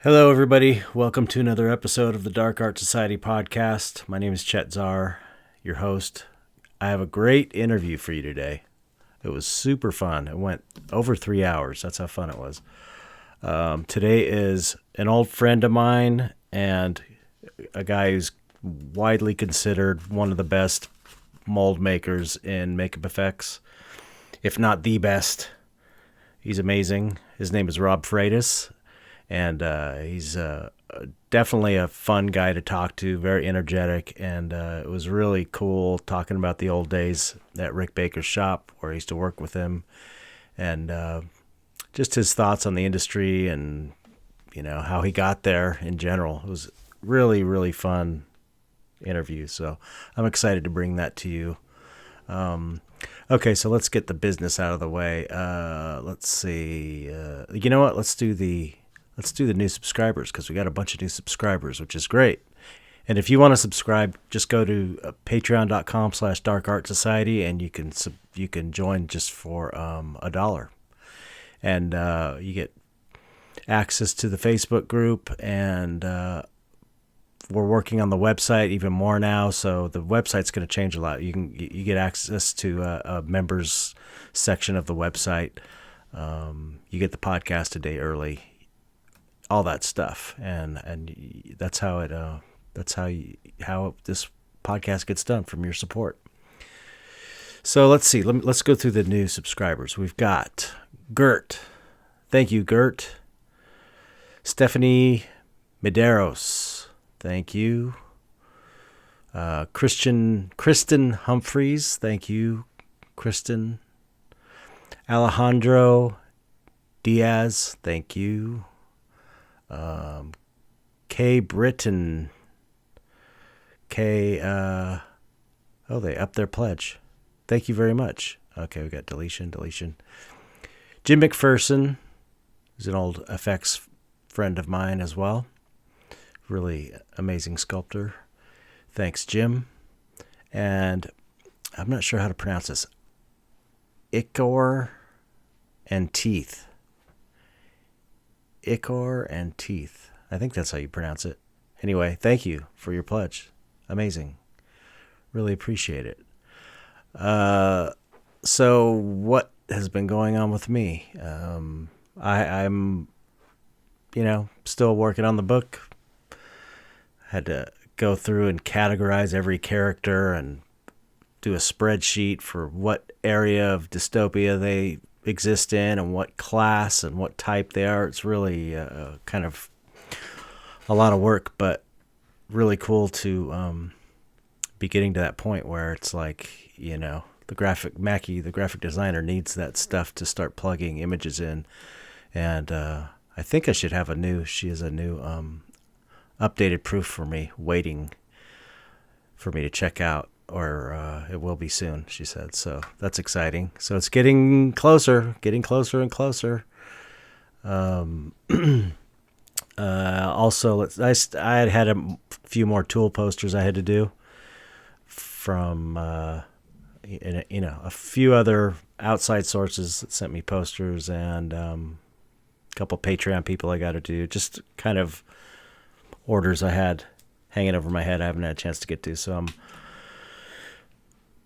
Hello, everybody. Welcome to another episode of the Dark Art Society podcast. My name is Chet Zar, your host. I have a great interview for you today. It was super fun. It went over 3 hours. That's how fun it was. Today is an old friend of mine and a guy who's widely considered one of the best mold makers in makeup effects, if not the best. He's amazing. His name is Rob Freitas. And he's definitely a fun guy to talk to, very energetic, and it was really cool talking about the old days at Rick Baker's shop where I used to work with him, and just his thoughts on the industry and, you know, how he got there in general. It was really, really fun interview, so I'm excited to bring that to you. Okay, so let's get the business out of the way. Let's see. You know what? Let's do the new subscribers because we got a bunch of new subscribers, which is great. And if you want to subscribe, just go to patreon.com/darkartsociety and you can join just for $1. And you get access to the Facebook group, and we're working on the website even more now, so the website's going to change a lot. You get access to a members section of the website. You get the podcast a day early. All that stuff, and that's how this podcast gets done, from your support. So let's see. Let's go through the new subscribers. We've got Gert. Thank you, Gert. Stephanie Medeiros. Thank you. Kristen Humphreys. Thank you, Kristen. Alejandro Diaz. Thank you. Kay Britton. Kay, they upped their pledge. Thank you very much. Okay, we got deletion. Jim McPherson, who's an old FX friend of mine as well. Really amazing sculptor. Thanks, Jim. And I'm not sure how to pronounce this. Ichor and Teeth. Ichor and Teeth. I think that's how you pronounce it. Anyway, thank you for your pledge. Amazing. Really appreciate it. So what has been going on with me? I'm, still working on the book. Had to go through and categorize every character and do a spreadsheet for what area of dystopia they exist in and what class and what type they are. It's really kind of a lot of work, but really cool to be getting to that point where it's like, the graphic designer needs that stuff to start plugging images in. And I think I should have she has a new updated proof for me waiting for me to check out, or it will be soon, she said. So that's exciting. So it's getting closer and closer. Also, I had a few more tool posters I had to do from, a few other outside sources that sent me posters, and a couple Patreon people I got to do. Just kind of orders I had hanging over my head I haven't had a chance to get to. So I'm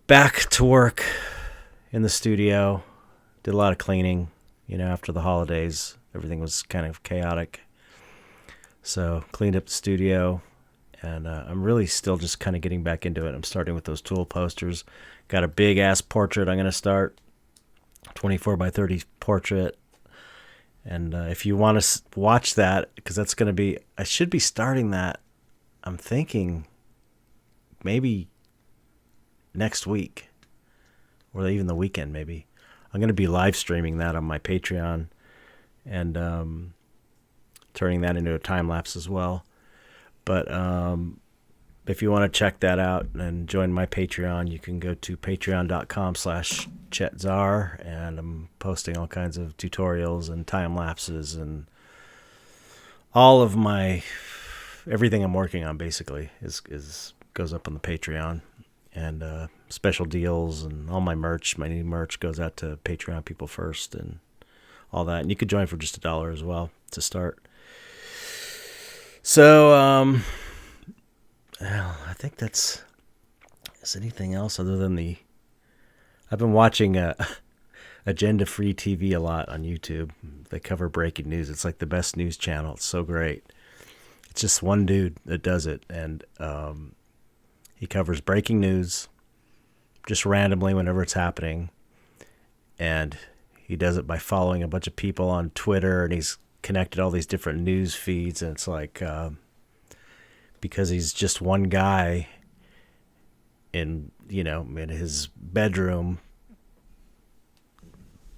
back to work in the studio. Did a lot of cleaning, after the holidays. Everything was kind of chaotic. So cleaned up the studio, and I'm really still just kind of getting back into it. I'm starting with those tool posters. Got a big ass portrait I'm going to start, 24 by 30 portrait. And if you want to watch that, because that's going to be, I should be starting that, I'm thinking maybe next week, or even the weekend maybe. I'm going to be live streaming that on my Patreon, and turning that into a time lapse as well. But if you want to check that out and join my Patreon, you can go to patreon.com/ChetZar, and I'm posting all kinds of tutorials and time lapses and all of everything I'm working on basically goes up on the Patreon, and special deals and all my new merch goes out to Patreon people first and all that. And you could join for just $1 as well to start. So, well, I think that's. Is anything else other than the? I've been watching Agenda Free TV a lot on YouTube. They cover breaking news. It's like the best news channel. It's so great. It's just one dude that does it, and he covers breaking news just randomly whenever it's happening, and he does it by following a bunch of people on Twitter, and he's connected all these different news feeds, and it's like because he's just one guy in his bedroom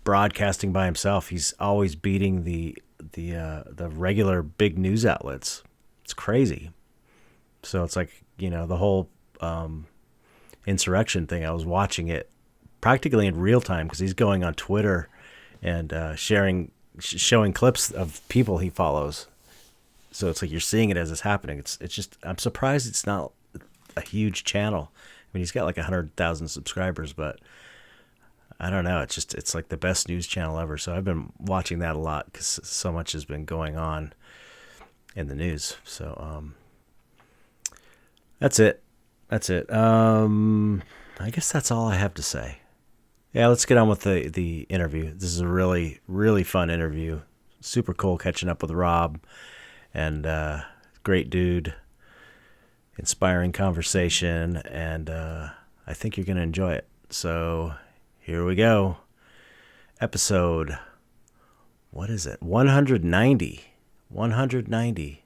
broadcasting by himself. He's always beating the regular big news outlets. It's crazy. So it's like, the whole insurrection thing. I was watching it practically in real time because he's going on Twitter and showing clips of people he follows. So it's like you're seeing it as it's happening. It's just, I'm surprised it's not a huge channel. I mean, he's got like 100,000 subscribers, but I don't know. It's like the best news channel ever. So I've been watching that a lot because so much has been going on in the news. So that's it. I guess that's all I have to say. Yeah, let's get on with the interview. This is a really, really fun interview. Super cool catching up with Rob, and great dude. Inspiring conversation, and I think you're going to enjoy it. So here we go. Episode, what is it? 190. 190.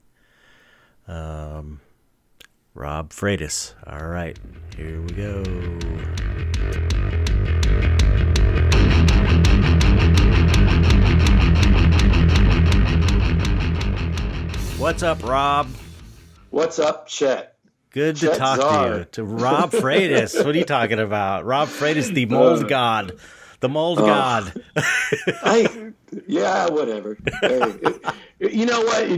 Rob Freitas. All right, here we go. What's up, Rob? What's up, Chet? Good to talk to you. To Rob Freitas. What are you talking about? Rob Freitas, the mold god. The mold god. Yeah, whatever. Hey, you know what?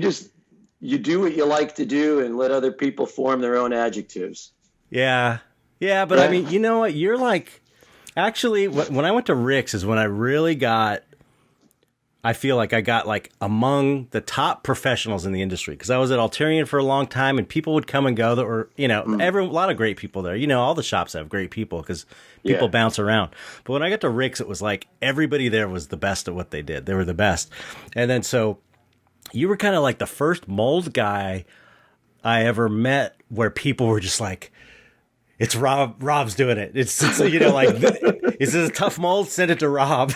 You do what you like to do and let other people form their own adjectives. Yeah. Yeah, but I mean, you know what? You're like, actually, when I went to Rick's is when I really got, I feel like I got like among the top professionals in the industry, because I was at Alterian for a long time and people would come and go that were, a lot of great people there. All the shops have great people because people bounce around. But when I got to Rick's, it was like everybody there was the best at what they did. They were the best. And then so you were kind of like the first mold guy I ever met where people were just like, it's Rob. Rob's doing it. It's like, is this a tough mold? Send it to Rob.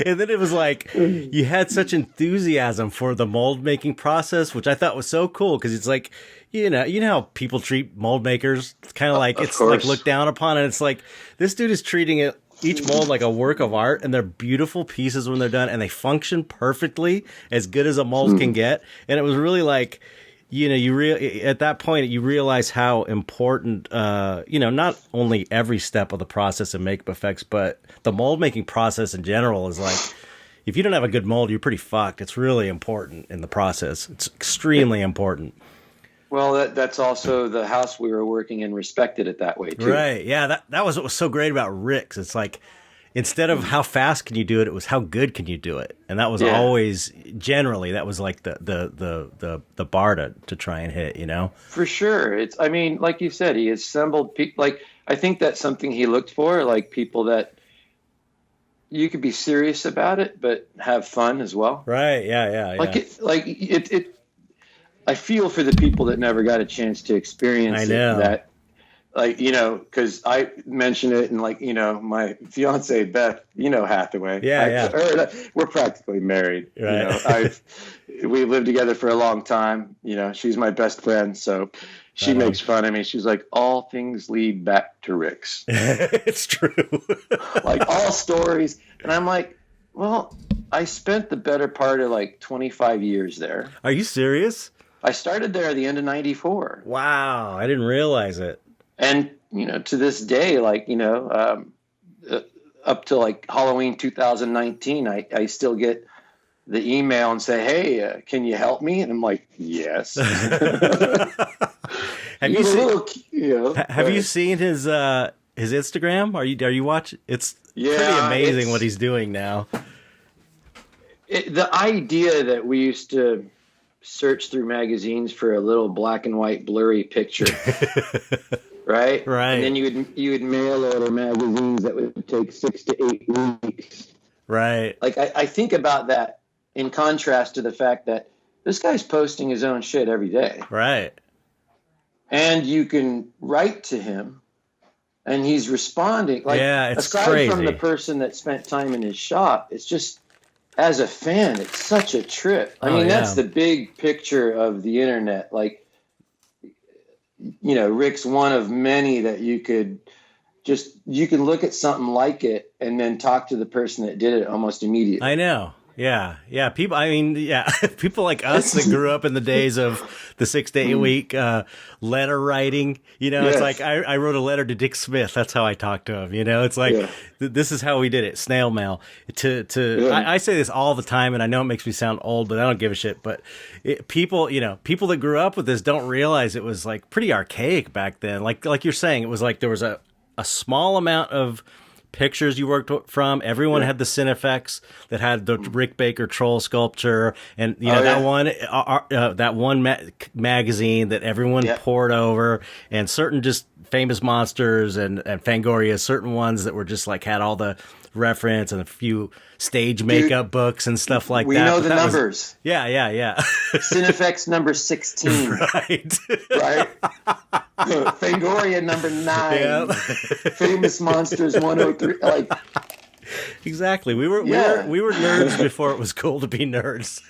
And then it was like, you had such enthusiasm for the mold making process, which I thought was so cool. Cause it's like, you know how people treat mold makers, kind of like, it's like looked down upon. And it's like, this dude is treating each mold like a work of art, and they're beautiful pieces when they're done, and they function perfectly, as good as a mold can get. And it was really like, at that point you realize how important, not only every step of the process of makeup effects, but the mold making process in general is like, if you don't have a good mold, you're pretty fucked. It's really important in the process. It's extremely important. Well, that's also the house we were working in respected it that way too. Right. Yeah. That was what was so great about Rick's. It's like, instead of how fast can you do it, it was how good can you do it. And that was always, generally, that was like the bar to try and hit, For sure. I mean, like you said, he assembled people. Like, I think that's something he looked for, like people that you could be serious about it, but have fun as well. Right. Yeah. I feel for the people that never got a chance to experience that. Like, because I mentioned it, and like, my fiance Beth, Hathaway. We're practically married. Right. We lived together for a long time. She's my best friend, so she makes fun of me. She's like, all things lead back to Rick's. It's true. Like all stories, and I'm like, well, I spent the better part of like 25 years there. Are you serious? I started there at the end of '94. Wow, I didn't realize it. And, to this day, like, up to like Halloween 2019, I still get the email and say, hey, can you help me? And I'm like, yes. Have you seen his Instagram? Are you watching? It's pretty amazing what he's doing now. The idea that we used to search through magazines for a little black and white blurry picture. Right. And then you would mail order magazines that would take 6 to 8 weeks. Right. Like I think about that in contrast to the fact that this guy's posting his own shit every day. Right. And you can write to him and he's responding. Like, it's aside crazy. from the person that spent time in his shop, it's just, as a fan, it's such a trip. I mean, that's the big picture of the internet. Like, Rick's one of many that you can look at something like it and then talk to the person that did it almost immediately. I know. Yeah. People, people like us that grew up in the days of the 6 to 8 week letter writing, it's like I wrote a letter to Dick Smith. That's how I talked to him. It's like, this is how we did it. Snail mail I say this all the time, and I know it makes me sound old, but I don't give a shit. But people that grew up with this don't realize it was like pretty archaic back then. Like you're saying, it was like there was a small amount of pictures you worked from. Everyone had the Cinefex that had the Rick Baker troll sculpture, and that one magazine that everyone poured over, and certain just famous monsters and Fangoria, certain ones that were just like had all the reference and a few stage makeup books and stuff like that. We know the numbers. Yeah. Cinefex number 16. Right. Fangoria number 9. Famous Monsters 103. Like, exactly. We were nerds before it was cool to be nerds.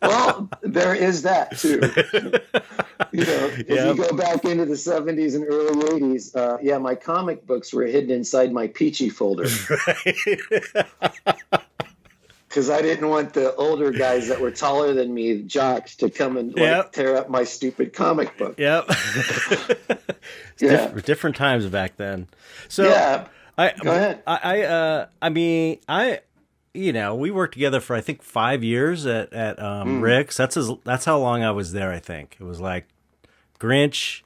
Well, there is that too. If you go back into the 70s and early 80s, my comic books were hidden inside my Peachy folder. Because I didn't want the older guys that were taller than me, jocks, to come and tear up my stupid comic book. Yep. Different times back then. So go ahead. We worked together for I think 5 years at Rick's. That's how long I was there. I think it was like Grinch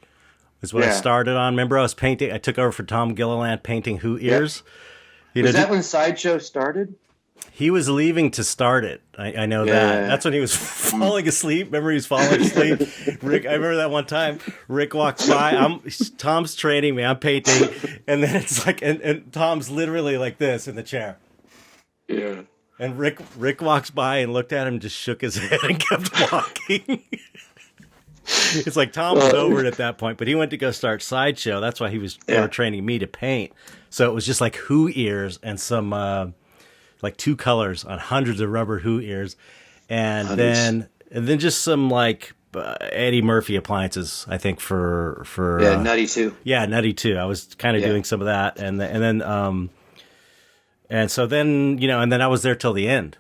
is what I started on. Remember, I was painting. I took over for Tom Gilliland painting Who Ears. Was that when Sideshow started? He was leaving to start it. I know that. That's when he was falling asleep. Remember, he was falling asleep. Rick, I remember that one time. Rick walks by. Tom's training me. I'm painting, and then it's like, and Tom's literally like this in the chair. Yeah. And Rick walks by and looked at him, just shook his head, and kept walking. It's like Tom was over it at that point, but he went to go start Sideshow. That's why they were training me to paint. So it was just like Who Ears and some. Like 2 colors on hundreds of rubber Who Ears, and then just some like Eddie Murphy appliances. I think for Nutty too. Yeah, Nutty too. I was kind of doing some of that, and then I was there till the end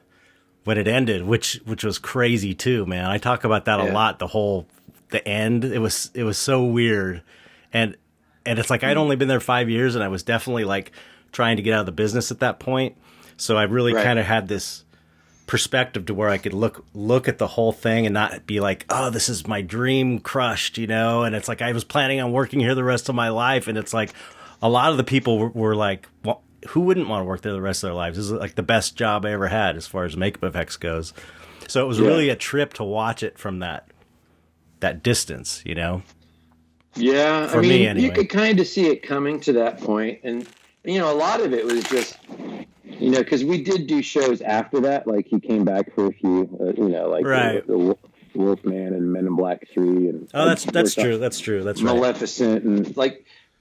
when it ended, which was crazy too, man. I talk about that a lot. The end. It was so weird, and it's like I'd only been there 5 years, and I was definitely like trying to get out of the business at that point. So I really kind of had this perspective to where I could look at the whole thing and not be like, oh, this is my dream crushed, And it's like I was planning on working here the rest of my life. And it's like a lot of the people were like, well, who wouldn't want to work there the rest of their lives? This is like the best job I ever had as far as makeup effects goes. So it was really a trip to watch it from that distance, Yeah, for me, anyway. You could kind of see it coming to that point. And, a lot of it was just... because we did do shows after that. Like he came back for a few, the Wolfman and Men in Black 3. And that's true. That's true. That's right. Maleficent and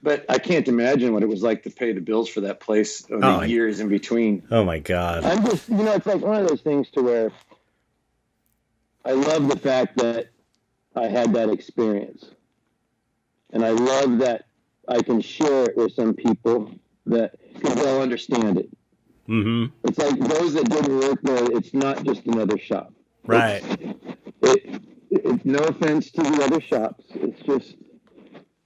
but I can't imagine what it was like to pay the bills for that place over the years in between. Oh my God! I'm just, it's like one of those things to where I love the fact that I had that experience, and I love that I can share it with some people that they'll understand it. Mm-hmm. It's like those that didn't work there, it's not just another shop. Right. It's no offense to the other shops. It's just,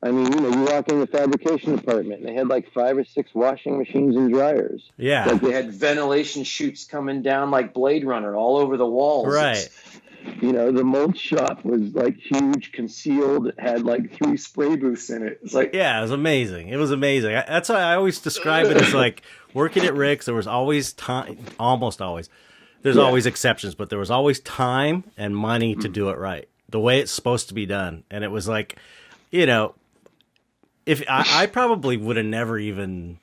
you walk in the fabrication department and they had like 5 or 6 washing machines and dryers. Yeah. Like they had ventilation chutes coming down like Blade Runner all over the walls. Right. The mold shop was like huge, concealed. It had like 3 spray booths in it. It's like, it was amazing. It was amazing. That's why I always describe it as like working at Rick's. There was always time, almost always, there's always exceptions, but there was always time and money to do it right, the way it's supposed to be done. And it was like, you know, if I probably would have never even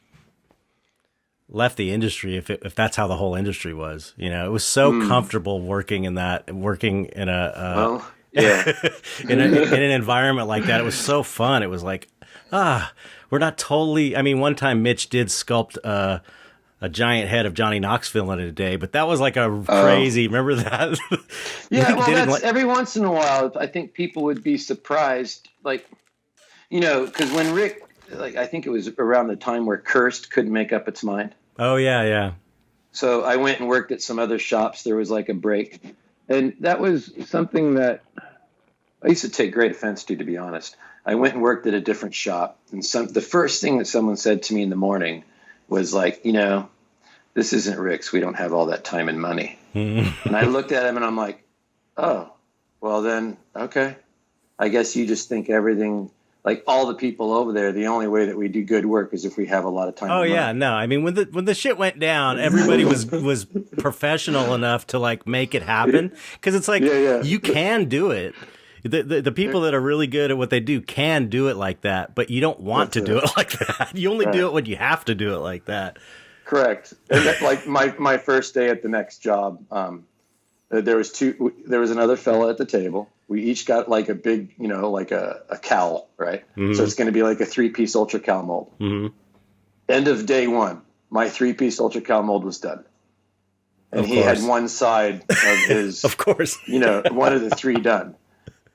left the industry if that's how the whole industry was. You know, it was so comfortable working in a in an environment like that. It was so fun. It was like, we're not totally. I mean, one time Mitch did sculpt a giant head of Johnny Knoxville in a day, but that was like a crazy. Remember that? Yeah, well, that's every once in a while. I think people would be surprised, like, you know, because when Rick, like, I think it was around the time where Cursed couldn't make up its mind. Oh yeah. So I went and worked at some other shops. There was like a break, and that was something that I used to take great offense to be honest. I went and worked at a different shop, and the first thing that someone said to me in the morning was like, you know, this isn't Rick's. We don't have all that time and money. And I looked at him and I'm like, oh, well then, okay. I guess you just think everything, like all the people over there, the only way that we do good work is if we have a lot of time. Oh yeah, no. I mean, when the shit went down, everybody was professional enough to like make it happen, because it's like you can do it. The people that are really good at what they do can do it like that, but you don't want to do it like that. You only do it when you have to do it like that. Correct. And that, like my first day at the next job, there was another fella at the table. We each got like a big, you know, like a cowl, right? Mm-hmm. So it's going to be like a 3-piece ultra cowl mold. Mm-hmm. End of day one, my 3-piece ultra cowl mold was done. And he had one side of his, of course, you know, one of the 3 done.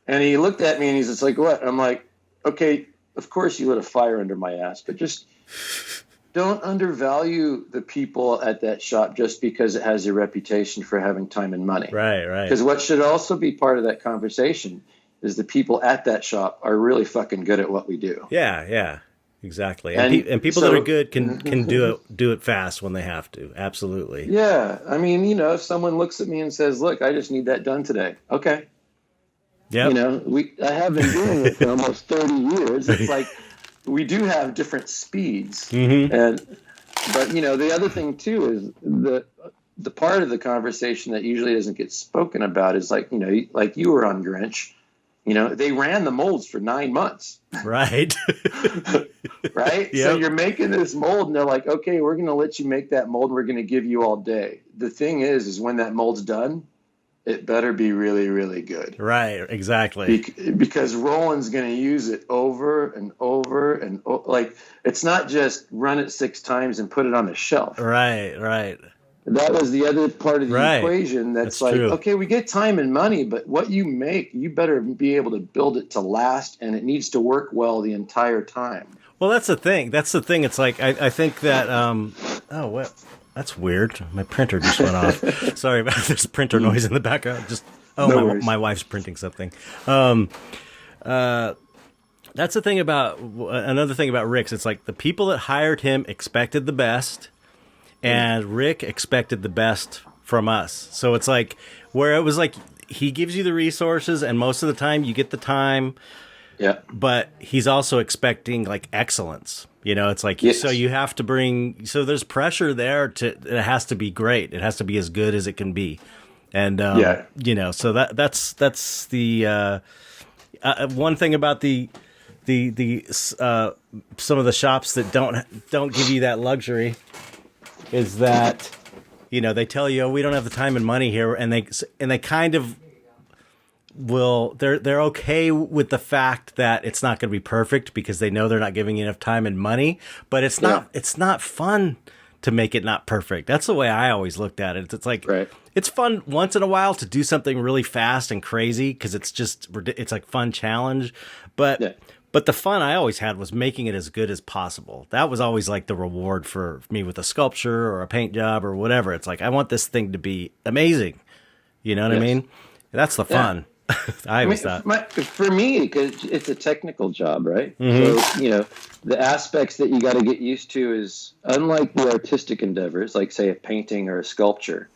And he looked at me and he's just like, what? I'm like, okay, of course you lit a fire under my ass, but just don't undervalue the people at that shop just because it has a reputation for having time and money. Right. Because what should also be part of that conversation is the people at that shop are really fucking good at what we do. Yeah, exactly. And people that are good can do it fast when they have to. Absolutely. Yeah. I mean, you know, if someone looks at me and says, look, I just need that done today. Okay. Yeah. You know, I have been doing it for almost 30 years. It's like we do have different speeds. Mm-hmm. But you know, the other thing too is the part of the conversation that usually doesn't get spoken about is like, you know, like you were on Grinch. You know, they ran the molds for 9 months. Right. Right? Yep. So you're making this mold and they're like, okay, we're going to let you make that mold. We're going to give you all day. The thing is when that mold's done, it better be really, really good. Right, exactly. Because Roland's going to use it over and over and like, it's not just run it 6 times and put it on the shelf. Right. That was the other part of the equation. That's like, true. Okay, we get time and money, but what you make, you better be able to build it to last, and it needs to work well the entire time. Well, that's the thing. It's like, I think that, that's weird. My printer just went off. Sorry about there's a printer noise in the background. My wife's printing something. That's the thing about another thing about Rick's. It's like the people that hired him expected the best, and Rick expected the best from us. So it's like where it was like he gives you the resources, and most of the time you get the time. Yeah. But he's also expecting like excellence. You know, it's like, so you have to so there's pressure there it has to be great. It has to be as good as it can be. And, you know, so that's the, one thing about some of the shops that don't give you that luxury is that, you know, they tell you, oh, we don't have the time and money here. And they kind of, they're okay with the fact that it's not going to be perfect because they know they're not giving you enough time and money, but it's not fun to make it not perfect. That's the way I always looked at it. It's like, it's fun once in a while to do something really fast and crazy because it's like fun challenge. But the fun I always had was making it as good as possible. That was always like the reward for me with a sculpture or a paint job or whatever. It's like, I want this thing to be amazing. You know what I mean? That's the fun. I always thought. For me, because it's a technical job, right? Mm-hmm. So, you know, the aspects that you got to get used to is, unlike the artistic endeavors, like, say, a painting or a sculpture,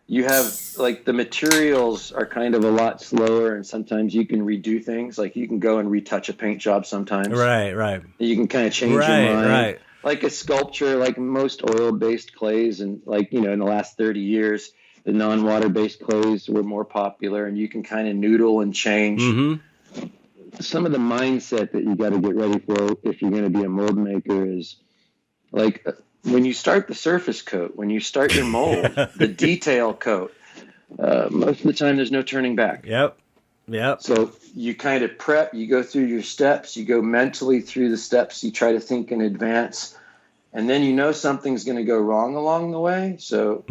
you have, like, the materials are kind of a lot slower, and sometimes you can redo things. Like, you can go and retouch a paint job sometimes. Right. You can kind of change your mind. Right. like a sculpture, like most oil-based clays, and like, in the last 30 years, the non-water-based clays were more popular, and you can kind of noodle and change. Mm-hmm. Some of the mindset that you got to get ready for if you're going to be a mold maker is like when you start the surface coat, when you start your mold, the detail coat, most of the time there's no turning back. Yep. So you kind of prep, you go through your steps, you go mentally through the steps, you try to think in advance, and then something's going to go wrong along the way. So,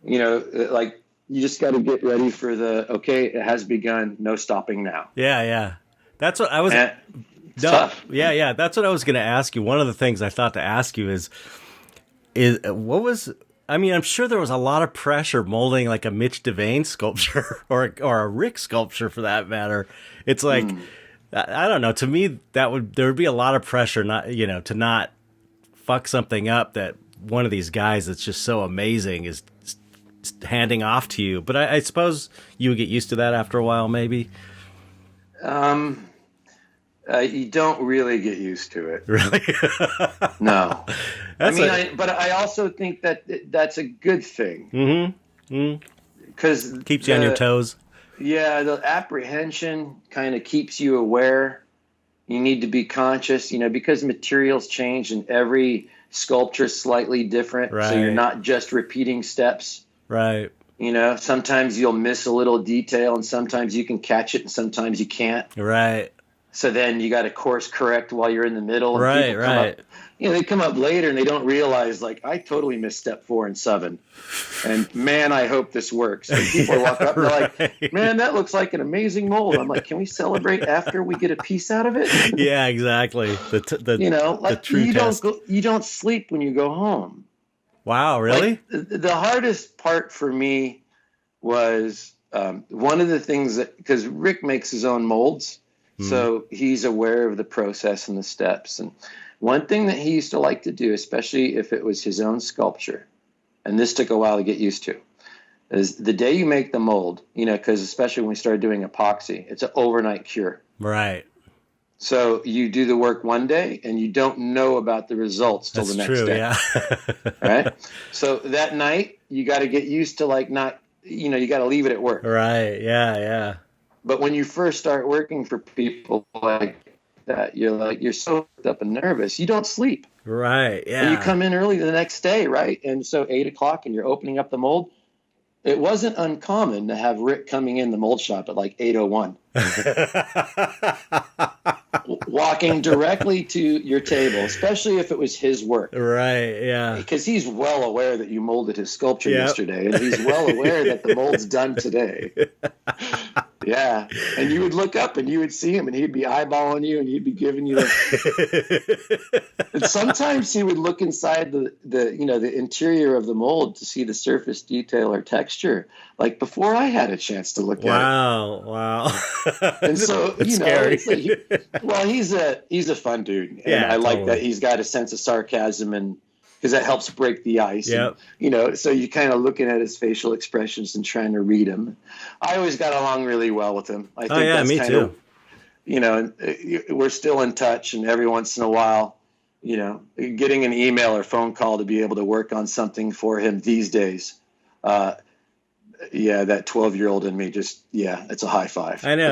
like you just got to get ready for it has begun, no stopping now. Yeah. That's what I was... tough. Yeah. That's what I was going to ask you. One of the things I thought to ask you is what was... I mean, I'm sure there was a lot of pressure molding like a Mitch Devane sculpture or a Rick sculpture for that matter. It's like, I don't know. To me, there would be a lot of pressure to not fuck something up that one of these guys that's just so amazing is handing off to you. But I suppose you would get used to that after a while, maybe. You don't really get used to it. Really? No. But I also think that that's a good thing. Because keeps you on your toes. Yeah, the apprehension kind of keeps you aware. You need to be conscious, because materials change and every sculpture is slightly different. Right. So you're not just repeating steps. Right. Sometimes you'll miss a little detail and sometimes you can catch it and sometimes you can't. Right. So then you got to course correct while you're in the middle. And right. They come up later and they don't realize, like, I totally missed step 4 and 7. And man, I hope this works. And people walk up and they're like, man, that looks like an amazing mold. I'm like, can we celebrate after we get a piece out of it? Yeah, exactly. The true test. You don't sleep when you go home. Wow, really? Like, the hardest part for me was one of the things because Rick makes his own molds. So he's aware of the process and the steps. And one thing that he used to like to do, especially if it was his own sculpture, and this took a while to get used to, is the day you make the mold, because especially when we started doing epoxy, it's an overnight cure. Right. So you do the work one day and you don't know about the results till the next day. Yeah. Right? So that night you got to get used to you got to leave it at work. Right. Yeah. But when you first start working for people like that, you're so hooked up and nervous, you don't sleep. Right, yeah. And you come in early the next day, right? And so 8 o'clock and you're opening up the mold. It wasn't uncommon to have Rick coming in the mold shop at like 8:01. Walking directly to your table, especially if it was his work. Right, yeah. Because he's well aware that you molded his sculpture yesterday, and he's well aware that the mold's done today. Yeah. And you would look up and you would see him and he'd be eyeballing you and he'd be giving you and sometimes he would look inside the interior of the mold to see the surface detail or texture, like before I had a chance to look at it. Wow. And so, scary. He's a fun dude. And yeah, I like that he's got a sense of sarcasm and because that helps break the ice. Yep. And, so you kind of looking at his facial expressions and trying to read him. I always got along really well with him. I think that's me too. We're still in touch, and every once in a while, getting an email or phone call to be able to work on something for him these days. That 12-year-old in me it's a high five. I know.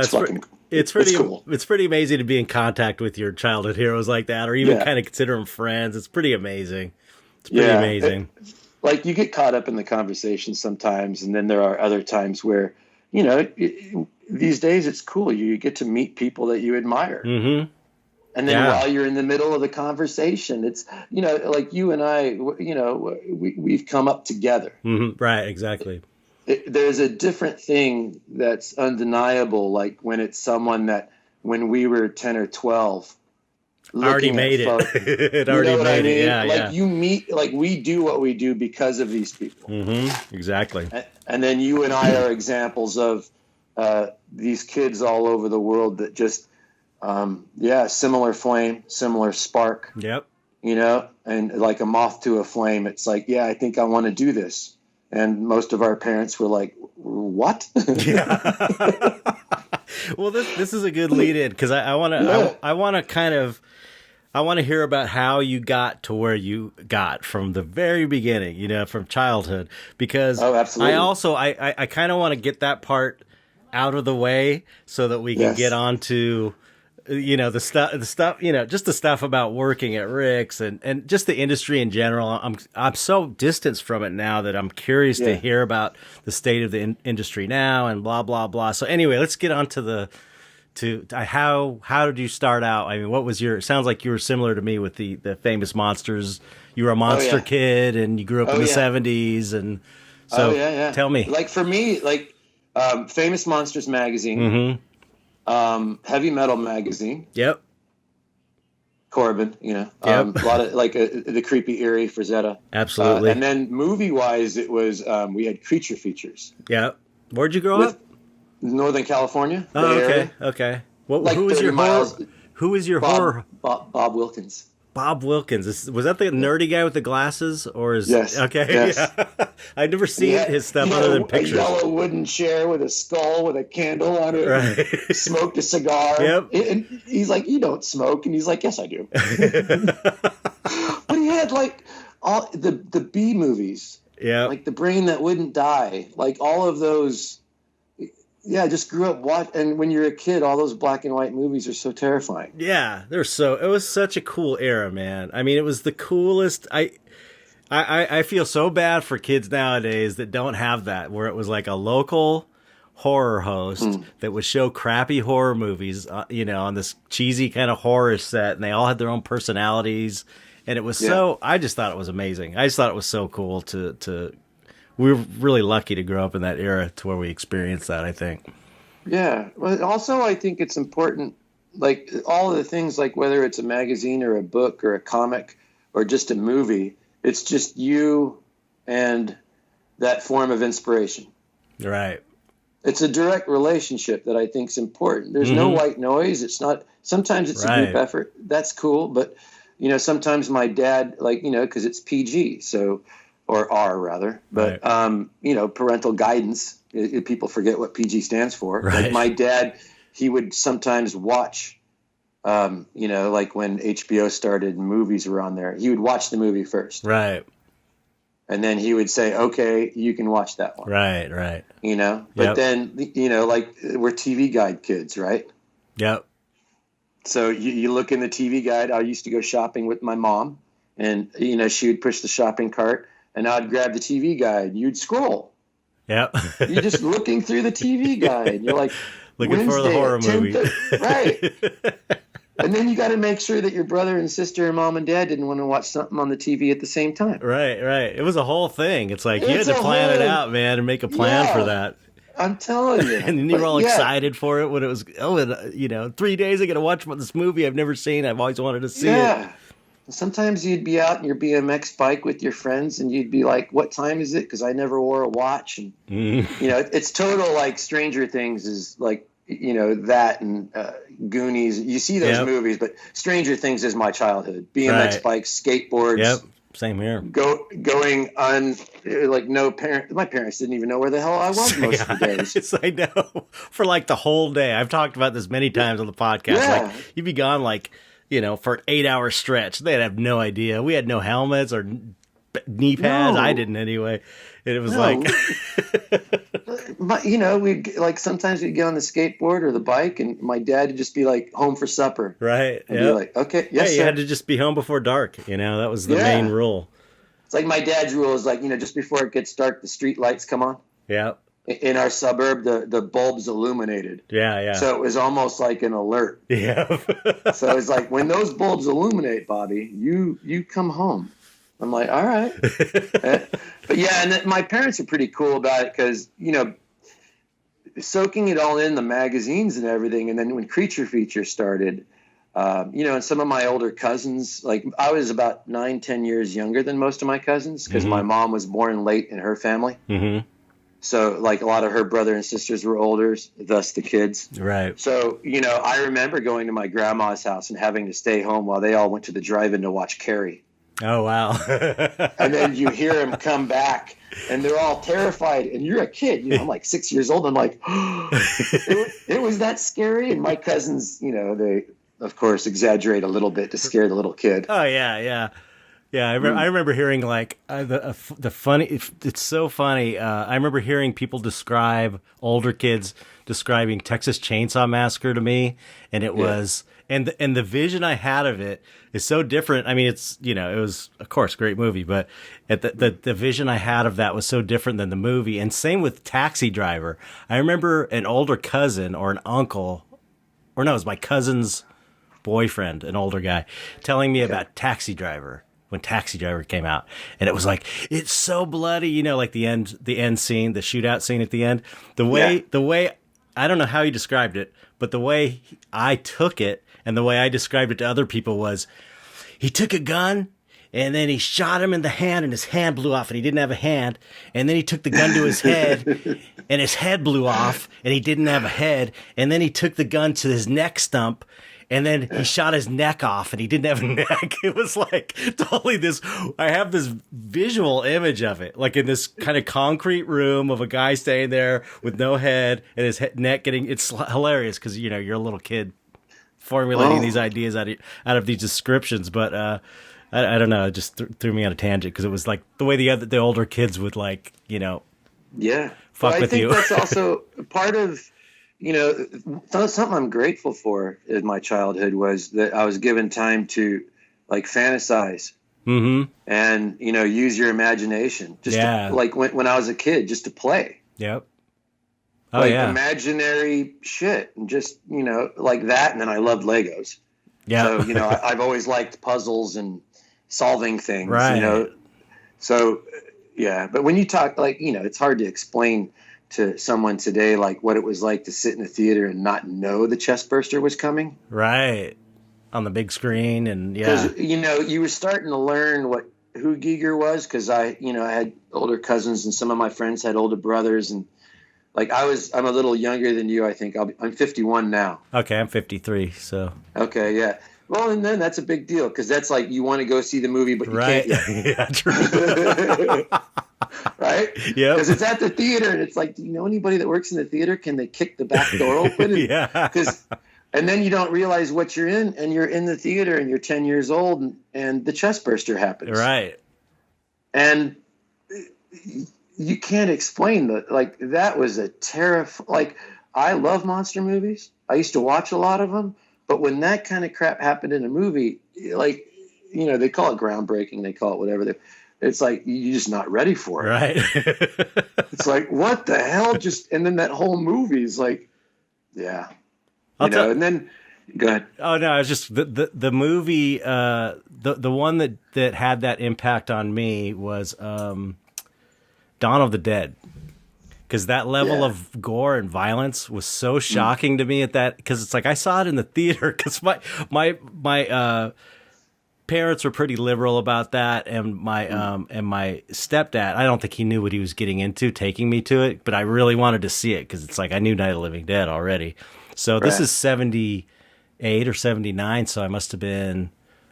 It's pretty cool. It's pretty amazing to be in contact with your childhood heroes like that, or even kind of consider them friends. It's pretty amazing. It's pretty amazing. You get caught up in the conversation sometimes, and then there are other times where, these days it's cool. You get to meet people that you admire. Mm-hmm. And then while you're in the middle of the conversation, it's, like you and I, we've come up together. Mm-hmm. Right, exactly. There's a different thing that's undeniable, like when it's someone that when we were 10 or 12, already made it. It already made it. Yeah, you meet, we do what we do because of these people. Mm-hmm. Exactly. And then you and I are examples of these kids all over the world that just, similar flame, similar spark. Yep. And like a moth to a flame. It's like, I think I want to do this. And most of our parents were like, what? Well, this is a good lead in because I want to kind of I want to hear about how you got to where you got from the very beginning, you know, from childhood, because I kind of want to get that part out of the way so that we can get on to, you know, the stuff, you know, just the stuff about working at Rick's and just the industry in general. I'm so distanced from it now that I'm curious to hear about the state of the industry now and blah, blah, blah. So anyway, let's get on to how did you start out? I mean, what was it sounds like you were similar to me with the Famous Monsters. You were a monster kid and you grew up in the 70s. And so tell me. Like for me, like Famous Monsters magazine, Heavy Metal magazine. Yep. Corbin, you know, a lot of like the Creepy Eerie Frazetta. Absolutely. And then movie wise, it was, we had Creature Features. Yep. Where'd you grow up? Northern California. Oh, okay. Like who was your horror? Bob Wilkins. Bob Wilkins. Was that the nerdy guy with the glasses, or is okay? Yes. Yeah. I'd never seen his stuff other than pictures. A yellow wooden chair with a skull with a candle on it. Right. Smoked a cigar. Yep. And he's like, "You don't smoke," and he's like, "Yes, I do." But he had like all the B movies. Yeah. Like The Brain That Wouldn't Die. Like all of those. Yeah, I just grew up and when you're a kid, all those black and white movies are so terrifying. Yeah, it was such a cool era, man. I mean, it was the coolest. I feel so bad for kids nowadays that don't have that, where it was like a local horror host that would show crappy horror movies, you know, on this cheesy kind of horror set, and they all had their own personalities, and it was I just thought it was amazing. I just thought it was so cool to we were really lucky to grow up in that era to where we experienced that, I think. Yeah. Well, also, I think it's important, like all of the things, like whether it's a magazine or a book or a comic or just a movie, it's just you and that form of inspiration. Right. It's a direct relationship that I think is important. There's no white noise. It's not, sometimes it's a group effort. That's cool. But, you know, sometimes my dad, like, you know, because it's PG, so... or R rather, but, you know, parental guidance, people forget what PG stands for. Right. Like my dad, he would sometimes watch, you know, like when HBO started and movies were on there, he would watch the movie first. Right. And then he would say, okay, you can watch that one. Right. You know, but then, you know, like we're TV guide kids, right? Yep. So you look in the TV guide. I used to go shopping with my mom and, you know, she would push the shopping cart. And I'd grab the TV guide. You'd scroll. Yep. You're just looking through the TV guide. You're like, looking for the horror movie. Right. And then you got to make sure that your brother and sister and mom and dad didn't want to watch something on the TV at the same time. Right. It was a whole thing. It's like you had to plan it out, man, and make a plan for that. I'm telling you. And then you were all excited for it when it was, you know, 3 days I got to watch this movie I've never seen. I've always wanted to see it. Sometimes you'd be out on your BMX bike with your friends and you'd be like, what time is it? Because I never wore a watch. And, you know, it's total like Stranger Things is like, you know, that and Goonies. You see those movies, but Stranger Things is my childhood. BMX bikes, skateboards. Yep, same here. Going on, like my parents didn't even know where the hell I was most of the days. I know. For like the whole day. I've talked about this many times on the podcast. Yeah. Like you'd be gone like, you know, for an 8-hour stretch. They'd have no idea. We had no helmets or knee pads. No. I didn't anyway. And it was you know, sometimes we'd get on the skateboard or the bike and my dad would just be like, home for supper. Right. And be like, okay, yes, you had to just be home before dark. You know, that was the main rule. It's like my dad's rule is like, you know, just before it gets dark, the street lights come on. Yeah. In our suburb, the bulbs illuminated. Yeah. So it was almost like an alert. Yeah. So it's like, when those bulbs illuminate, Bobby, you come home. I'm like, all right. But yeah, and my parents are pretty cool about it because, you know, soaking it all in, the magazines and everything. And then when Creature Feature started, you know, and some of my older cousins, like I was about 9-10 years younger than most of my cousins because my mom was born late in her family. Mm-hmm. So, like, a lot of her brother and sisters were older, thus the kids. Right. So, you know, I remember going to my grandma's house and having to stay home while they all went to the drive-in to watch Carrie. Oh, wow. And then you hear them come back, and they're all terrified. And you're a kid. You know, I'm like 6 years old. I'm like, it was that scary. And my cousins, you know, of course, exaggerate a little bit to scare the little kid. Oh yeah. I remember hearing like the funny. It's so funny. I remember hearing people describe older kids describing Texas Chainsaw Massacre to me, and it was and the vision I had of it is so different. I mean, it's it was of course a great movie, but the vision I had of that was so different than the movie. And same with Taxi Driver. I remember an older cousin or an uncle, or no, it was my cousin's boyfriend, an older guy, telling me about Taxi Driver. When Taxi Driver came out, and it was like, it's so bloody, like the end scene, the shootout scene at the end, the way, I don't know how he described it, but the way I took it and the way I described it to other people was, he took a gun and then he shot him in the hand and his hand blew off and he didn't have a hand. And then he took the gun to his head and his head blew off and he didn't have a head. And then he took the gun to his neck stump. And then he shot his neck off and he didn't have a neck. It was like totally this, I have this visual image of it, like in this kind of concrete room of a guy staying there with no head and his neck getting, it's hilarious because, you're a little kid formulating these ideas out of these descriptions. But I don't know, it just threw me on a tangent because it was like the way the older kids would like, fuck with you. I think that's also part of, something I'm grateful for in my childhood was that I was given time to like fantasize and, use your imagination just to, like when I was a kid, just to play. Yep. Imaginary shit and just, like that. And then I loved Legos. Yeah. So, I've always liked puzzles and solving things, right. So, yeah. But when you talk like, it's hard to explain to someone today, like what it was like to sit in a theater and not know the chest burster was coming. Right. On the big screen. And because, you were starting to learn who Giger was. Cause I had older cousins and some of my friends had older brothers. And like, I'm a little younger than you. I think I'm 51 now. Okay. I'm 53. So. Okay. Yeah. Well, and then that's a big deal. Cause that's like, you want to go see the movie, but you can't yet. Yeah, true. Right? Yeah. Because it's at the theater, and it's like, do you know anybody that works in the theater? Can they kick the back door open? And then you don't realize what you're in, and you're in the theater, and you're 10 years old, and the chest burster happens. Right. And you can't explain that was a like, I love monster movies. I used to watch a lot of them, but when that kind of crap happened in a movie, like, they call it groundbreaking, they call it whatever. It's like, you're just not ready for it. Right. It's like, what the hell? And then that whole movie is like, yeah. And then, go ahead. Oh, no, it's just the movie, the one that had that impact on me was Dawn of the Dead. Because that level of gore and violence was so shocking to me at that, because it's like I saw it in the theater because my parents were pretty liberal about that, and my stepdad, I don't think he knew what he was getting into taking me to it, but I really wanted to see it because it's like I knew Night of the Living Dead already. So this is 78 or 79, so I must have been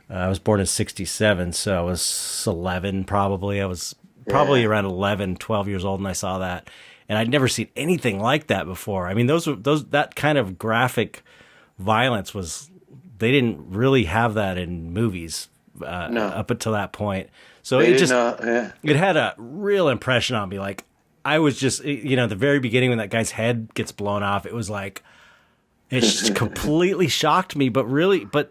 I was born in 67, so I was 11 probably. I was probably around 11, 12 years old when I saw that. And I'd never seen anything like that before. I mean, that kind of graphic violence they didn't really have that in movies up until that point. So it had a real impression on me. Like I was just, the very beginning when that guy's head gets blown off, it was like, it completely shocked me,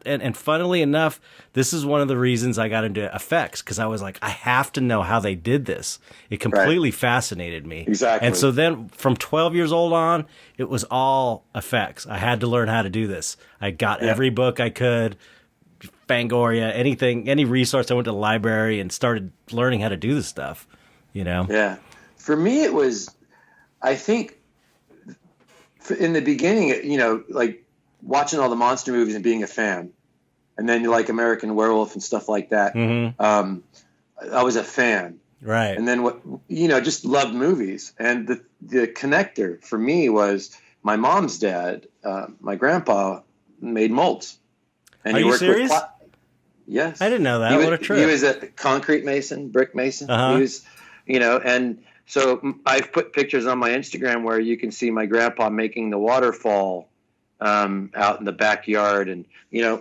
and funnily enough, this is one of the reasons I got into effects, because I was like, I have to know how they did this. It completely fascinated me. Exactly. And so then from 12 years old on, it was all effects. I had to learn how to do this. I got every book I could, Fangoria, anything, any resource. I went to the library and started learning how to do this stuff, Yeah. For me, it was, I think, in the beginning, like watching all the monster movies and being a fan, and then you like American Werewolf and stuff like that. Mm-hmm. I was a fan, right? And then just loved movies. And the connector for me was my mom's dad. My grandpa made molds. And Are you serious? Yes, I didn't know that. What a trip! He was a concrete mason, brick mason. Uh-huh. He was, and. So I've put pictures on my Instagram where you can see my grandpa making the waterfall out in the backyard. And,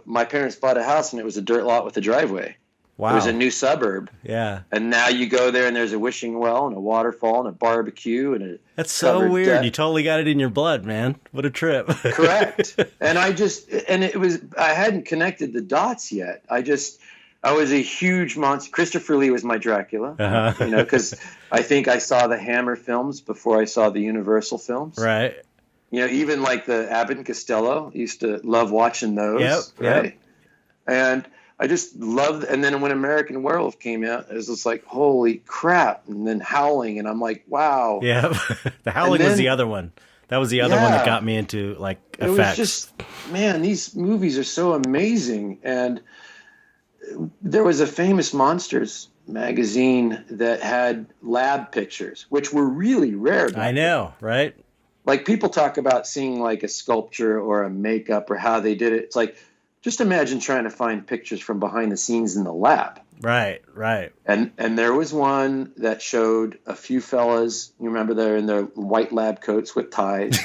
my parents bought a house and it was a dirt lot with a driveway. Wow. It was a new suburb. Yeah. And now you go there and there's a wishing well and a waterfall and a barbecue and That's so weird. Deck. You totally got it in your blood, man. What a trip. Correct. And I hadn't connected the dots yet. I was a huge monster. Christopher Lee was my Dracula, because I think I saw the Hammer films before I saw the Universal films. Right. Even like the Abbott and Costello, used to love watching those. Yep. Right. Yep. And I just loved, and then when American Werewolf came out, it was just like, holy crap. And then Howling, and I'm like, wow. Yeah. The Howling was the other one. That was the other one that got me into like effects. It was just, man, these movies are so amazing. And there was a famous Monsters magazine that had lab pictures, which were really rare. I know, right? Like people talk about seeing like a sculpture or a makeup or how they did it. It's like, just imagine trying to find pictures from behind the scenes in the lab. Right, right. And there was one that showed a few fellas, you remember, they're in their white lab coats with ties.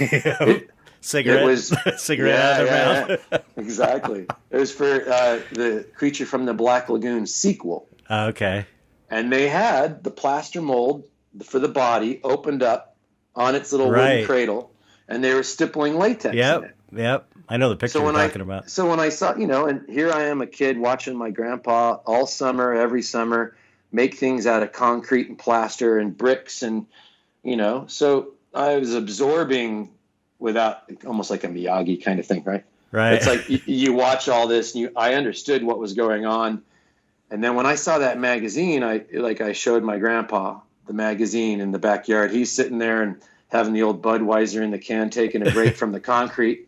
Cigarette out of their mouth. Exactly. It was for the Creature from the Black Lagoon sequel. Okay. And they had the plaster mold for the body opened up on its little wooden cradle, and they were stippling latex in it. Yep. I know the picture you're talking about. So when I saw, and here I am, a kid watching my grandpa all summer, every summer, make things out of concrete and plaster and bricks. And, so I was absorbing without, almost like a Miyagi kind of thing, right? Right. It's like you watch all this and I understood what was going on. And then when I saw that magazine, I showed my grandpa the magazine in the backyard. He's sitting there and having the old Budweiser in the can, taking a break from the concrete.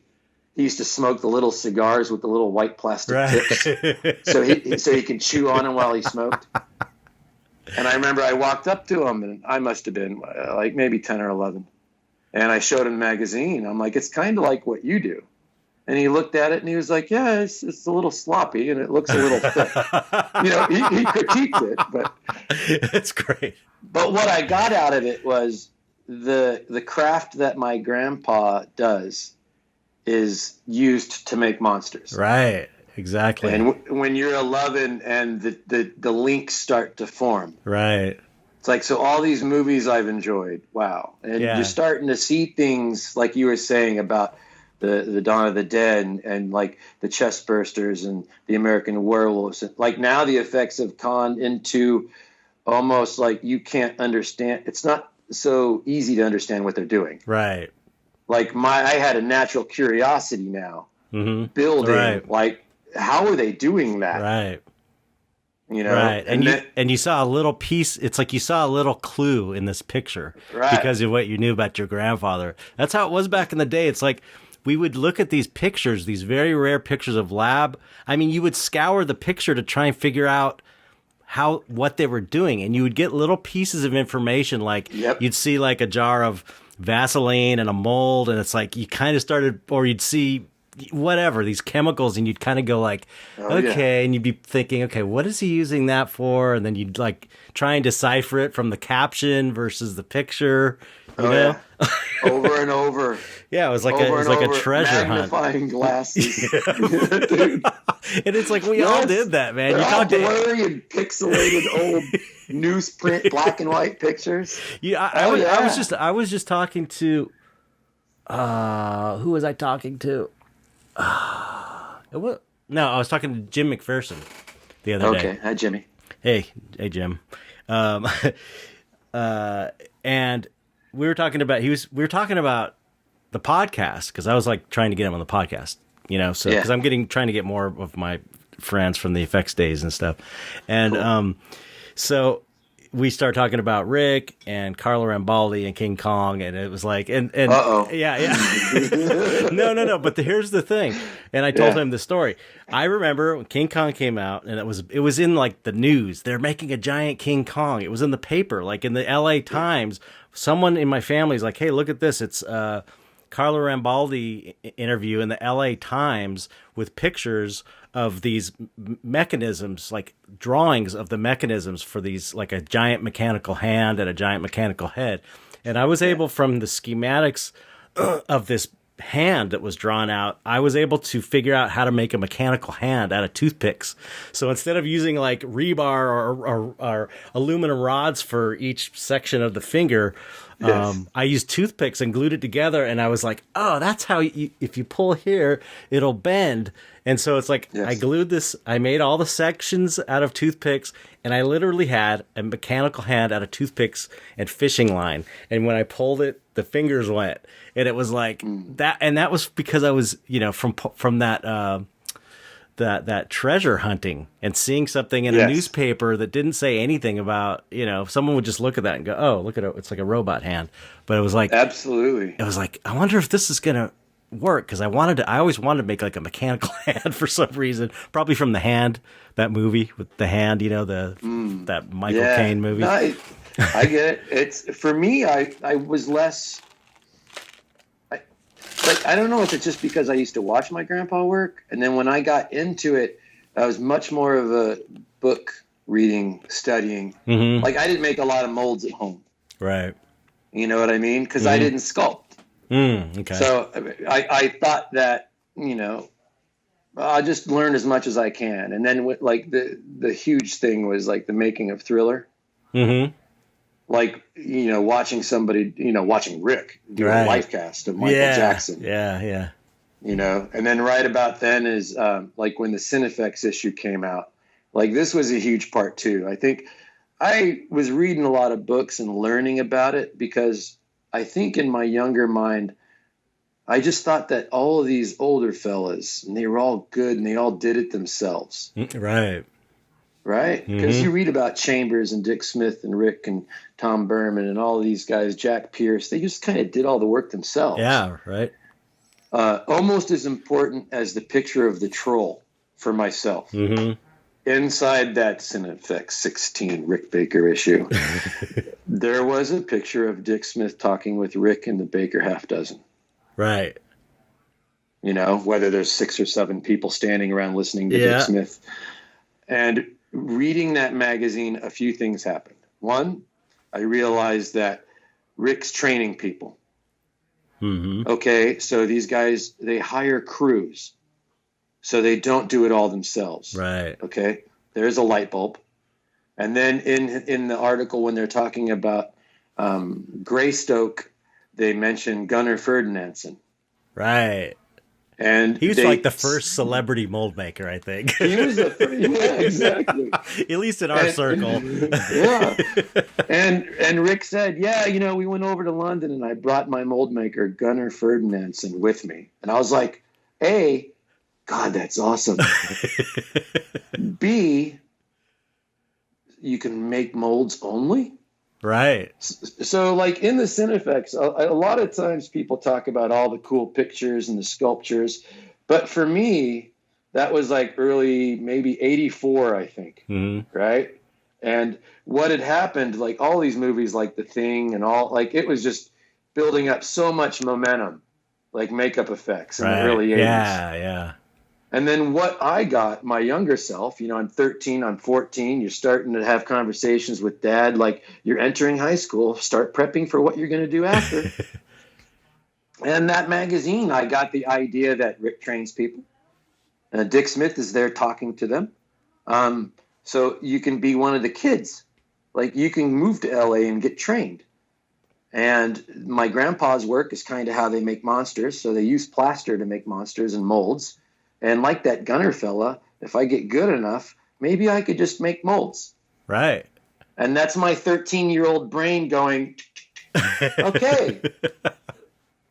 He used to smoke the little cigars with the little white plastic tips, so he can chew on them while he smoked. And I remember I walked up to him, and I must have been like maybe 10 or 11, and I showed him the magazine. I'm like, it's kind of like what you do. And he looked at it, and he was like, yeah, it's a little sloppy, and it looks a little thick. He critiqued it, but it's great. But what I got out of it was the craft that my grandpa does is used to make monsters. Right, exactly. And when you're 11 and the links start to form. Right. It's like, so all these movies I've enjoyed, wow. And you're starting to see things like you were saying about the Dawn of the Dead and like the Chest Bursters and the American Werewolves. Like now the effects have gone into almost like you can't understand. It's not so easy to understand what they're doing. Right. Like I had a natural curiosity now, building. Right. Like, how are they doing that? Right. Right. And you saw a little piece. It's like you saw a little clue in this picture because of what you knew about your grandfather. That's how it was back in the day. It's like we would look at these pictures, these very rare pictures of lab. I mean, you would scour the picture to try and figure out what they were doing, and you would get little pieces of information. Like you'd see like a jar of Vaseline and a mold, and it's like you kind of started, or you'd see whatever, these chemicals, and you'd kind of go like, and you'd be thinking, okay, what is he using that for? And then you'd like try and decipher it from the caption versus the picture, you know? Over and over. Yeah, it was like a treasure magnifying hunt. Glasses. Dude. And it's like we all did that, man. You all blurry and pixelated old newsprint black and white picters. I was just talking to who was I talking to? I was talking to Jim McPherson the other day. Okay, hi Jimmy. Hey Jim. And we were talking about the podcast, because I was like trying to get him on the podcast, so because I'm trying to get more of my friends from the effects days and stuff, and cool. So we start talking about Rick and Carlo Rambaldi and King Kong, and it was like, and yeah. No. But here's the thing, and I told him the story. I remember when King Kong came out, and it was in like the news. They're making a giant King Kong. It was in the paper, like in the L.A. Times. Someone in my family's like, "Hey, look at this! It's Carlo Rambaldi interview in the L.A. Times with pictures of these mechanisms, like drawings of the mechanisms for these, like a giant mechanical hand and a giant mechanical head." And I was able, from the schematics of this hand that was drawn out, I was able to figure out how to make a mechanical hand out of toothpicks. So instead of using like rebar or aluminum rods for each section of the finger, I used toothpicks and glued it together. And I was like, oh, that's how if you pull here, it'll bend. And so it's like, I glued this, I made all the sections out of toothpicks, and I literally had a mechanical hand out of toothpicks and fishing line. And when I pulled it, the fingers went, and it was like that. And that was because I was, from that, that treasure hunting and seeing something in a newspaper that didn't say anything about, someone would just look at that and go, oh, look at it. It's like a robot hand. But it was like, absolutely. It was like, I wonder if this is going to work, because I always wanted to make like a mechanical hand for some reason, probably from The Hand, that movie with the hand, that Michael Caine movie. No, I get it. It's for me, I was less I don't know if it's just because I used to watch my grandpa work, and then when I got into it, I was much more of a book reading, studying. Like I didn't make a lot of molds at home, right? You know what I mean? Because I didn't sculpt. Okay. So I thought that, I'll just learn as much as I can. And then like the huge thing was like the making of Thriller. Like, watching somebody, watching Rick do a life cast of Michael Jackson. Yeah. And then right about then is like when the Cinefex issue came out, like this was a huge part too. I think I was reading a lot of books and learning about it because I think in my younger mind, I just thought that all of these older fellas, and they were all good and they all did it themselves. Right. Because you read about Chambers and Dick Smith and Rick and Tom Berman and all of these guys, Jack Pierce, they just kind of did all the work themselves. Yeah, right. Almost as important as the picture of the troll for myself. Inside that Cinefex 16 Rick Baker issue, there was a picture of Dick Smith talking with Rick and the Baker half dozen. Right. Whether there's 6 or 7 people standing around listening to Dick Smith. And reading that magazine, a few things happened. One, I realized that Rick's training people. Okay, so these guys, they hire crews. So they don't do it all themselves. Right. Okay. There's a light bulb. And then in the article, when they're talking about Greystoke, they mention Gunnar Ferdinandson. Right. And he was like the first celebrity mold maker, I think. He was the first, exactly. At least in our circle. And Rick said, we went over to London and I brought my mold maker, Gunnar Ferdinandson, with me. And I was like, A, God, that's awesome. B, you can make molds only? Right. So like in the Cinefex, a lot of times people talk about all the cool pictures and the sculptures. But for me, that was like early, maybe 84, I think. Right. And what had happened, like all these movies like The Thing and all, like it was just building up so much momentum, like makeup effects in the early 80s. Yeah. And then what I got, my younger self, I'm 13, I'm 14, you're starting to have conversations with dad, like you're entering high school, start prepping for what you're going to do after. And that magazine, I got the idea that Rick trains people. Dick Smith is there talking to them. So you can be one of the kids. Like you can move to LA and get trained. And my grandpa's work is kind of how they make monsters. So they use plaster to make monsters and molds. And like that Gunner fella, if I get good enough, maybe I could just make molds. Right. And that's my 13-year-old brain going, okay,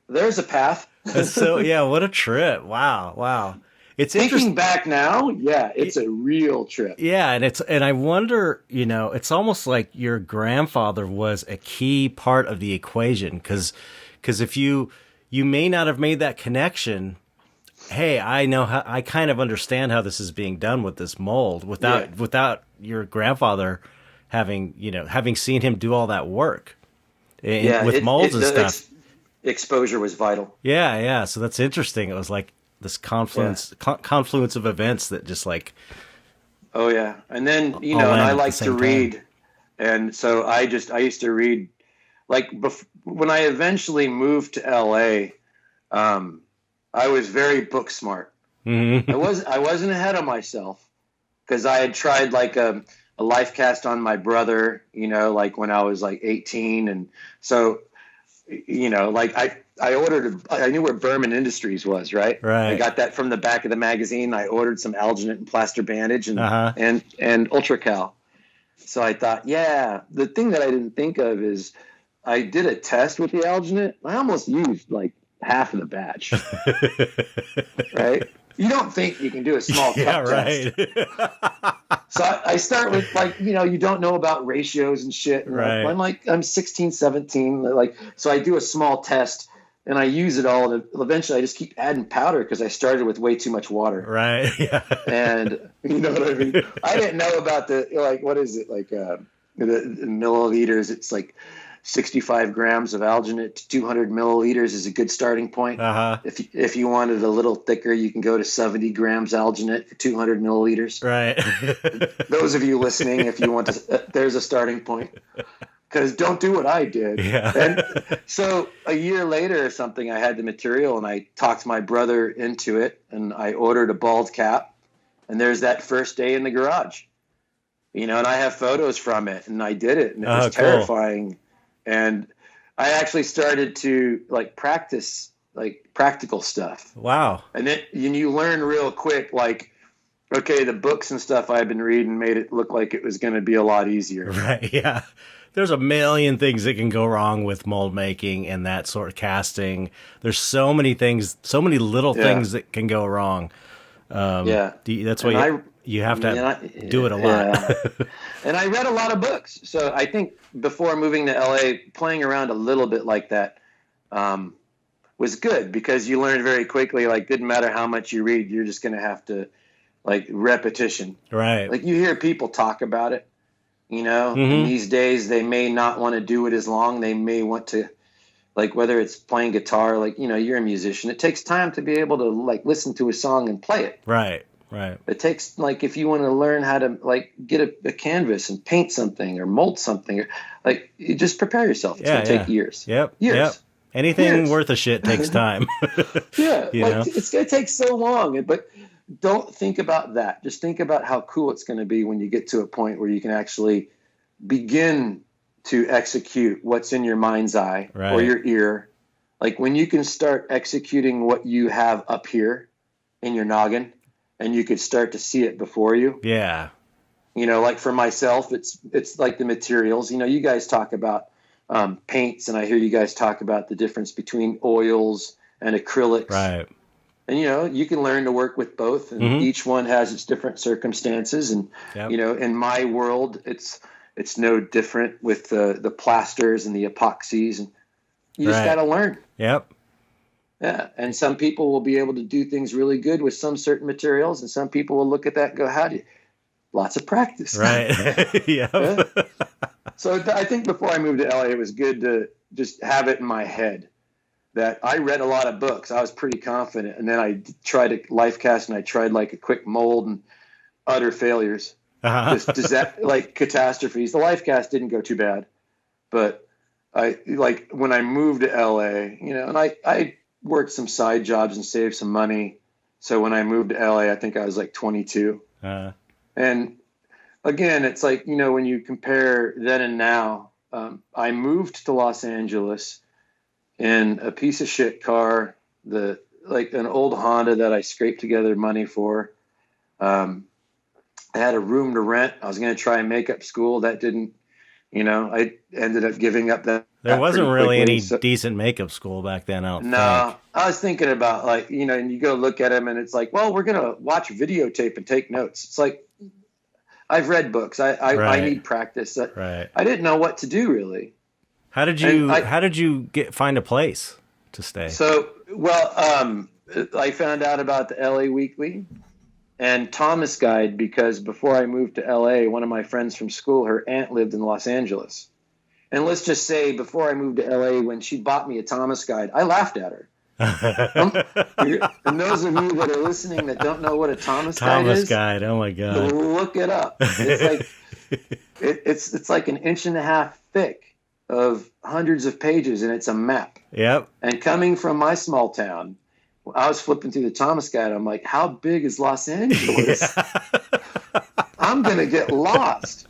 there's a path. So, what a trip. Wow. It's thinking back now, it's a real trip. Yeah, and I wonder, it's almost like your grandfather was a key part of the equation, because if you may not have made that connection, hey, I kind of understand how this is being done with this mold without your grandfather having seen him do all that work with molds and stuff. Exposure was vital. Yeah. So that's interesting. It was like this confluence of events that just like. Oh yeah, and then and I like to read, and so I used to read, like when I eventually moved to LA. I was very book smart. Mm-hmm. I wasn't ahead of myself because I had tried like a life cast on my brother, like when I was like 18. And so, like I ordered, I knew where Berman Industries was, right? Right. I got that from the back of the magazine. I ordered some alginate and plaster bandage and Ultracal. So I thought, the thing that I didn't think of is I did a test with the alginate. I almost used like half of the batch, right? You don't think you can do a small cup test. So I start with like, you don't know about ratios and shit. And right. I'm 16, 17. So I do a small test and I use it all. And eventually I just keep adding powder because I started with way too much water. Right. Yeah. And you know what I mean? I didn't know about what is it? Like the milliliters. It's like 65 grams of alginate to 200 milliliters is a good starting point. If you wanted a little thicker, you can go to 70 grams alginate for 200 milliliters. Right. Those of you listening, if you want to, there's a starting point. Because don't do what I did. Yeah. And so a year later or something, I had the material and I talked my brother into it and I ordered a bald cap. And there's that first day in the garage, and I have photos from it and I did it and it was terrifying. Cool. And I actually started to like practice like practical stuff. Wow. And then you learn real quick, like, okay, the books and stuff I've been reading made it look like it was going to be a lot easier. Right. Yeah. There's a million things that can go wrong with mold making and that sort of casting. There's so many things, so many little things that can go wrong. That's why you have to do it a lot. Yeah. And I read a lot of books. So I think before moving to LA, playing around a little bit like that was good because you learned very quickly, like, didn't matter how much you read, you're just going to have to, like, repetition. Right. Like, you hear people talk about it, and these days they may not want to do it as long. They may want to, like, whether it's playing guitar, like, you're a musician. It takes time to be able to, like, listen to a song and play it. Right. Right. It takes, like, if you want to learn how to, like, get a canvas and paint something or mold something, or, like, you just prepare yourself. It's going to take years. Yep. Years. Yep. Anything worth a shit takes time. Yeah. It's going to take so long. But don't think about that. Just think about how cool it's going to be when you get to a point where you can actually begin to execute what's in your mind's eye or your ear. Like, when you can start executing what you have up here in your noggin, and you could start to see it before you. Yeah. Like for myself, it's like the materials. You guys talk about paints, and I hear you guys talk about the difference between oils and acrylics. Right. And, you can learn to work with both, and each one has its different circumstances. And, in my world, it's no different with the plasters and the epoxies. And you just got to learn. Yep. Yeah, and some people will be able to do things really good with some certain materials, and some people will look at that and go, how do you? Lots of practice. Right. Yeah. So I think before I moved to LA, it was good to just have it in my head that I read a lot of books. I was pretty confident, and then I tried a life cast, and I tried like a quick mold and utter failures. Just like catastrophes. The life cast didn't go too bad, but when I moved to LA, and I worked some side jobs and saved some money. So when I moved to LA, I think I was like 22. And again, it's like, when you compare then and now, I moved to Los Angeles in a piece of shit car, like an old Honda that I scraped together money for. I had a room to rent. I was going to try makeup school. That didn't, I ended up giving up that. There wasn't really any decent makeup school back then. I was thinking about, like, and you go look at them and it's like, well, we're going to watch videotape and take notes. It's like, I've read books. I need practice. I didn't know what to do really. How did you find a place to stay? So, I found out about the LA Weekly and Thomas Guide because before I moved to LA, one of my friends from school, her aunt lived in Los Angeles. And let's just say before I moved to LA, when she bought me a Thomas Guide, I laughed at her. And those of you that are listening that don't know what a Thomas Guide, oh my God, look it up. It's like it's like an inch and a half thick, of hundreds of pages, and it's a map. Yep. And coming from my small town, I was flipping through the Thomas Guide. I'm like, how big is Los Angeles? Yeah. I'm going to get lost.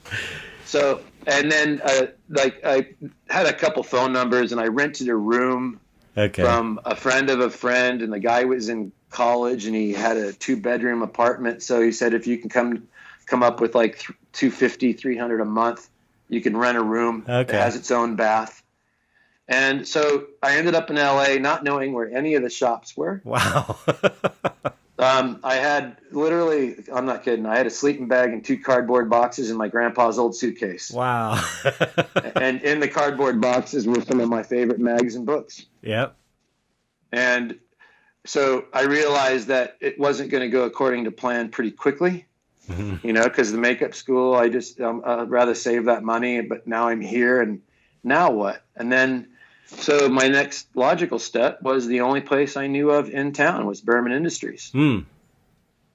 So, and then I had a couple phone numbers, and I rented a room from a friend of a friend, and the guy was in college, and he had a 2-bedroom apartment. So he said, if you can come up with like $250, $300 a month, you can rent a room that has its own bath. And so I ended up in LA not knowing where any of the shops were. Wow. I had literally, I'm not kidding, I had a sleeping bag and 2 cardboard boxes in my grandpa's old suitcase. Wow. And in the cardboard boxes were some of my favorite mags and books. Yep. And so I realized that it wasn't going to go according to plan pretty quickly. You know, because the makeup school, I'd rather save that money, but now I'm here, and now what? And then, so my next logical step was the only place I knew of in town was Berman Industries.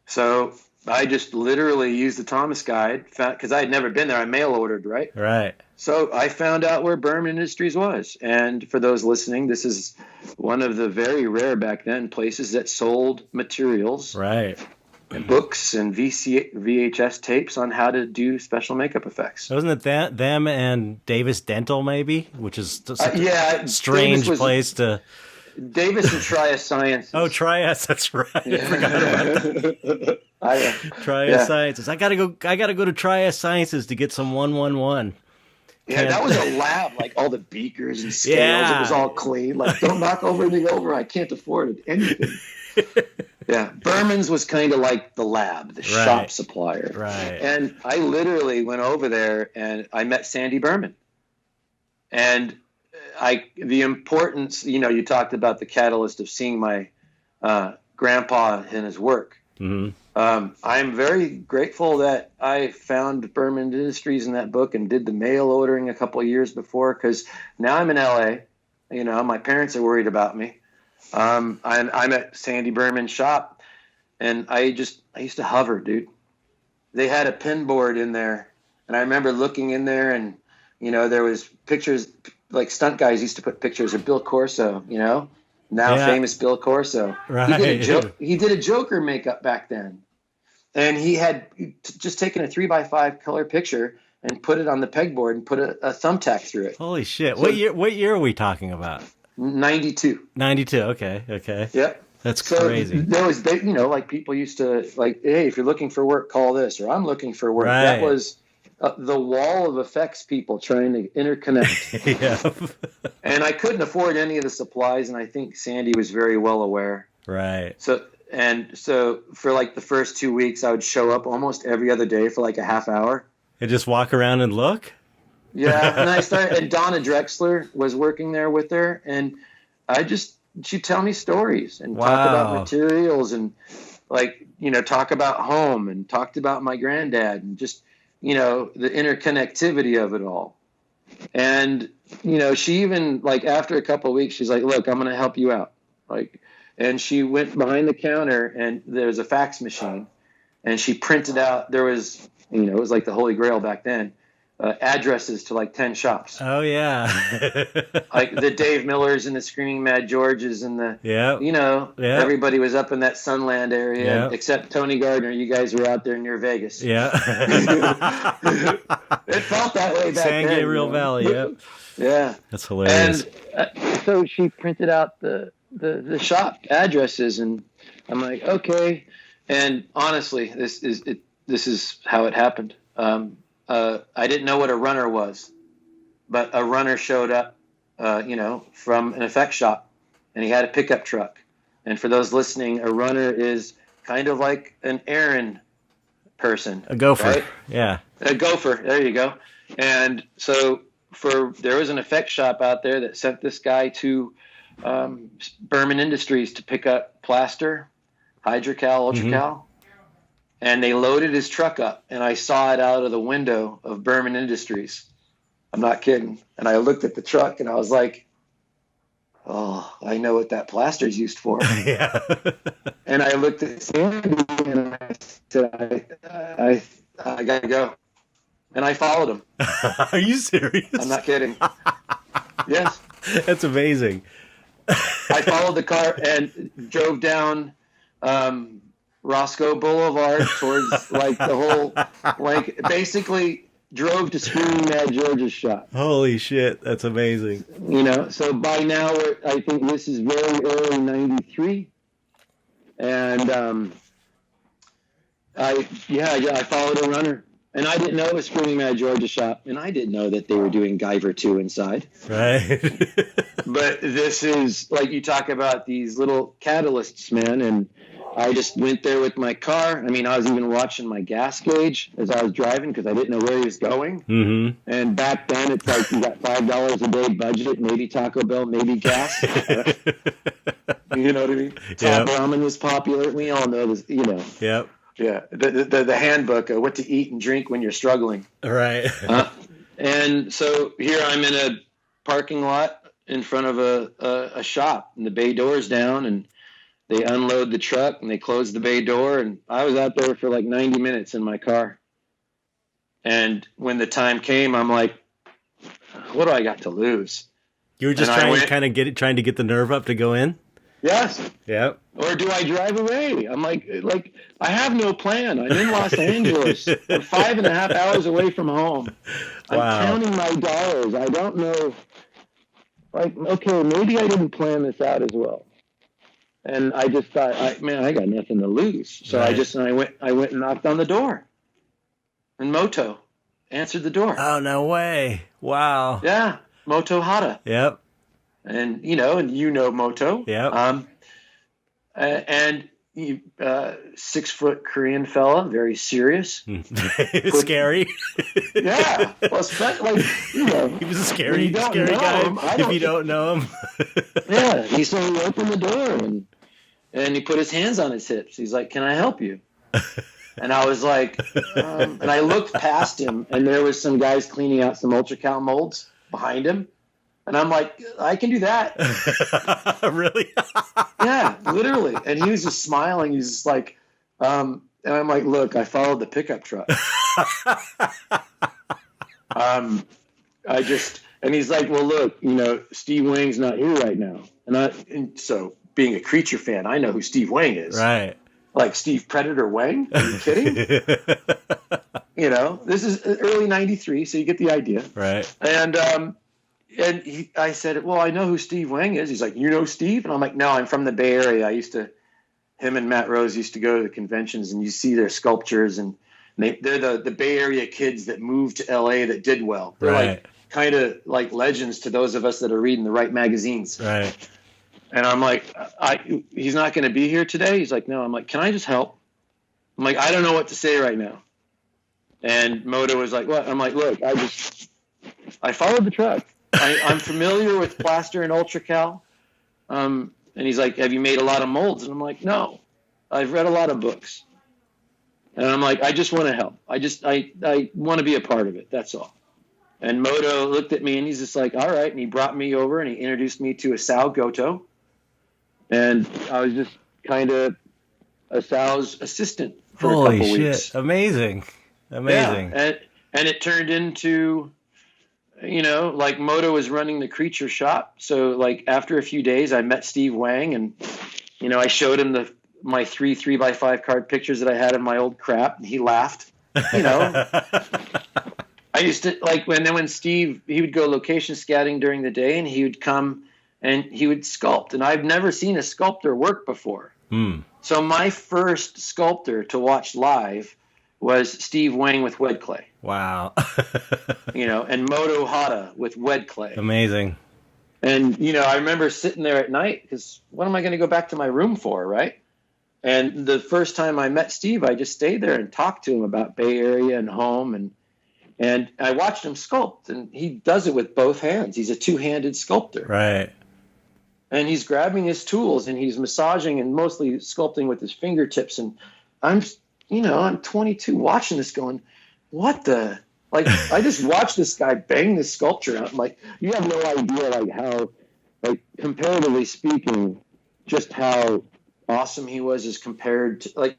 So I just literally used the Thomas Guide, because I had never been there. I mail ordered, right? Right. So I found out where Berman Industries was. And for those listening, this is one of the very rare back then places that sold materials. Right. And books and VHS tapes on how to do special makeup effects. Wasn't it them and Davis Dental, maybe? Which is a strange place to... Davis and Trias Sciences. Oh, Trias, that's right. Yeah. I forgot about that. Trias Sciences. I gotta go to Trias Sciences to get some 111. Yeah, that was a lab, like all the beakers and scales. Yeah. It was all clean. Like, don't knock anything over. I can't afford anything. Yeah, Berman's was kind of like the lab, the shop supplier. Right. And I literally went over there and I met Sandy Berman. And the importance, you know, you talked about the catalyst of seeing my grandpa and his work. Mm-hmm. I'm very grateful that I found Berman Industries in that book and did the mail ordering a couple of years before, because now I'm in LA. You know, my parents are worried about me. I'm at Sandy Berman's shop, and I used to hover, dude. They had a pin board in there, and I remember looking in there, and, you know, there was pictures, like stunt guys used to put pictures of Bill Corso, you know, now famous Bill Corso. Right. He did a Joker makeup back then, and he had just taken a 3x5 color picture and put it on the pegboard and put a thumbtack through it. Holy shit. So, what year are we talking about? 92. Okay. Yep. That's crazy. There was, you know, like people used to like, hey, if you're looking for work, call this, or I'm looking for work. Right. That was the wall of effects people trying to interconnect. Yeah. And I couldn't afford any of the supplies, and I think Sandy was very well aware. Right. So for like the first 2 weeks, I would show up almost every other day for like a half hour. And just walk around and look? Yeah, and Donna Drexler was working there with her, and she'd tell me stories and talk about materials and, like, you know, talk about home and talked about my granddad and just, you know, the interconnectivity of it all. And, you know, she even, like, after a couple of weeks, she's like, look, I'm going to help you out. Like, and she went behind the counter, and there was a fax machine, and she printed out, there was, you know, it was like the Holy Grail back then, addresses to like 10 shops. Oh yeah. Like the Dave Millers and the Screaming Mad Georges and the, you know, everybody was up in that Sunland area, except Tony Gardner. You guys were out there near Vegas. Yeah. It felt that way back San then. Gabriel Valley. Yep. Yeah. That's hilarious. And so she printed out the shop addresses, and I'm like, okay. And honestly, this is how it happened. I didn't know what a runner was, but a runner showed up, you know, from an effects shop, and he had a pickup truck. And for those listening, a runner is kind of like an errand person. A gopher. Right? Yeah. A gopher. There you go. And so there was an effects shop out there that sent this guy to Berman Industries to pick up plaster, Hydrocal, Ultracal. Mm-hmm. And they loaded his truck up, and I saw it out of the window of Berman Industries. I'm not kidding. And I looked at the truck, and I was like, oh, I know what that plaster's used for. Yeah. And I looked at Sandy, and I said, I got to go. and I followed him. Are you serious? I'm not kidding. Yes. That's amazing. I followed the car and drove down Roscoe Boulevard towards like the whole, like basically drove to Screaming Mad George's shop. Holy shit, that's amazing. You know, so by now I think this is very early '93, and I followed a runner. And I didn't know it was Screaming Mad George's shop, and I didn't know that they were doing Guyver 2 inside. Right. But this is, like, you talk about these little catalysts, man, and I just went there with my car. I mean, I was even watching my gas gauge as I was driving because I didn't know where he was going. Mm-hmm. And back then, it's like you got $5 a day budget, maybe Taco Bell, maybe gas. You know what I mean? Top ramen was popular. We all know this, you know. Yep. Yeah, the handbook of what to eat and drink when you're struggling. Right. And so here I'm in a parking lot in front of a shop, and the bay door's down, and they unload the truck, and they close the bay door, and I was out there for like 90 minutes in my car. And when the time came, I'm like, what do I got to lose? You were just trying to get the nerve up to go in? Yes. Yep. Or do I drive away? I'm like, I have no plan. I'm in Los Angeles. I'm 5.5 hours away from home. I'm counting my dollars. I don't know. Like, okay, maybe I didn't plan this out as well. And I just thought, I got nothing to lose. So right. I went and knocked on the door. And Moto answered the door. Oh, no way. Wow. Yeah. Moto Hata. Yep. And you know Moto. Yeah. And 6-foot Korean fella, very serious. Scary. Yeah. Well, like, you know, he was a scary guy. If you don't know him. Yeah. He opened the door and he put his hands on his hips. He's like, "Can I help you?" And I was like, and I looked past him, and there was some guys cleaning out some UltraCal molds behind him. And I'm like, I can do that. Really? Yeah, literally. And he was just smiling. He's just like, and I'm like, look, I followed the pickup truck. And he's like, well, look, Steve Wang's not here right now. And so being a Creature fan, I know who Steve Wang is. Right. Like Steve Predator Wang? Are you kidding? This is early '93, so you get the idea. Right. And I said, well, I know who Steve Wang is. He's like, you know Steve? And I'm like, no, I'm from the Bay Area. Him and Matt Rose used to go to the conventions, and you see their sculptures, and they're the Bay Area kids that moved to LA that did well. They're like kind of like legends to those of us that are reading the right magazines. Right. And I'm like, he's not going to be here today? He's like, no. I'm like, can I just help? I'm like, I don't know what to say right now. And Moto was like, what? I'm like, look, I followed the truck. I'm familiar with plaster and UltraCal. And he's like, have you made a lot of molds? And I'm like, no, I've read a lot of books. And I'm like, I just want to help. I want to be a part of it. That's all. And Moto looked at me, and he's just like, all right. And he brought me over, and he introduced me to Asao Goto. And I was just kind of Asao's assistant for a couple weeks. Amazing. Yeah. And it turned into... like Moto was running the Creature shop. So like after a few days, I met Steve Wang, and, I showed him my 3x5 card pictures that I had of my old crap, and he laughed, I used to when Steve, he would go location scouting during the day, and he would come and he would sculpt, and I've never seen a sculptor work before. So my first sculptor to watch live was Steve Wang with wet clay. Wow. And Moto Hata with wet clay. Amazing. And, I remember sitting there at night, because what am I going to go back to my room for, right? And the first time I met Steve, I just stayed there and talked to him about Bay Area and home. And I watched him sculpt, and he does it with both hands. He's a two-handed sculptor. Right. And he's grabbing his tools, and he's massaging and mostly sculpting with his fingertips. And I'm 22 watching this going, what the, I just watched this guy bang this sculpture out. I'm like, you have no idea, how, comparatively speaking, just how awesome he was as compared to,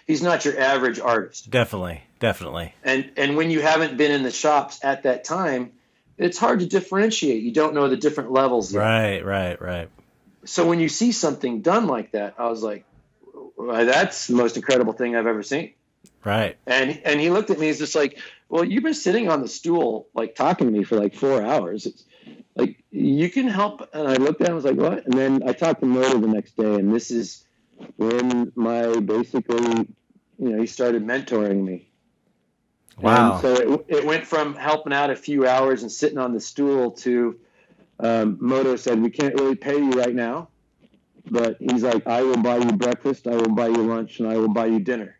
he's not your average artist. Definitely. Definitely. And when you haven't been in the shops at that time, it's hard to differentiate. You don't know the different levels yet. Right. So when you see something done like that, I was like, well, that's the most incredible thing I've ever seen. Right. And he looked at me, he's just like, well, you've been sitting on the stool, like talking to me for like 4 hours. It's like, you can help. And I looked at him, I was like, what? And then I talked to Moto the next day, and this is when he started mentoring me. Wow. And so it went from helping out a few hours and sitting on the stool to Moto said, we can't really pay you right now, but he's like, I will buy you breakfast, I will buy you lunch, and I will buy you dinner.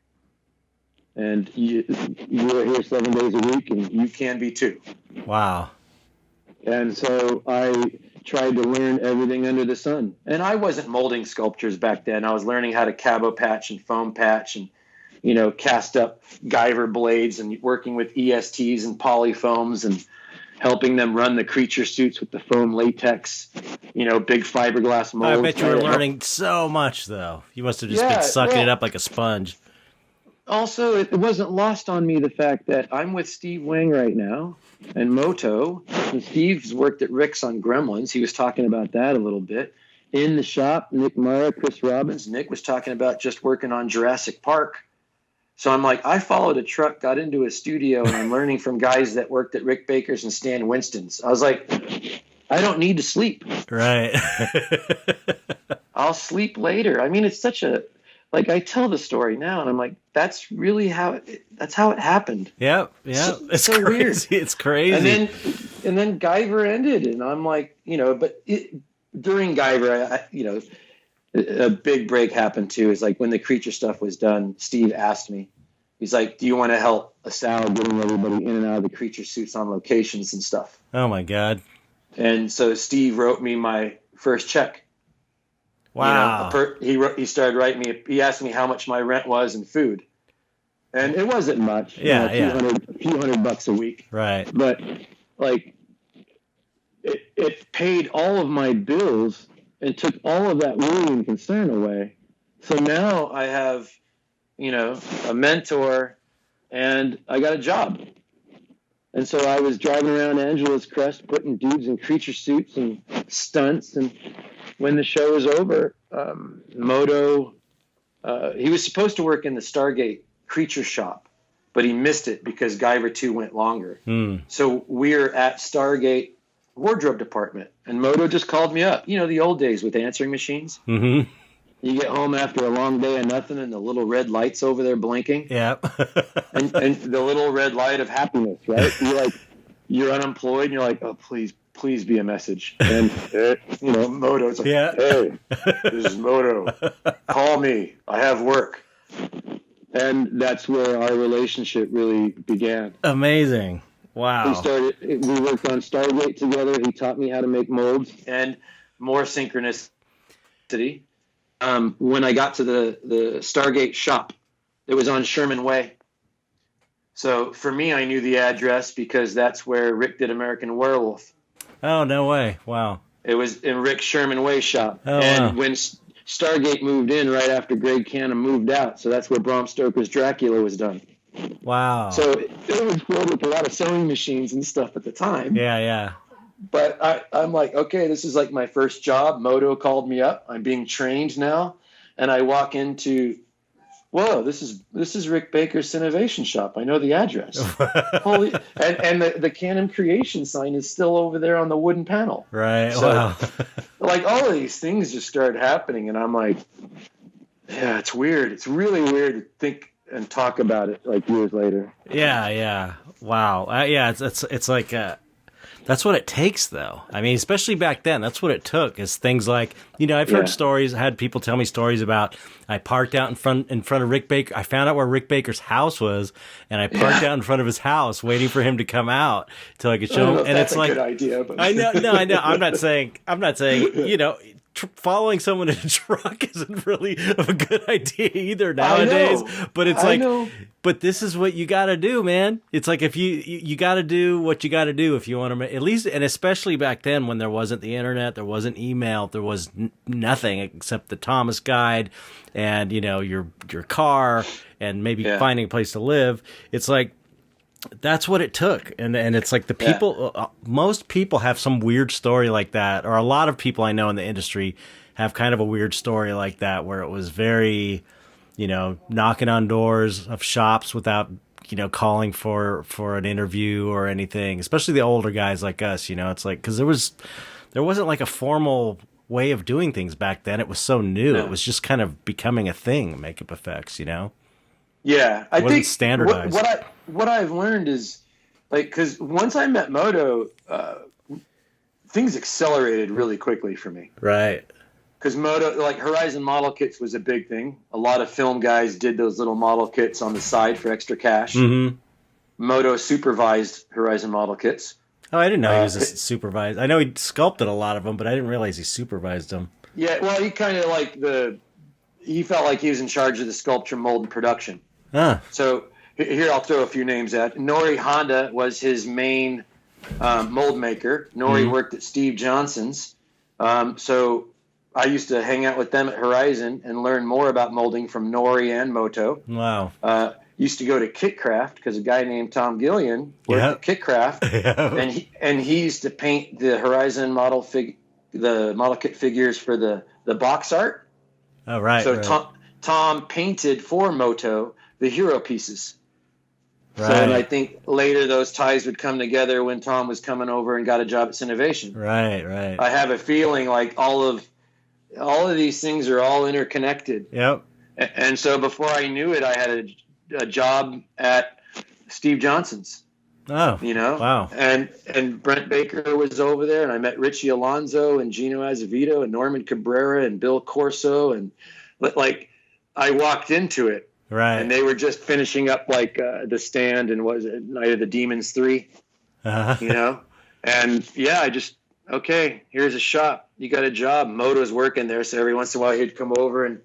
And you are here 7 days a week, and you can be too. Wow. And so I tried to learn everything under the sun. And I wasn't molding sculptures back then. I was learning how to cabo patch and foam patch and cast up Guyver blades and working with ESTs and polyfoams and helping them run the creature suits with the foam latex, big fiberglass molds. I bet you were learning so much, though. You must have just been sucking it up like a sponge. Also, it wasn't lost on me the fact that I'm with Steve Wang right now and Moto. And Steve's worked at Rick's on Gremlins. He was talking about that a little bit. In the shop, Nick Mara, Chris Robbins. Nick was talking about just working on Jurassic Park. So I'm like, I followed a truck, got into a studio, and I'm learning from guys that worked at Rick Baker's and Stan Winston's. I was like, I don't need to sleep. Right. I'll sleep later. I mean, it's such a, like, I tell the story now, and I'm like, that's really how it happened. Yep. It's so crazy. Weird. It's crazy. And then Guyver ended, and I'm like, during Guyver, a big break happened too. Is like when the creature stuff was done, Steve asked me, he's like, do you want to help Sal getting everybody in and out of the creature suits on locations and stuff? Oh my God. And so Steve wrote me my first check. Wow. He started writing me, he asked me how much my rent was and food. And it wasn't much. Yeah. A few hundred bucks a week. Right. But like it paid all of my bills and took all of that worry and concern away. So now I have, a mentor and I got a job. And so I was driving around Angela's Crest, putting dudes in creature suits and stunts. And when the show was over, Moto, he was supposed to work in the Stargate creature shop, but he missed it because Guyver 2 went longer. So we're at Stargate wardrobe department, and Moto just called me up. The old days with answering machines. Mm-hmm. You get home after a long day of nothing, and the little red lights over there blinking. Yep. and the little red light of happiness, right? You're unemployed, and you're like, oh, please be a message. And Moto's like, hey, this is Moto. Call me. I have work. And that's where our relationship really began. Amazing. Wow. We worked on Stargate together. He taught me how to make molds and more synchronicity. When I got to the Stargate shop, it was on Sherman Way. So for me, I knew the address because that's where Rick did American Werewolf. Oh, no way. Wow. It was in Rick Sherman Way shop. Oh, and wow. When Stargate moved in right after Greg Cannon moved out, so that's where Bram Stoker's Dracula was done. Wow. So it was filled with a lot of sewing machines and stuff at the time. Yeah. But I'm like, okay, this is like my first job. Moto called me up. I'm being trained now. And I walk into, whoa, this is Rick Baker's Innovation Shop. I know the address. Holy, and the Canon Creation sign is still over there on the wooden panel. Right. So, wow. like all of these things just started happening. And I'm like, yeah, it's weird. It's really weird to think and talk about it like years later. Yeah. Wow. It's like, that's what it takes, though. I mean, especially back then, that's what it took. Is things like, I've heard stories. I had people tell me stories about. I parked out in front of Rick Baker. I found out where Rick Baker's house was, and I parked out in front of his house, waiting for him to come out so I could show him. And that's it's like, good idea. But. I know. I'm not saying. following someone in a truck isn't really a good idea either nowadays. But it's like, but this is what you got to do, man. It's like if you got to do what you got to do if you want to, at least, and especially back then when there wasn't the internet, there wasn't email, there was nothing except the Thomas guide and, you know, your car and maybe finding a place to live. It's like, that's what it took. And it's like the people, most people have some weird story like that, or a lot of people I know in the industry have kind of a weird story like that, where it was very, you know, knocking on doors of shops without, you know, calling for an interview or anything, especially the older guys like us, you know. It's like, because there wasn't like a formal way of doing things back then. It was so new. No. It was just kind of becoming a thing, makeup effects, you know. Yeah, I think standardized. What I've learned is, like, because once I met Moto, things accelerated really quickly for me. Right. Because Moto, like Horizon model kits was a big thing. A lot of film guys did those little model kits on the side for extra cash. Mm-hmm. Moto supervised Horizon model kits. Oh, I didn't know he was a supervised. I know he sculpted a lot of them, but I didn't realize he supervised them. Yeah, well, he kind of like he felt like he was in charge of the sculpture, mold, and production. Huh. So here I'll throw a few names at. Nori Honda was his main mold maker. Nori worked at Steve Johnson's. So I used to hang out with them at Horizon and learn more about molding from Nori and Moto. Wow. Used to go to Kitcraft because a guy named Tom Gillian worked at Kitcraft, and he used to paint the Horizon model kit figures for the box art. Oh, right. So right. Tom painted for Moto the hero pieces. Right. So, and I think later those ties would come together when Tom was coming over and got a job at Cinovation. Right. I have a feeling like all of these things are all interconnected. Yep. And so before I knew it, I had a job at Steve Johnson's. Oh, you know? Wow. And Brent Baker was over there, and I met Richie Alonso and Gino Azevedo and Norman Cabrera and Bill Corso, and like I walked into it. Right. And they were just finishing up like The Stand and was it Night of the Demons 3, you know? And yeah, okay, here's a shop. You got a job. Moto's working there. So every once in a while he'd come over and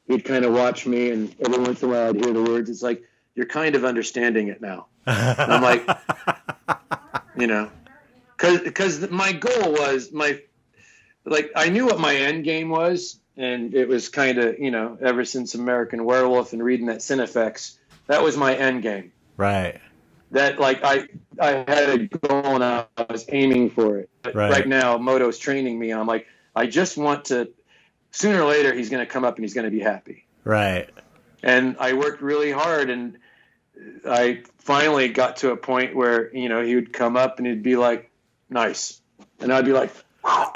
he'd kind of watch me. And every once in a while I'd hear the words. It's like, you're kind of understanding it now. And I'm like, you know, because my goal was I knew what my end game was. And it was kind of, you know, ever since American Werewolf and reading that Cinefex, that was my end game. Right. That, like, I had a goal and I was aiming for it. But right now, Moto's training me. And I'm like, I just want to, sooner or later, he's going to come up and he's going to be happy. Right. And I worked really hard, and I finally got to a point where, you know, he would come up and he'd be like, nice. And I'd be like, wow.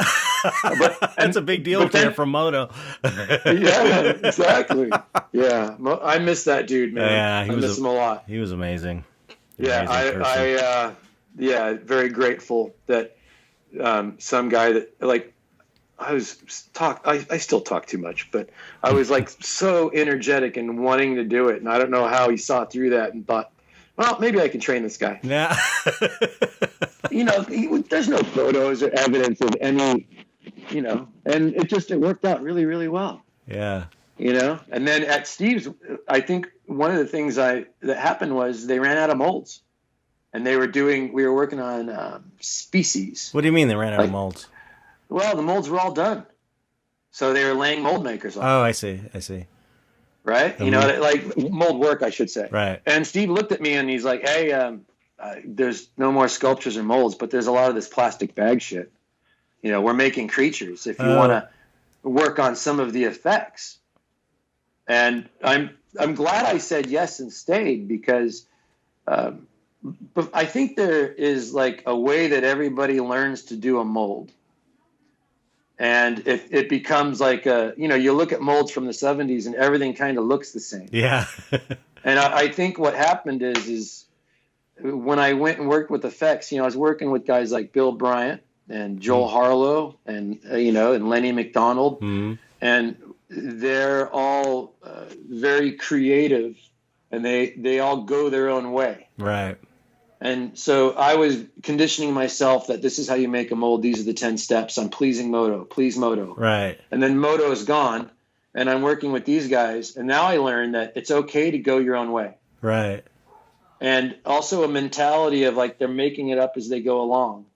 That's a big deal from Moto. Yeah, exactly. Yeah, I miss that dude, man. Yeah, I miss him a lot. He was amazing. I very grateful that some guy that like I still talk too much, but I was like so energetic and wanting to do it, and I don't know how he saw through that and thought, well, maybe I can train this guy. Yeah. You know, there's no photos or evidence of any, you know, and it worked out really, really well. Yeah. You know, and then at Steve's, I think one of the things that happened was they ran out of molds, and we were working on species. What do you mean they ran out of molds? Well, the molds were all done, so they were laying mold makers on. Oh, I see. Right? You know, like mold work, I should say. Right. And Steve looked at me and he's like, hey, there's no more sculptures or molds, but there's a lot of this plastic bag shit. You know, we're making creatures if you want to work on some of the effects. And I'm glad I said yes and stayed, because but I think there is like a way that everybody learns to do a mold. And it becomes like you look at molds from the 70s and everything kind of looks the same. Yeah. And I think what happened is when I went and worked with effects, you know, I was working with guys like Bill Bryant and Joel Harlow and, and Lenny McDonald. Mm-hmm. And they're all very creative, and they all go their own way. Right. And so I was conditioning myself that this is how you make a mold. These are the 10 steps. I'm pleasing Moto. Please Moto. Right. And then Moto is gone, and I'm working with these guys. And now I learned that it's okay to go your own way. Right. And also a mentality of like they're making it up as they go along.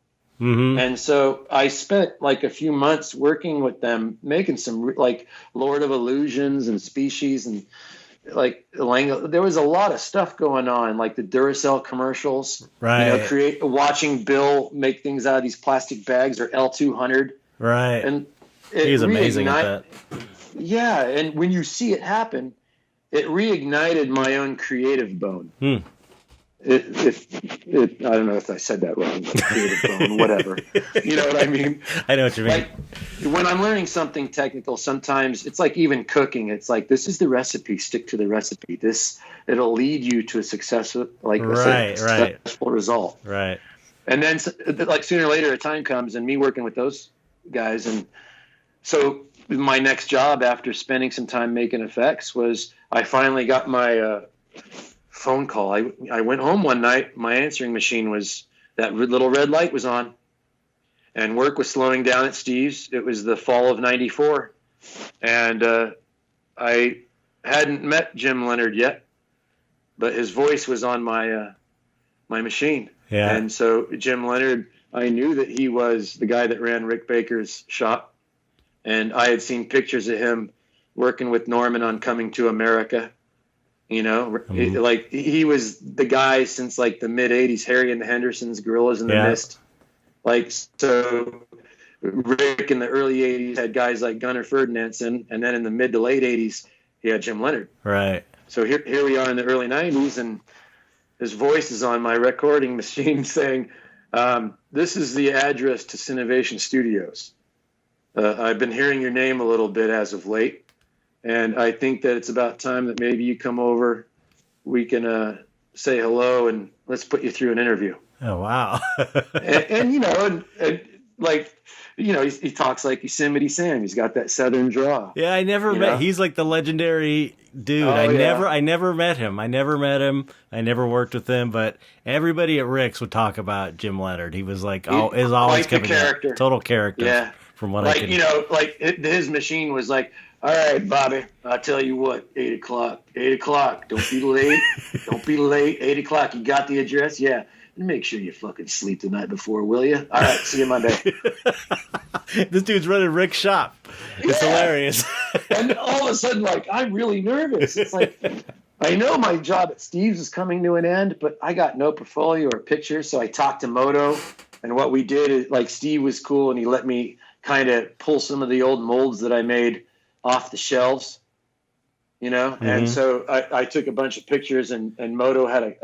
Mm-hmm. And so I spent like a few months working with them, making some like Lord of Illusions and Species and like there was a lot of stuff going on, like the Duracell commercials, right? Watching Bill make things out of these plastic bags or L200, right? And he's amazing at that. Yeah, and when you see it happen, it reignited my own creative bone. I don't know if I said that wrong, but creative bone, whatever. You know what I mean? I know what you mean. Like, when I'm learning something technical, sometimes it's like even cooking. It's like, this is the recipe. Stick to the recipe. It'll lead you to a successful result. Right. And then, like sooner or later, a time comes, and me working with those guys, and so my next job after spending some time making effects was I finally got my phone call. I went home one night. My answering machine was that little red light was on, and work was slowing down at Steve's. It was the fall of '94, and I hadn't met Jim Leonard yet, but his voice was on my machine. Yeah. And so Jim Leonard, I knew that he was the guy that ran Rick Baker's shop, and I had seen pictures of him working with Norman on Coming to America. Like he was the guy since like the mid '80s, Harry and the Hendersons, Gorillas in the Mist. Like, so Rick in the early '80s had guys like Gunnar Ferdinandson, and then in the mid to late '80s, he had Jim Leonard. Right. So here we are in the early '90s, and his voice is on my recording machine saying, "This is the address to Cinovation Studios. I've been hearing your name a little bit as of late. And I think that it's about time that maybe you come over. We can say hello and let's put you through an interview." Oh, wow. He talks like Yosemite Sam. He's got that Southern draw. Yeah, I never met. He's like the legendary dude. I never met him. I never worked with him. But everybody at Rick's would talk about Jim Leonard. He was like, is always coming character. Total character. Yeah. From what I can, his machine was like, "All right, Bobby, I'll tell you what, 8 o'clock. Don't be late. 8 o'clock. You got the address? Yeah. Make sure you fucking sleep the night before, will you? All right, see you Monday." This dude's running Rick's shop. It's hilarious. And all of a sudden, like, I'm really nervous. It's like, I know my job at Steve's is coming to an end, but I got no portfolio or pictures. So I talked to Moto, and what we did is, like, Steve was cool, and he let me kind of pull some of the old molds that I made off the shelves, Mm-hmm. And so I took a bunch of pictures, and Moto had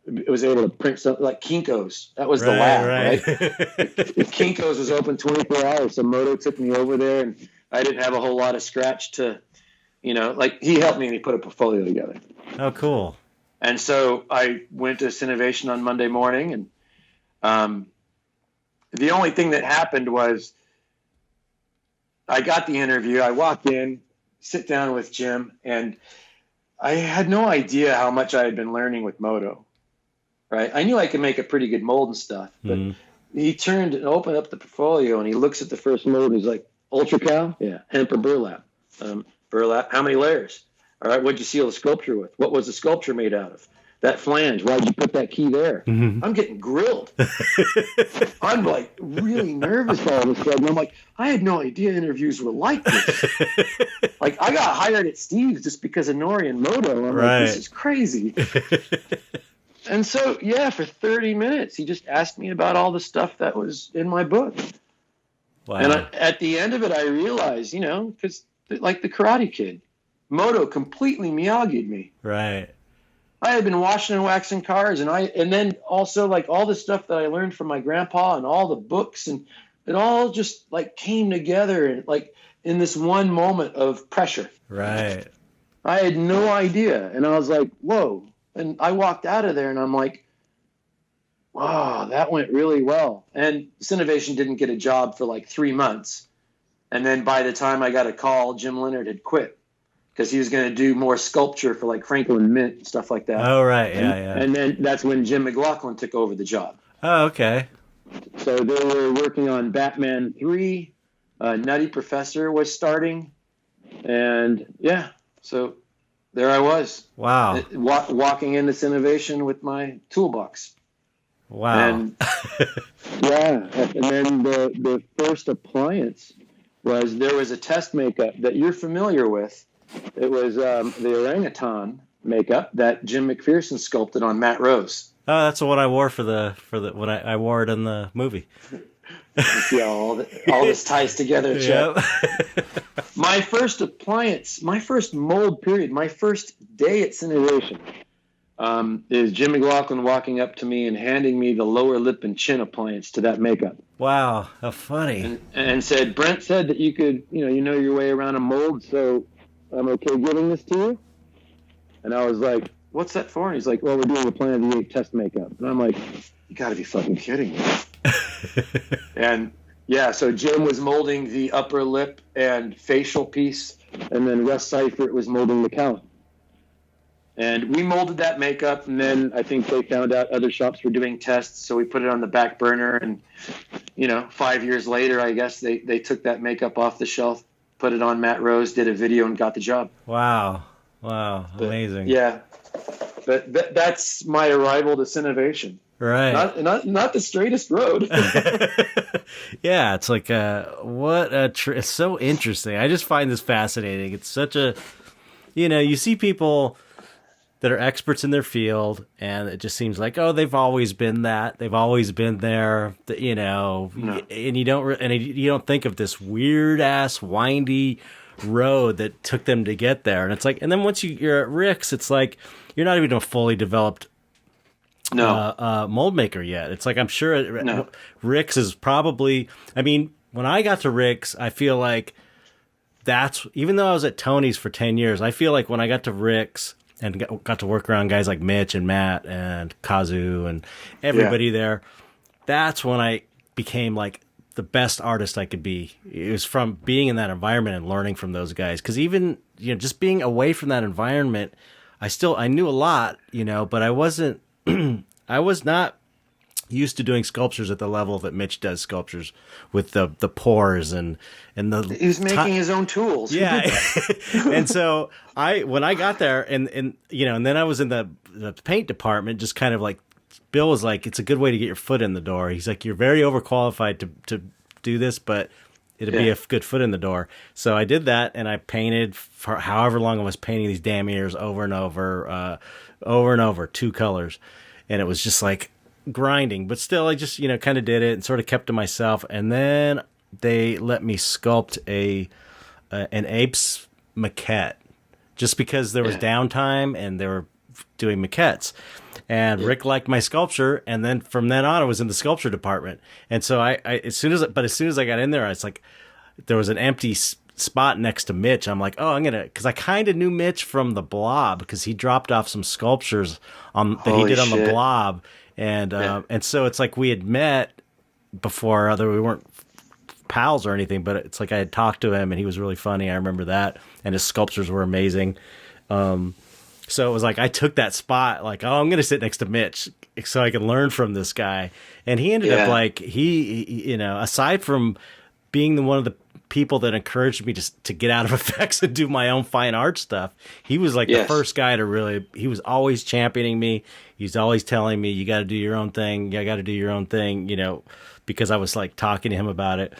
it was able to print something like Kinko's. That was the lab, right? Kinko's was open 24 hours. So Moto took me over there, and I didn't have a whole lot of scratch to, he helped me and he put a portfolio together. Oh, cool. And so I went to Cinovation on Monday morning, and the only thing that happened was I got the interview. I walked in, sit down with Jim, and I had no idea how much I had been learning with Moto. Right, I knew I could make a pretty good mold and stuff, but he turned and opened up the portfolio, and he looks at the first mold, and he's like, "Ultra Cal? Yeah. Hemp or burlap? Burlap. How many layers? All right, what'd you seal the sculpture with? What was the sculpture made out of? That flange, why'd you put that key there?" Mm-hmm. I'm getting grilled. I'm like really nervous all of a sudden. I'm like, I had no idea interviews were like this. Like, I got hired at Steve's just because of Nori and Moto. I'm like, this is crazy. And so, for 30 minutes, he just asked me about all the stuff that was in my book. Wow. And at the end of it, I realized, because like the Karate Kid, Moto completely Miyagi'd me. Right. I had been washing and waxing cars, and then also like all the stuff that I learned from my grandpa and all the books, and it all just like came together and like in this one moment of pressure. Right. I had no idea, and I was like, whoa. And I walked out of there, and I'm like, wow, that went really well. And Cinovation didn't get a job for like 3 months. And then by the time I got a call, Jim Leonard had quit. because he was going to do more sculpture for like Franklin Mint and stuff like that. Oh, right. Yeah. And then that's when Jim McLaughlin took over the job. Oh, okay. So they were working on Batman 3. Nutty Professor was starting. And yeah, so there I was. Wow. Walking into Cinovation with my toolbox. Wow. And yeah, and then the first appliance was, there was a test makeup that you're familiar with. It was the orangutan makeup that Jim McPherson sculpted on Matt Rose. Oh, that's the one I wore for the when I wore it in the movie. Yeah, all this ties together, Chet. Yep. My first appliance, my first mold period, my first day at Cinovation, is Jim McLaughlin walking up to me and handing me the lower lip and chin appliance to that makeup. Wow, how funny. And said, Brent said that you could, you know your way around a mold, so I'm okay giving this to you? And I was like, what's that for? And he's like, well, we're doing the Planet of the Apes test makeup. And I'm like, you got to be fucking kidding me. And yeah, so Jim was molding the upper lip and facial piece, and then Russ Seifert was molding the cowl. And we molded that makeup, and then I think they found out other shops were doing tests, so we put it on the back burner. And 5 years later, I guess they took that makeup off the shelf, put it on Matt Rose, did a video, and got the job. Wow, amazing. Yeah, but that's my arrival to Cinovation. Right. Not the straightest road. Yeah, it's like it's so interesting. I just find this fascinating. It's such a, you see people that are experts in their field, and it just seems like, oh, they've always been that. They've always been there. No. And you don't think of this weird ass windy road that took them to get there. And it's like, and then once you're at Rick's, it's like you're not even a fully developed mold maker yet. It's like, I'm sure Rick's is probably, when I got to Rick's, I feel like even though I was at Tony's for 10 years, I feel like when I got to Rick's and got to work around guys like Mitch and Matt and Kazu and everybody there, that's when I became like the best artist I could be. It was from being in that environment and learning from those guys. Because even, just being away from that environment, I knew a lot, but I wasn't, I was not used to doing sculptures at the level that Mitch does sculptures with the pores and the. He was making his own tools. Yeah, and so when I got there and then I was in the paint department, just kind of like Bill was like, it's a good way to get your foot in the door. He's like, you're very overqualified to do this, but it'd be a good foot in the door. So I did that, and I painted for however long I was painting these damn ears over and over, 2 colors. And it was just like grinding, but still I just, kind of did it and sort of kept to myself. And then they let me sculpt an apes maquette just because there was downtime and they were doing maquettes. And Rick liked my sculpture, and then from then on I was in the sculpture department. And so as soon as I got in there, it's like there was an empty spot next to Mitch. I'm like, oh, because I kind of knew Mitch from the Blob, because he dropped off some sculptures that he did on the Blob, and so it's like we had met before, although we weren't pals or anything, but it's like I had talked to him and he was really funny. I remember that, and his sculptures were amazing. So it was like I took that spot, like, oh, I'm going to sit next to Mitch so I can learn from this guy. And he ended up like, he aside from being one of the people that encouraged me to get out of effects and do my own fine art stuff, he was like the first guy to really, he was always championing me. He's always telling me, you got to do your own thing. You got to do your own thing, because I was like talking to him about it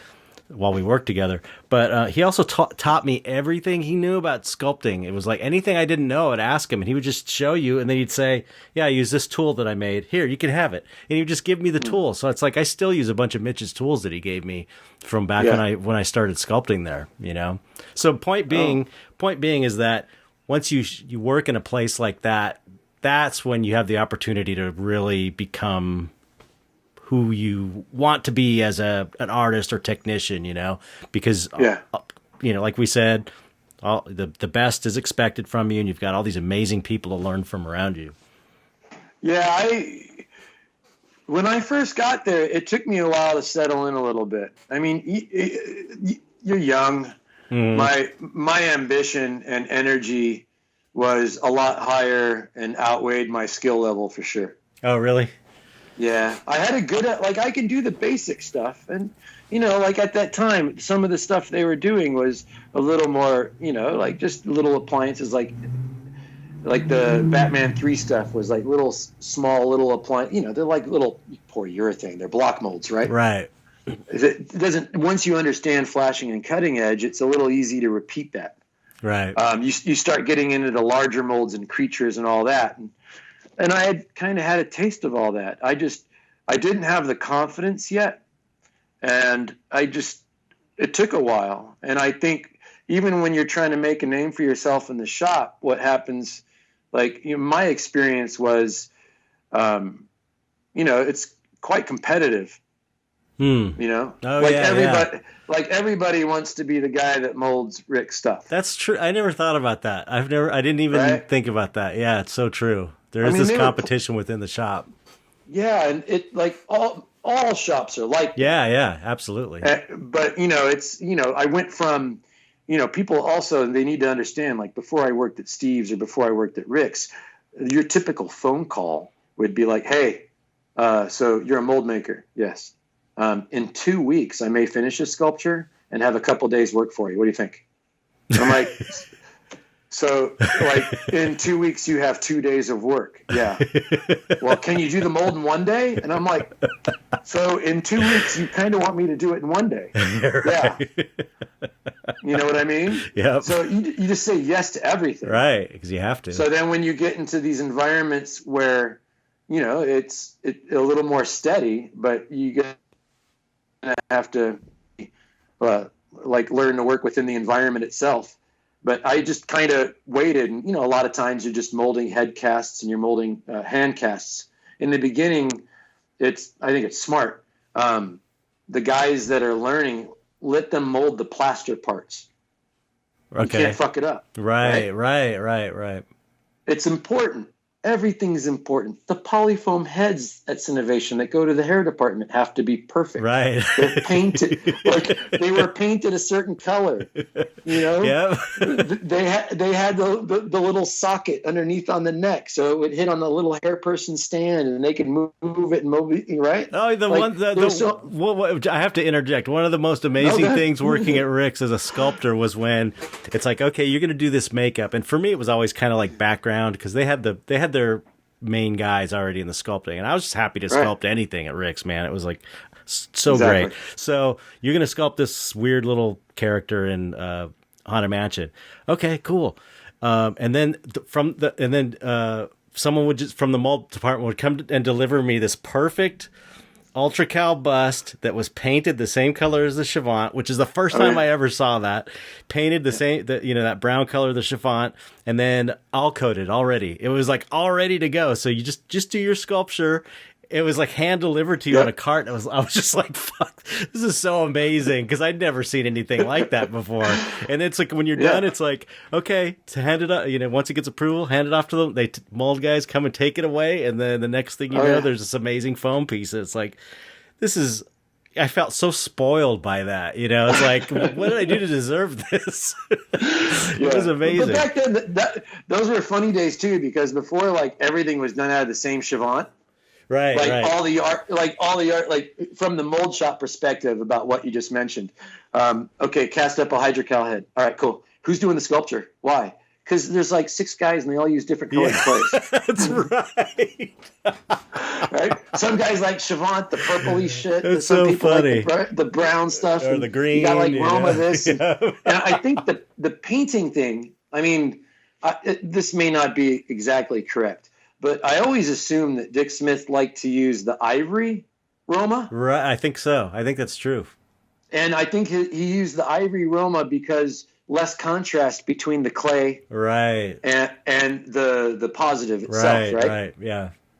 while we worked together. But he also taught me everything he knew about sculpting. It was like anything I didn't know, I'd ask him, and he would just show you, and then he'd say, yeah, I use this tool that I made. Here, you can have it. And he would just give me the tool. So it's like I still use a bunch of Mitch's tools that he gave me from back when I started sculpting there, So point being is that once you work in a place like that, that's when you have the opportunity to really become who you want to be as an artist or technician, because, like we said, the best is expected from you, and you've got all these amazing people to learn from around you. Yeah, when I first got there, it took me a while to settle in a little bit. I mean, you're young. my ambition and energy was a lot higher and outweighed my skill level for sure. Oh, really? Yeah. I had a good, like, I can do the basic stuff. And, you know, like at that time, some of the stuff they were doing was a little more, you know, like just little appliances, like the Batman 3 stuff was like little small little appliance, you know, they're like little poor urethane. They're block molds, right? Right. It doesn't, once you understand flashing and cutting edge, it's a little easy to repeat that. Right. You start getting into the larger molds and creatures and all that. And I had kind of had a taste of all that. I didn't have the confidence yet. And it took a while. And I think even when you're trying to make a name for yourself in the shop, what happens, like, you know, my experience was, you know, it's quite competitive. You know, everybody wants to be the guy that molds Rick's stuff. That's true. I never thought about that. I didn't even think about that. Yeah, it's so true. There is this competition within the shop. Yeah, and it, like, all shops are like that. Yeah, absolutely. But, you know, it's, you know, I went from, you know, people also, they need to understand, like, before I worked at Steve's or before I worked at Rick's, your typical phone call would be like, hey, so you're a mold maker? Yes. In 2 weeks, I may finish a sculpture and have a couple days work for you. What do you think? I'm like, so, like, in 2 weeks, you have 2 days of work. Yeah. Well, can you do the mold in 1 day? And I'm like, so in 2 weeks, you kind of want me to do it in 1 day. Yeah. You know what I mean? Yeah. So you just say yes to everything. Right, because you have to. So then when you get into these environments where, you know, it's a little more steady, but you get have to like learn to work within the environment itself. But I just kind of waited, and, you know, a lot of times you're just molding head casts and you're molding hand casts. In the beginning, I think it's smart. The guys that are learning, let them mold the plaster parts. Okay. You can't fuck it up. Right. It's important. Everything's important. The polyfoam heads at Sinovation that go to the hair department have to be perfect. Right. They're painted like they were painted a certain color. You know. Yep. They had the little socket underneath on the neck, so it would hit on the little hair person stand, and they could move it and move it. Right. Oh, I have to interject. One of the most amazing things working at Rick's as a sculptor was when it's like, okay, you're going to do this makeup, and for me, it was always kind of like background because they had their main guys already in the sculpting, and I was just happy to sculpt anything at Rick's, man. It was like so great. So you're gonna sculpt this weird little character in Haunted Mansion. Okay, cool. And then someone would just from the mold department would come and deliver me this perfect Ultra Cal bust that was painted the same color as the Chavant, which is the first time I ever saw that. Painted the same, that brown color of the Chavant, and then all coated already. It was like all ready to go. So you just do your sculpture. It was like hand delivered to you on a cart. I was just like, fuck, this is so amazing, because I'd never seen anything like that before. And it's like when you're done, it's like, okay, to hand it up. Once it gets approval, hand it off to them. Mold guys come and take it away, and then the next thing you know, there's this amazing foam piece. It's like, I felt so spoiled by that. It's like, what did I do to deserve this? It was amazing. But back then, those were funny days too, because before, like, everything was done out of the same Chavant. Right, all the art, like from the mold shop perspective about what you just mentioned. Okay, cast up a hydrocal head. All right, cool. Who's doing the sculpture? Why? Because there's like 6 guys and they all use different colored clays. That's right. Right? Some guys like Chavant, the purpley shit. It's Some so people funny. like the brown stuff. Or the green. You got like Roma this. And I think the painting thing, I mean, this may not be exactly correct, but I always assumed that Dick Smith liked to use the ivory Roma. Right, I think so. I think that's true. And I think he used the ivory Roma because less contrast between the clay, right, and the positive itself, right,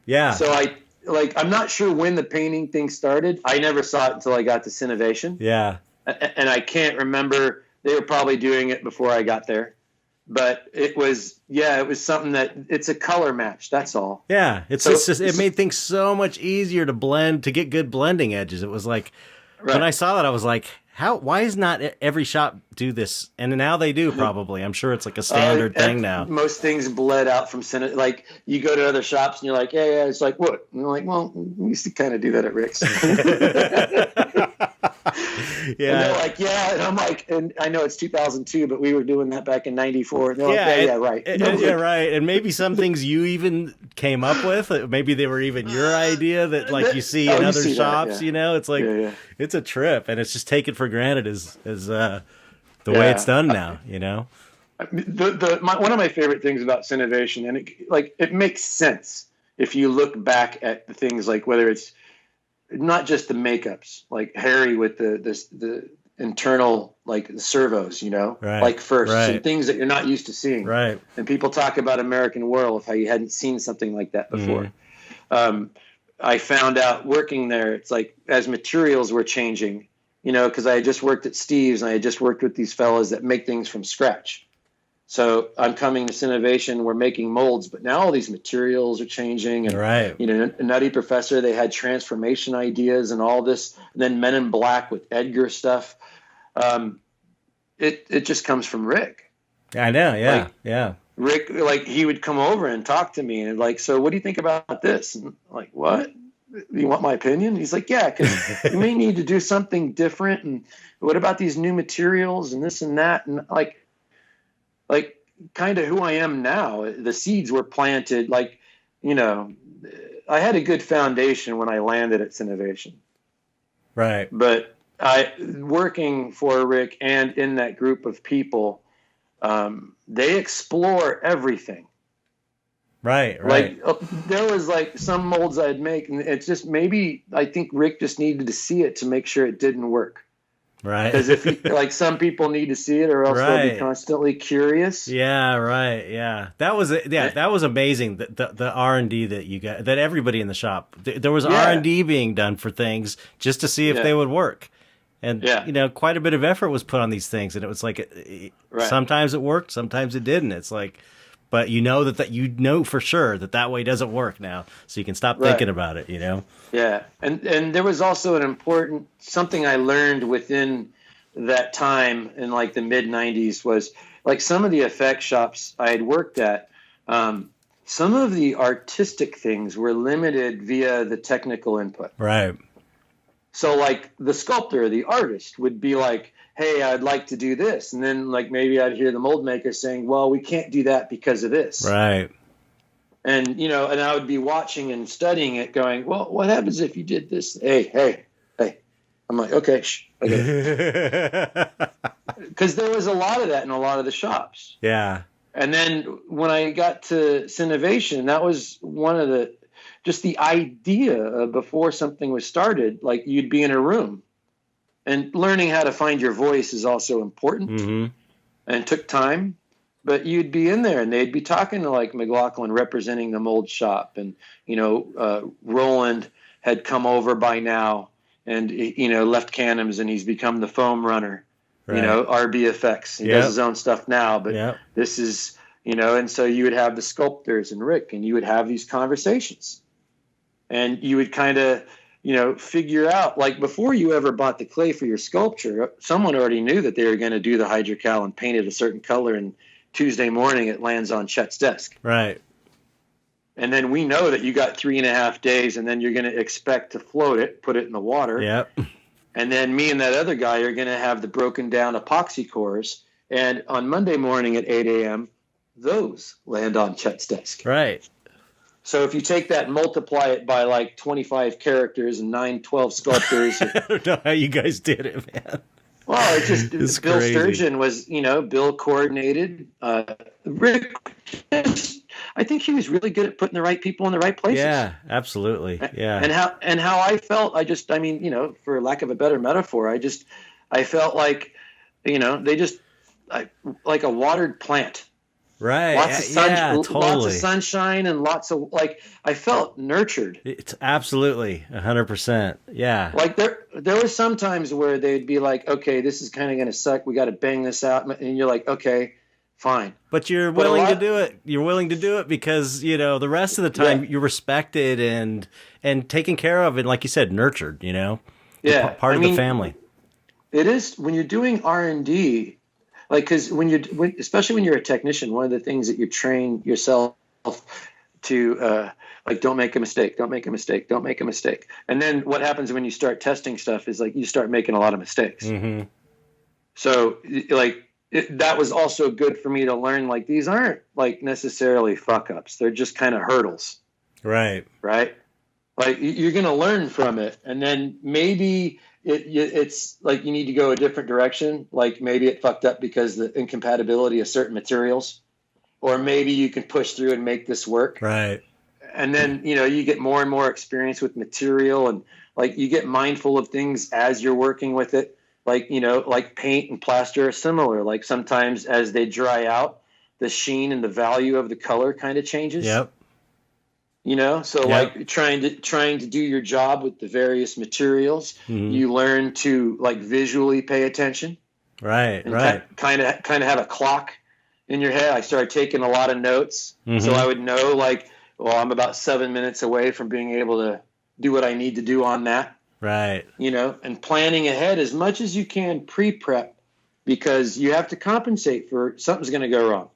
yeah. So I'm not sure when the painting thing started. I never saw it until I got to Sinovation. Yeah, and I can't remember. They were probably doing it before I got there. But it was something that it's a color match. That's all. Yeah, it made things so much easier to blend, to get good blending edges. It was like, when I saw that, I was like, why is not every shop do this? And now they do, probably. I'm sure it's like a standard thing now. Most things bled out from like you go to other shops and you're like, yeah, it's like, what? And you're like, well, we used to kind of do that at Rick's. Yeah. And they're like, yeah. And I'm like, and I know it's 2002, but we were doing that back in 94. And they're like, right. Right. And maybe some things you even came up with, maybe they were even your idea that like you see in other shops, that, it's like, it's a trip, and it's just taken for granted as the way it's done now, One of my favorite things about Cinovation, and it makes sense if you look back at the things like whether it's not just the makeups, like Harry with the internal like servos, like firsts and things that you're not used to seeing. Right. And people talk about American Werewolf, how you hadn't seen something like that before. I found out working there, it's like as materials were changing, because I had just worked at Steve's and I had just worked with these fellas that make things from scratch. So I'm coming to Cinovation, we're making molds, but now all these materials are changing. And, Nutty Professor, they had transformation ideas and all this. And then Men in Black with Edgar stuff. It just comes from Rick. I know, yeah. Rick, like, he would come over and talk to me and like, so what do you think about this? And I'm like, what? You want my opinion? He's like, yeah, because you may need to do something different. And what about these new materials and this and that? And like kind of who I am now, the seeds were planted, like, I had a good foundation when I landed at Cinovation. Right. But working for Rick and in that group of people, they explore everything. Right. Like there was like some molds I'd make, and it's just maybe I think Rick just needed to see it to make sure it didn't work. Right. Because if like some people need to see it, or else they'll be constantly curious. Yeah. Right. Yeah. That was that was amazing. The R&D that you got, that everybody in the shop, there was R&D being done for things just to see if they would work. And quite a bit of effort was put on these things, and it was like sometimes it worked, sometimes it didn't. It's like, but that for sure that way doesn't work now, so you can stop thinking about it. Yeah, and there was also an important something I learned within that time in like the mid '90s was like some of the effect shops I had worked at. Some of the artistic things were limited via the technical input. Right. So like the sculptor, the artist would be like, hey, I'd like to do this. And then like maybe I'd hear the mold maker saying, well, we can't do that because of this. Right. And, and I would be watching and studying it going, well, what happens if you did this? Hey. I'm like, okay. Because there was a lot of that in a lot of the shops. Yeah. And then when I got to Cinovation, that was one of just the idea before something was started, like you'd be in a room, and learning how to find your voice is also important and took time, but you'd be in there and they'd be talking to like McLaughlin representing the mold shop. And, Roland had come over by now and, left Canham's and he's become the foam runner, RB Effects. He does his own stuff now, but this is, and so you would have the sculptors and Rick, and you would have these conversations. And you would kind of, figure out, like before you ever bought the clay for your sculpture, someone already knew that they were going to do the hydrocal and paint it a certain color, and Tuesday morning it lands on Chet's desk. Right. And then we know that you got 3.5 days, and then you're going to expect to float it, put it in the water. Yep. And then me and that other guy are going to have the broken down epoxy cores. And on Monday morning at 8 a.m., those land on Chet's desk. Right. So if you take that and multiply it by like 25 characters and 12 sculptors. I don't know how you guys did it, man. Well, it's Bill crazy. Sturgeon was, Bill coordinated. Rick, I think he was really good at putting the right people in the right places. Yeah, absolutely. Yeah. And how I felt, for lack of a better metaphor, I felt like, like a watered plant. Right. Lots of sunshine and lots of I felt nurtured. It's absolutely 100%. Yeah. Like there were some times where they'd be like, okay, this is kind of going to suck. We got to bang this out. And you're like, okay, fine. But you're willing to do it. You're willing to do it because, the rest of the time you're respected and taken care of and, like you said, nurtured, Yeah. Part of the family. It is when you're doing R&D, like, because especially when you're a technician, one of the things that you train yourself to, like, don't make a mistake, don't make a mistake, don't make a mistake. And then what happens when you start testing stuff is, like, you start making a lot of mistakes. Mm-hmm. So, like, that was also good for me to learn, like, these aren't, like, necessarily fuck ups. They're just kind of hurdles. Right. Right. Like, you're going to learn from it. And then maybe it's like you need to go a different direction. Like, maybe it fucked up because the incompatibility of certain materials, or maybe you can push through and make this work. Right. And then, you get more and more experience with material, and, like, you get mindful of things as you're working with it. Like, like paint and plaster are similar. Like, sometimes as they dry out, the sheen and the value of the color kind of changes. Yep. So, yep. Like, trying to do your job with the various materials, you learn to, like, visually pay attention. Right. And right. Kind of have a clock in your head. I started taking a lot of notes, so I would know, like, well, I'm about 7 minutes away from being able to do what I need to do on that. Right. And planning ahead as much as you can pre-prep, because you have to compensate for something's going to go wrong.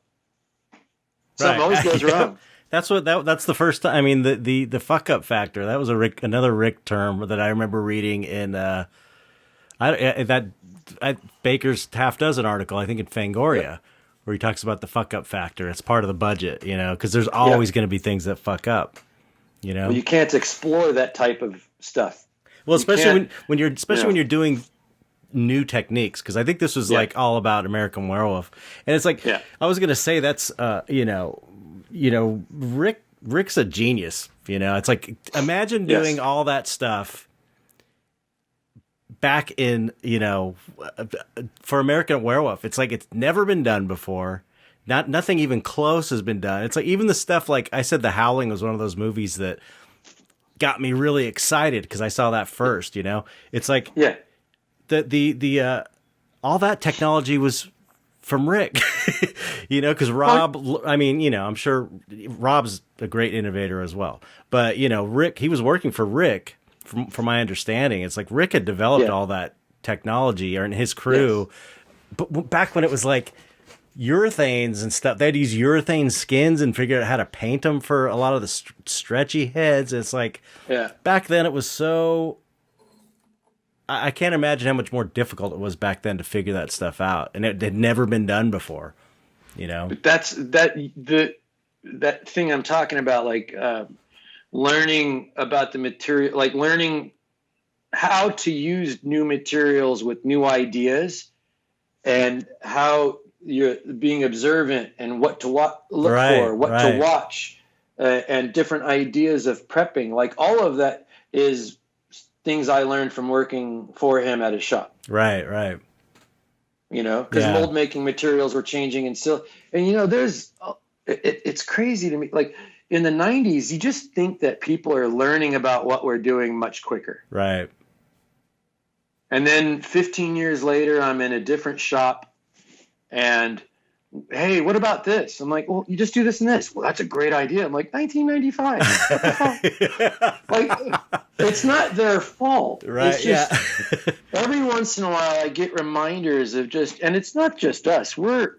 Something always goes wrong. That's the first time. I mean, the fuck up factor. That was another Rick term that I remember reading in Baker's half dozen article, I think in Fangoria, where he talks about the fuck up factor. It's part of the budget, because there's always going to be things that fuck up. Well, you can't explore that type of stuff. Well, especially when you're doing new techniques, because I think this was like all about American Werewolf, and it's like I was gonna say that's Rick's a genius. It's like, imagine doing all that stuff back in for American Werewolf. It's like it's never been done before. Nothing even close has been done. It's like even the stuff, like I said, The Howling was one of those movies that got me really excited because I saw that first. It's like the all that technology was from Rick, because Rob, I mean, I'm sure Rob's a great innovator as well, but Rick, he was working for Rick from my understanding. It's like Rick had developed all that technology, or in his crew, but back when it was like urethanes and stuff, they'd use urethane skins and figure out how to paint them for a lot of the stretchy heads. It's like, back then it was so, I can't imagine how much more difficult it was back then to figure that stuff out, and it had never been done before. But that's that thing I'm talking about, like learning about the material, like learning how to use new materials with new ideas, and how you're being observant and what to look for, what to watch, and different ideas of prepping. Like, all of that is things I learned from working for him at his shop. Right. Because mold making materials were changing, and still, and there's, it's crazy to me. Like, in the 90s, you just think that people are learning about what we're doing much quicker. Right. And then 15 years later, I'm in a different shop, and hey, what about this? I'm like, well, you just do this and this. Well, that's a great idea. I'm like, 1995. Like, it's not their fault. Right. It's just every once in a while I get reminders of and it's not just us. We're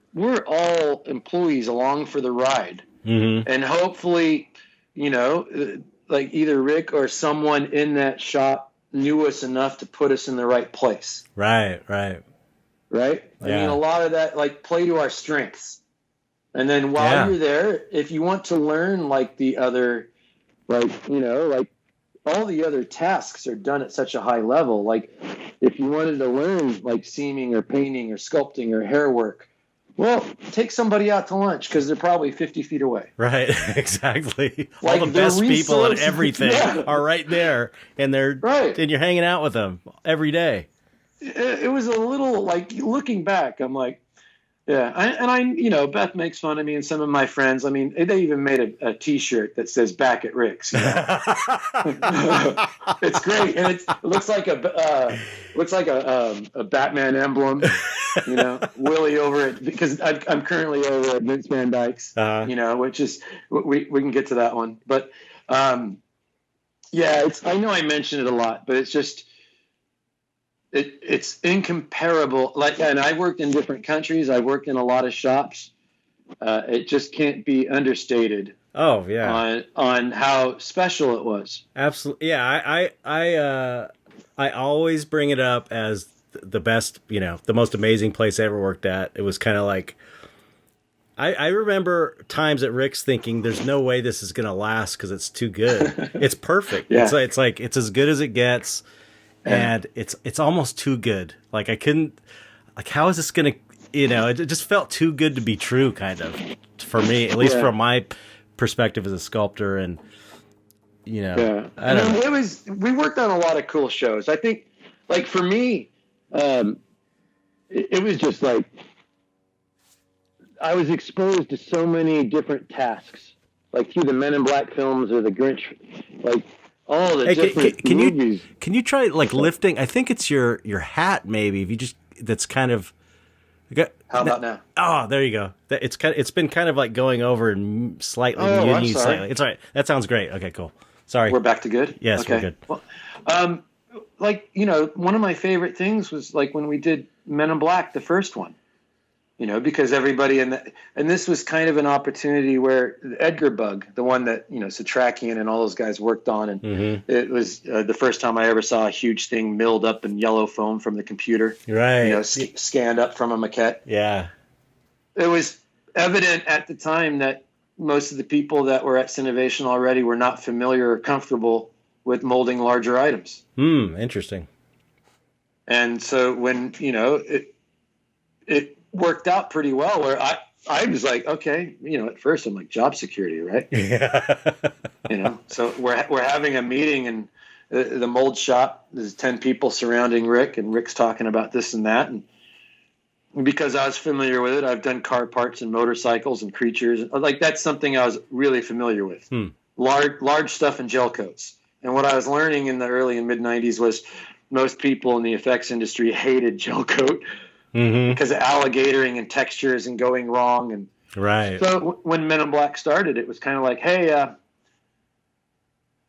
all employees along for the ride. Mm-hmm. And hopefully, like either Rick or someone in that shop knew us enough to put us in the right place. Right. I mean, a lot of that, like, play to our strengths. And then while you're there, if you want to learn, like, the other, like, like, all the other tasks are done at such a high level. Like, if you wanted to learn, like, seaming or painting or sculpting or hair work, well, take somebody out to lunch, because they're probably 50 feet away. Right, exactly. Like, all the best people at everything are right there, and and you're hanging out with them every day. It was a little, like, looking back, I'm like, Beth makes fun of me and some of my friends. I mean, they even made a T-shirt that says "Back at Rick's." It's great, and it looks like a Batman emblem. Willie over it, because I'm currently over at Vince Van Dyke's. Which is we can get to that one, but it's. I know I mention it a lot, but it's just. it's incomparable. Like, and I worked in different countries. I worked in a lot of shops. It just can't be understated. Oh yeah. On how special it was. Absolutely. Yeah. I always bring it up as the best, the most amazing place I ever worked at. It was kind of like, I remember times at Rick's thinking, there's no way this is going to last because it's too good. It's perfect. Yeah. It's like, it's as good as it gets. And it's almost too good. Like I couldn't, like, how is this going to, it just felt too good to be true, kind of, for me, at least from my perspective as a sculptor. And, I don't know. We worked on a lot of cool shows. I think, like, for me, it was just like, I was exposed to so many different tasks, like through the Men in Black films or the Grinch, like all the different movies. Can you try like lifting? I think it's your hat, maybe. If you just, that's kind of. How about now? Oh, there you go. It's been kind of like going over and slightly muting slightly. It's all right. That sounds great. Okay, cool. Sorry. We're back to good? Yes, okay. We're good. Well, like, one of my favorite things was like when we did Men in Black, the first one. Because everybody and this was kind of an opportunity where the Edgar bug, the one that, Satrakian and all those guys worked on. And it was the first time I ever saw a huge thing milled up in yellow foam from the computer, right? Scanned up from a maquette. Yeah. It was evident at the time that most of the people that were at Cinovation already were not familiar or comfortable with molding larger items. Interesting. And so when, it worked out pretty well where I was like, okay, at first I'm like, job security, right? Yeah. So we're having a meeting in the mold shop. There's 10 people surrounding Rick, and Rick's talking about this and that. And because I was familiar with it, I've done car parts and motorcycles and creatures. Like, that's something I was really familiar with. Large stuff in gel coats. And what I was learning in the early and mid 90s was most people in the effects industry hated gel coat. Because of alligatoring and textures and going wrong. And right. So when Men in Black started, it was kind of like, hey,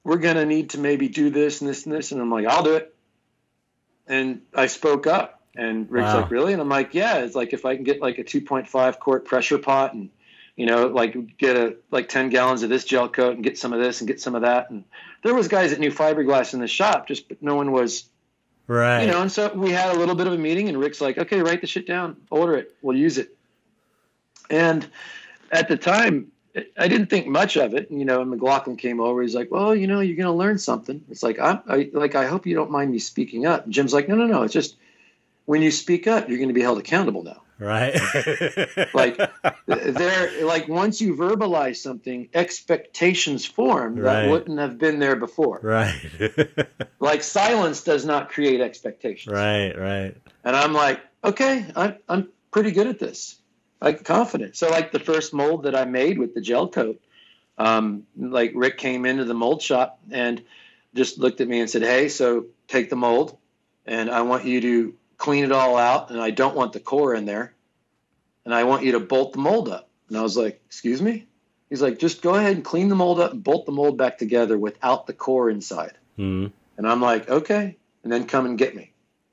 we're going to need to maybe do this and this and this. And I'm like, I'll do it. And I spoke up. And Rick's like, really? And I'm like, yeah. It's like if I can get like a 2.5 quart pressure pot and, like get 10 gallons of this gel coat and get some of this and get some of that. And there was guys that knew fiberglass in the shop, but no one was. Right. And so we had a little bit of a meeting, and Rick's like, okay, write the shit down, order it, we'll use it. And at the time, I didn't think much of it. And McLaughlin came over. He's like, well, you're going to learn something. It's like, I hope you don't mind me speaking up. And Jim's like, no. It's just when you speak up, you're going to be held accountable now. Right. Like once you verbalize something, expectations form that wouldn't have been there before. Right. Like silence does not create expectations. Right. And I'm like, okay, I'm pretty good at this. Like confident. So like the first mold that I made with the gel coat, like Rick came into the mold shop and just looked at me and said, hey, so take the mold and I want you to clean it all out, and I don't want the core in there, and I want you to bolt the mold up. And I was like, excuse me? He's like, just go ahead and clean the mold up and bolt the mold back together without the core inside. And I'm like, okay, and then come and get me.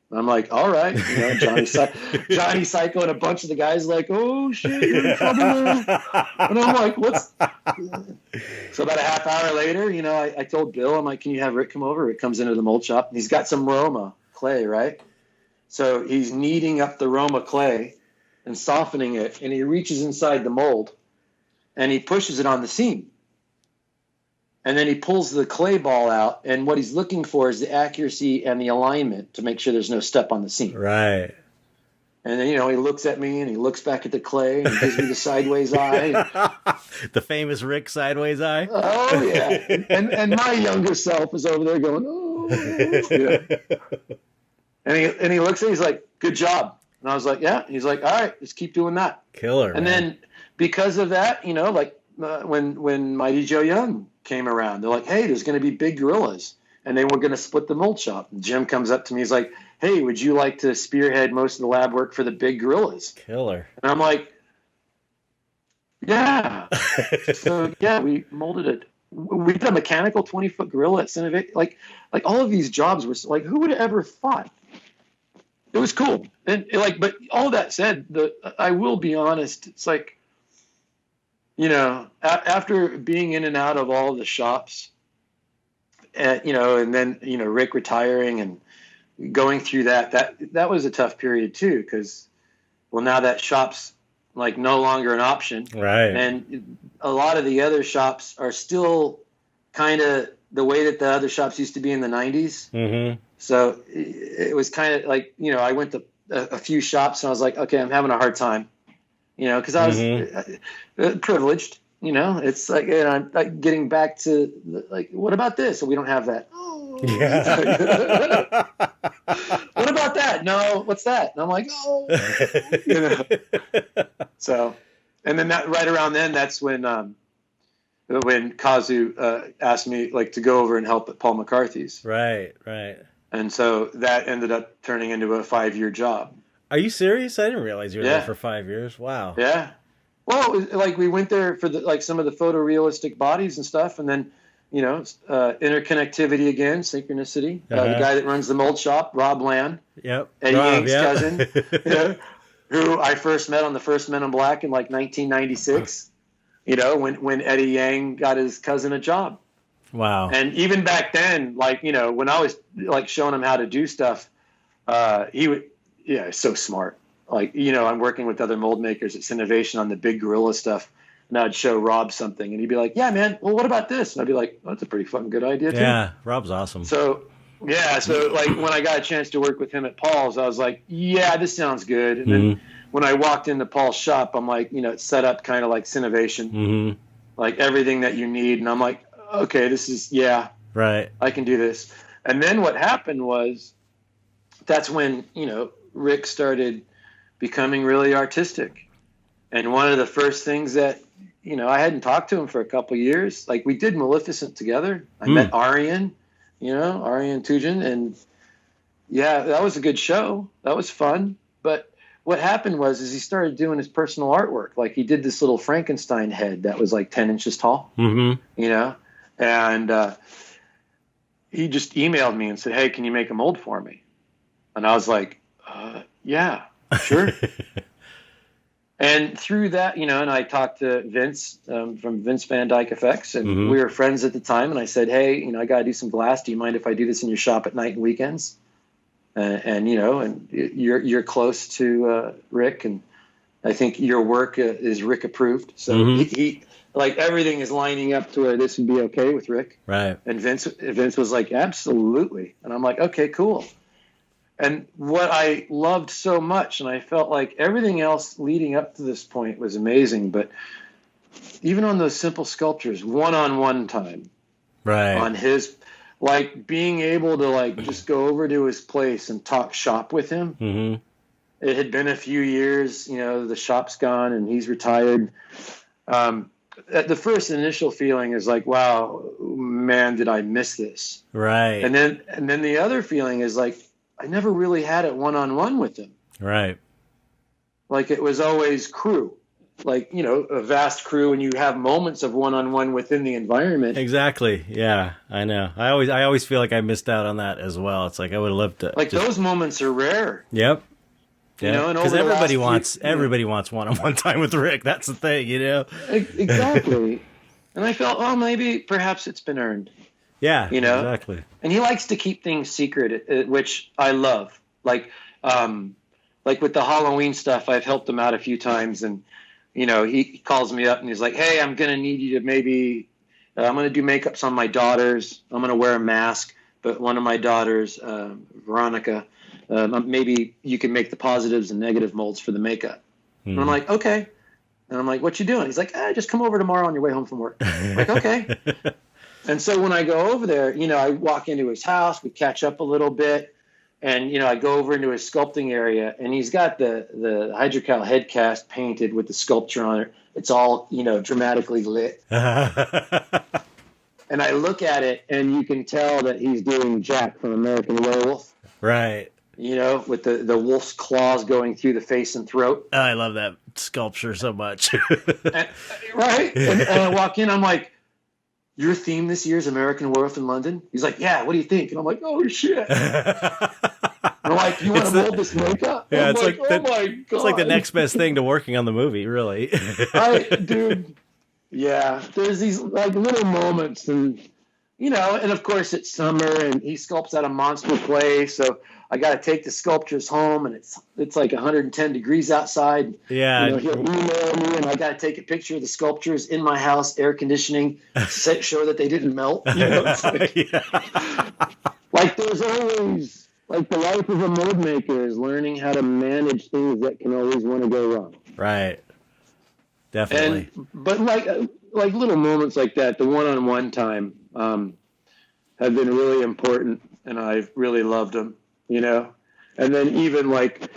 And I'm like, all right. Johnny Psycho and a bunch of the guys like, oh, shit, you're in trouble. And I'm like, what's... So about a half hour later, I told Bill, I'm like, can you have Rick come over? Rick comes into the mold shop, and he's got some Roma clay, right? So he's kneading up the Roma clay and softening it, and he reaches inside the mold, and he pushes it on the seam. And then he pulls the clay ball out, and what he's looking for is the accuracy and the alignment to make sure there's no step on the seam. Right. And then, he looks at me, and he looks back at the clay, and gives me the sideways eye. The famous Rick sideways eye? Oh, yeah. And my younger self is over there going, oh. Yeah. And he looks at me, he's like, good job. And I was like, yeah. He's like, all right, just keep doing that. Killer. And then because of that, when Mighty Joe Young came around, they're like, hey, there's going to be big gorillas. And they were going to split the mold shop. And Jim comes up to me, he's like, hey, would you like to spearhead most of the lab work for the big gorillas? Killer. And I'm like, yeah. So, yeah, we molded it. We did a mechanical 20-foot gorilla at Cinovate. Like all of these jobs were like, who would have ever thought it was cool. And like, but all that said, I will be honest. It's like, you know, after being in and out of all the shops, you know, and then, you know, Rick retiring and going through that was a tough period too. Cause well, now that shop's like no longer an option. Right. And a lot of the other shops are still kind of the way that the other shops used to be in the 90s. Mm-hmm. So it was kind of like, you know, I went to a few shops and I was like, okay, I'm having a hard time, you know, because I was privileged, you know. It's like, and I'm like getting back to like, what about this? So we don't have that. Oh, yeah. What about that? No, what's that? And I'm like, oh, you know. So, and then that right around then, that's when Kazu asked me like to go over and help at Paul McCarthy's. Right, right. And so that ended up turning into a 5-year job. Are you serious? I didn't realize you were there for 5 years. Wow. Yeah. Well, it was, like we went there for like some of the photorealistic bodies and stuff, and then, you know, interconnectivity again, synchronicity. The guy that runs the mold shop, Rob Land. Yep. Eddie Yang's cousin, you know, who I first met on the first Men in Black in like 1996. You know, when Eddie Yang got his cousin a job. Wow. And even back then, like, you know, when I was like showing him how to do stuff, he would, so smart. Like, you know, I'm working with other mold makers at Synovation on the big gorilla stuff. And I'd show Rob something and he'd be like, yeah, man, well, what about this? And I'd be like, oh, that's a pretty fucking good idea too. Yeah. Rob's awesome. So, yeah. So like when I got a chance to work with him at Paul's, I was like, yeah, this sounds good. And then when I walked into Paul's shop, I'm like, you know, it's set up kind of like Synovation, like everything that you need. And I'm like, okay, this is, right. I can do this. And then what happened was that's when, you know, Rick started becoming really artistic. And one of the first things that, you know, I hadn't talked to him for a couple of years. Like we did Maleficent together. I met Aryan, you know, Aryan Tujin. And yeah, that was a good show. That was fun. But what happened was he started doing his personal artwork. Like he did this little Frankenstein head that was like 10 inches tall, you know, and he just emailed me and said, hey, can you make a mold for me? And I was like, yeah, sure. And through that, you know, and I talked to Vince from Vince Van Dyke Effects, and we were friends at the time. And I said, hey, you know, I got to do some glass. Do you mind if I do this in your shop at night and weekends? And you know, and you're close to Rick, and I think your work is Rick approved. So he like everything is lining up to where this would be okay with Rick. Right. And Vince was like, absolutely. And I'm like, okay, cool. And what I loved so much, and I felt like everything else leading up to this point was amazing, but even on those simple sculptures, one-on-one time, right, on his, like being able to like just go over to his place and talk shop with him. It had been a few years, you know, the shop's gone and he's retired. The first initial feeling is like, wow, man, did I miss this? Right. And then the other feeling is like, I never really had it one-on-one with him. Right. Like it was always crew, like, you know, a vast crew, and you have moments of one-on-one within the environment. Exactly. Yeah, I know. I always feel like I missed out on that as well. It's like I would have loved to. Like those moments are rare. Yep. You know, and because everybody wants one-on-one time with Rick. That's the thing, you know. Exactly. And I felt, oh, maybe perhaps it's been earned. Yeah, you know, exactly. And he likes to keep things secret, which I love. Like with the Halloween stuff, I've helped him out a few times, and you know, he calls me up and he's like, "Hey, I'm gonna need you to maybe, I'm gonna do makeups on my daughters. I'm gonna wear a mask, but one of my daughters, Veronica, maybe you can make the positives and negative molds for the makeup." And I'm like, okay. And I'm like, what you doing? He's like, just come over tomorrow on your way home from work. I'm like, okay. And so when I go over there, you know, I walk into his house, we catch up a little bit, and, you know, I go over into his sculpting area, and he's got the hydrocal head cast painted with the sculpture on it. It's all, you know, dramatically lit. And I look at it, and you can tell that he's doing Jack from American Werewolf. Right. You know, with the wolf's claws going through the face and throat. Oh, I love that sculpture so much. Right? And I walk in, I'm like, your theme this year is American Werewolf in London? He's like, yeah, what do you think? And I'm like, oh, shit. And I'm like, you want to mold this makeup? Yeah, I'm it's like oh my God. It's like the next best thing to working on the movie, really. Dude. Yeah, there's these like little moments, and and of course it's summer, and he sculpts out a monster clay, so I got to take the sculptures home, and it's like 110 degrees outside. Yeah, he'll email me, and I got to take a picture of the sculptures in my house, air conditioning, sure that they didn't melt. It's like there's always like the life of a mold maker is learning how to manage things that can always want to go wrong. Right. Definitely. But like little moments like that, the one-on-one time have been really important, and I've really loved them, And then even like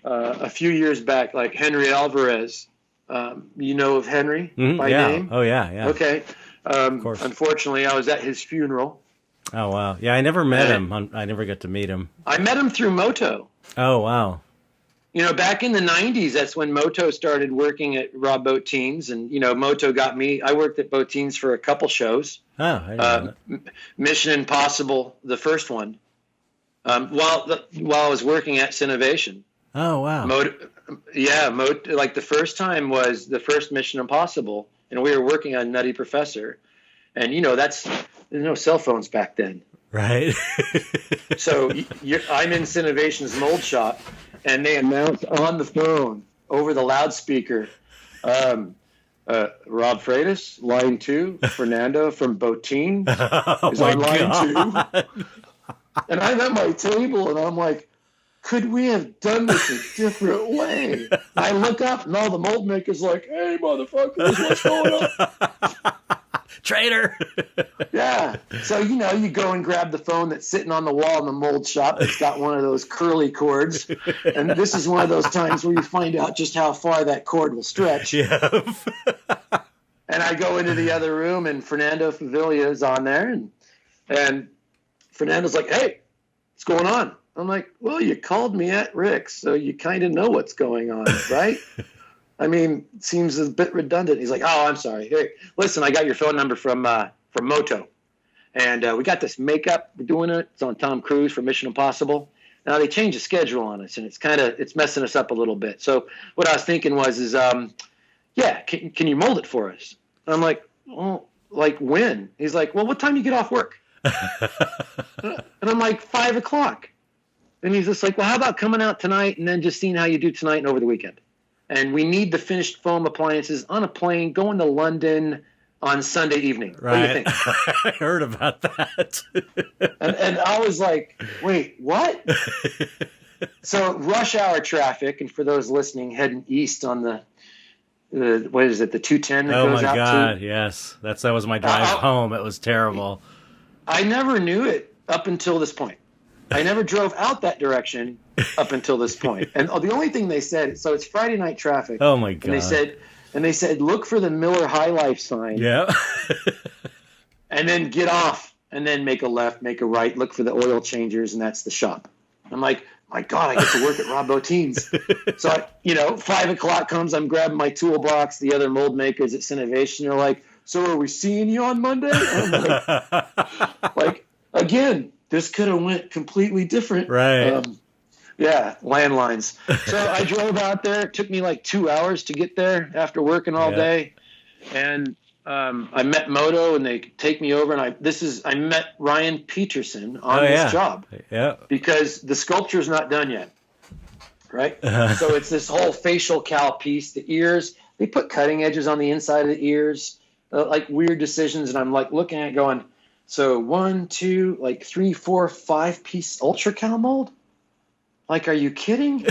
a few years back, like Henry Alvarez, you know of Henry by name? Oh, yeah. Okay. Of course. Unfortunately, I was at his funeral. Oh, wow. Yeah, I never met him. I never got to meet him. I met him through Moto. Oh, wow. Back in the 90s, that's when Moto started working at Rob Bottin's, and, Moto got me. I worked at Bottin's for a couple shows. Oh, I didn't know. Mission Impossible, the first one, while I was working at Cinovation. Oh, wow. Moto, like the first time was the first Mission Impossible, and we were working on Nutty Professor. And, there's no cell phones back then. Right. So I'm in Cinovation's mold shop, and they announce on the phone over the loudspeaker, Rob Freitas, line 2, Fernando from Bottin is on line 2. And I'm at my table, and I'm like, could we have done this a different way? I look up, and all the mold makers like, hey, motherfuckers, what's going on? Traitor. Yeah. So, you go and grab the phone that's sitting on the wall in the mold shop. It's got one of those curly cords. And this is one of those times where you find out just how far that cord will stretch. Yeah. And I go into the other room, and Fernando Favilla is on there. And Fernando's like, hey, what's going on? I'm like, well, you called me at Rick's, so you kind of know what's going on, right? I mean, it seems a bit redundant. He's like, oh, I'm sorry. Hey, listen, I got your phone number from Moto. And we got this makeup. We're doing it. It's on Tom Cruise for Mission Impossible. Now, they changed the schedule on us, and it's messing us up a little bit. So what I was thinking was, can you mold it for us? And I'm like, well, like when? He's like, well, what time do you get off work? And I'm like, 5 o'clock. And he's just like, well, how about coming out tonight and then just seeing how you do tonight and over the weekend? And we need the finished foam appliances on a plane going to London on Sunday evening. Right. What do you think? I heard about that. and I was like, wait, what? So rush hour traffic, and for those listening, heading east on the 210 that goes out to? Oh, my God, yes. That was my drive home. It was terrible. I never knew it up until this point. I never drove out that direction up until this point. And the only thing they said, so it's Friday night traffic. Oh my God. And they said, look for the Miller High Life sign. Yeah. And then get off and then make a left, make a right, look for the oil changers, and that's the shop. I'm like, my God, I get to work at Rob Bottin's. So, 5 o'clock comes, I'm grabbing my toolbox, the other mold makers at Cinovation, they're like, so are we seeing you on Monday? I'm like, again, this could have went completely different. Right. Landlines. So I drove out there. It took me like 2 hours to get there after working all day. And I met Moto, and they take me over. And I met Ryan Peterson on this job. Yeah. Because the sculpture's not done yet. Right? So it's this whole facial cow piece, the ears. They put cutting edges on the inside of the ears, like weird decisions. And I'm like looking at it going, so 1, 2, like 3, 4, 5 piece ultra cow mold? Like, are you kidding?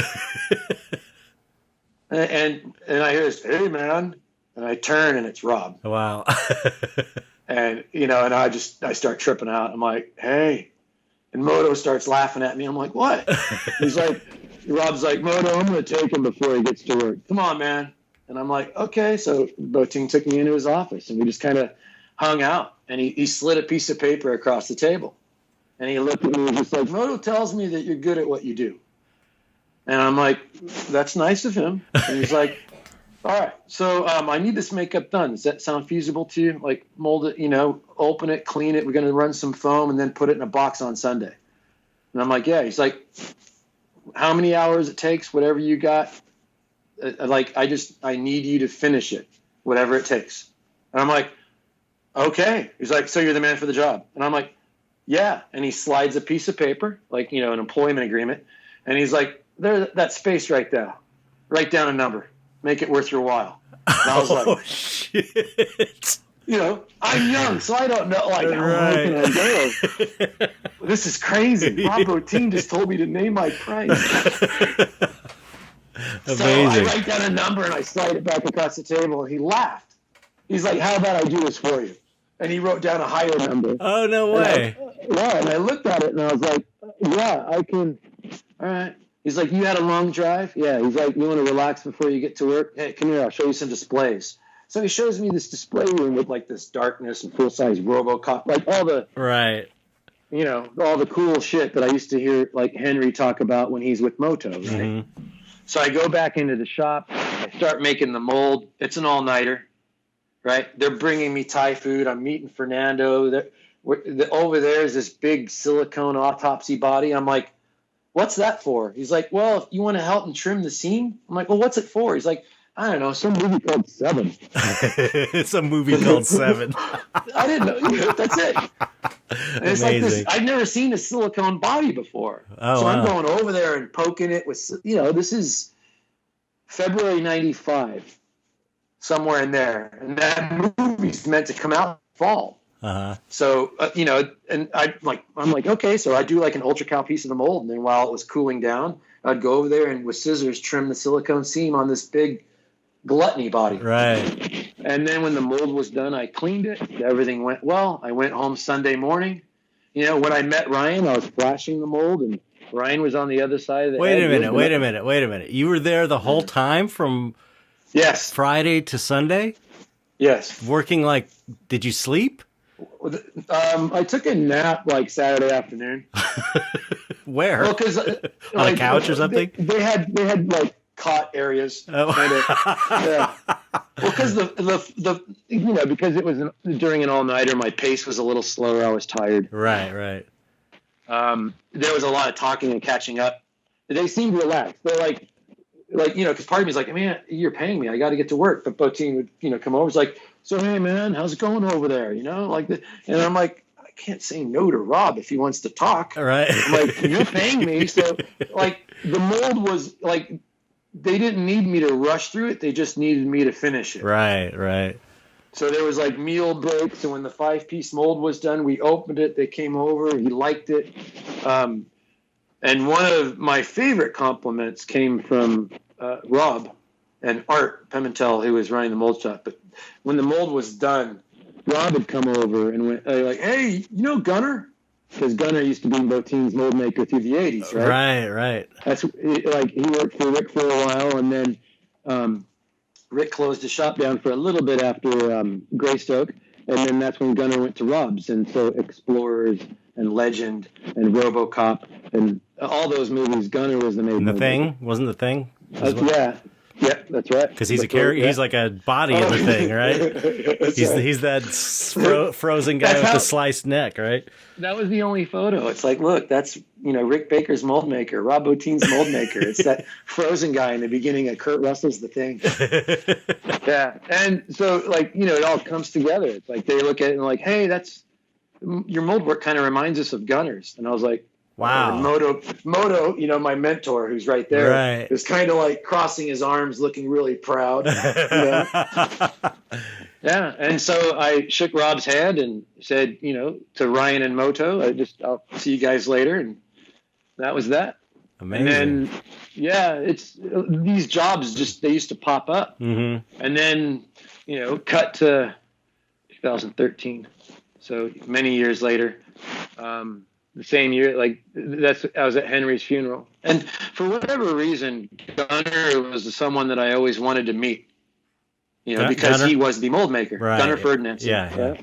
and I hear this, hey man, and I turn and it's Rob. Wow. And and I start tripping out. I'm like, hey, and Moto starts laughing at me. I'm like, what? He's like, Rob's like, Moto, I'm gonna take him before he gets to work. Come on, man. And I'm like, okay. So Bottin took me into his office, and we just kind of hung out. And he slid a piece of paper across the table. And he looked at me and was just like, Moto tells me that you're good at what you do. And I'm like, that's nice of him. And he's like, all right, so I need this makeup done. Does that sound feasible to you? Like, mold it, open it, clean it. We're going to run some foam and then put it in a box on Sunday. And I'm like, yeah. He's like, how many hours it takes, whatever you got. I need you to finish it, whatever it takes. And I'm like, okay. He's like, so you're the man for the job. And I'm like, yeah. And he slides a piece of paper, like, you know, an employment agreement. And he's like, there, that space right there. Write down a number. Make it worth your while. And I was like, shit. You know, I'm young, so I don't know. Like, right. I'm looking at this is crazy. Rob Bottin just told me to name my price. Amazing. So I write down a number and I slide it back across the table, and he laughed. He's like, how about I do this for you? And he wrote down a higher number. Oh, no way. And I looked at it and I was like, yeah, I can. All right. He's like, you had a long drive? Yeah. He's like, you want to relax before you get to work? Hey, come here. I'll show you some displays. So he shows me this display room with like this darkness and full-size RoboCop, like all the right, you know, all the cool shit that I used to hear like Henry talk about when he's with Moto. Right. Mm-hmm. So I go back into the shop. I start making the mold. It's an all-nighter, right? They're bringing me Thai food. I'm meeting Fernando. Over there is this big silicone autopsy body. I'm like, what's that for? He's like, well, if you want to help and trim the seam. I'm like, well, what's it for? He's like, I don't know, some movie called Seven. It's a movie called Seven. I didn't know. That's it. And it's like this. I've never seen a silicone body before. Oh, so wow. I'm going over there and poking it with, you know, this is February 95, somewhere in there. And that movie's meant to come out fall. Uh-huh. So, you know, and I'm like, okay, so I do like an ultra-cal piece of the mold. And then while it was cooling down, I'd go over there and with scissors trim the silicone seam on this big gluttony body. Right. And then when the mold was done, I cleaned it. Everything went well. I went home Sunday morning. You know, when I met Ryan, I was flashing the mold, and Ryan was on the other side of the Wait a minute. You were there the whole time from Friday to Sunday? Yes. Working like, did you sleep? I took a nap like Saturday afternoon. Where? Well, because on a couch or something? They had like cot areas. Oh. Yeah. Well, because the you know, because it was during an all-nighter, my pace was a little slower. I was tired. Right. There was a lot of talking and catching up. They seemed relaxed. They're like you know, because part of me is like, I mean, you're paying me. I got to get to work. But Bottin would, you know, come over. It's like, so hey man, how's it going over there? You know, like the, and I'm like, I can't say no to Rob if he wants to talk. Right. I'm like, you're paying me, so like the mold was like. They didn't need me to rush through it. They just needed me to finish it. Right. So there was like meal breaks. And when the 5-piece mold was done, we opened it. They came over. He liked it. And one of my favorite compliments came from Rob and Art Pimentel, who was running the mold shop. But when the mold was done, Rob had come over and went like, hey, you know Gunner? Because Gunner used to be Bottin's mold maker through the 80s, right? Right. That's like he worked for Rick for a while, and then Rick closed his shop down for a little bit after Greystoke, and then that's when Gunner went to Rob's, and so Explorers and Legend and RoboCop and all those movies, Gunner was the main. And the Thing wasn't the Thing. Yeah, that's right. Because he's a character. Yeah. He's like a body in the Thing, right? He's that frozen guy with the sliced neck, right? That was the only photo. It's like, look, that's, you know, Rick Baker's mold maker, Rob Bottin's mold maker. It's that frozen guy in the beginning of Kurt Russell's The Thing. Yeah, and so like, you know, it all comes together. It's like they look at it and like, hey, that's your mold work kind of reminds us of Gunner's, and I was like. Wow. Moto, you know, my mentor who's right there, is kind of like crossing his arms, looking really proud. You know? Yeah. And so I shook Rob's hand and said, you know, to Ryan and Moto, I'll see you guys later. And that was that. Amazing. And then, yeah, it's these jobs they used to pop up. Mm-hmm. And then, you know, cut to 2013. So many years later, the same year, like I was at Henry's funeral, and for whatever reason, Gunner was someone that I always wanted to meet. You know, because Gunner? He was the mold maker, right. Gunner Ferdinand. Yeah.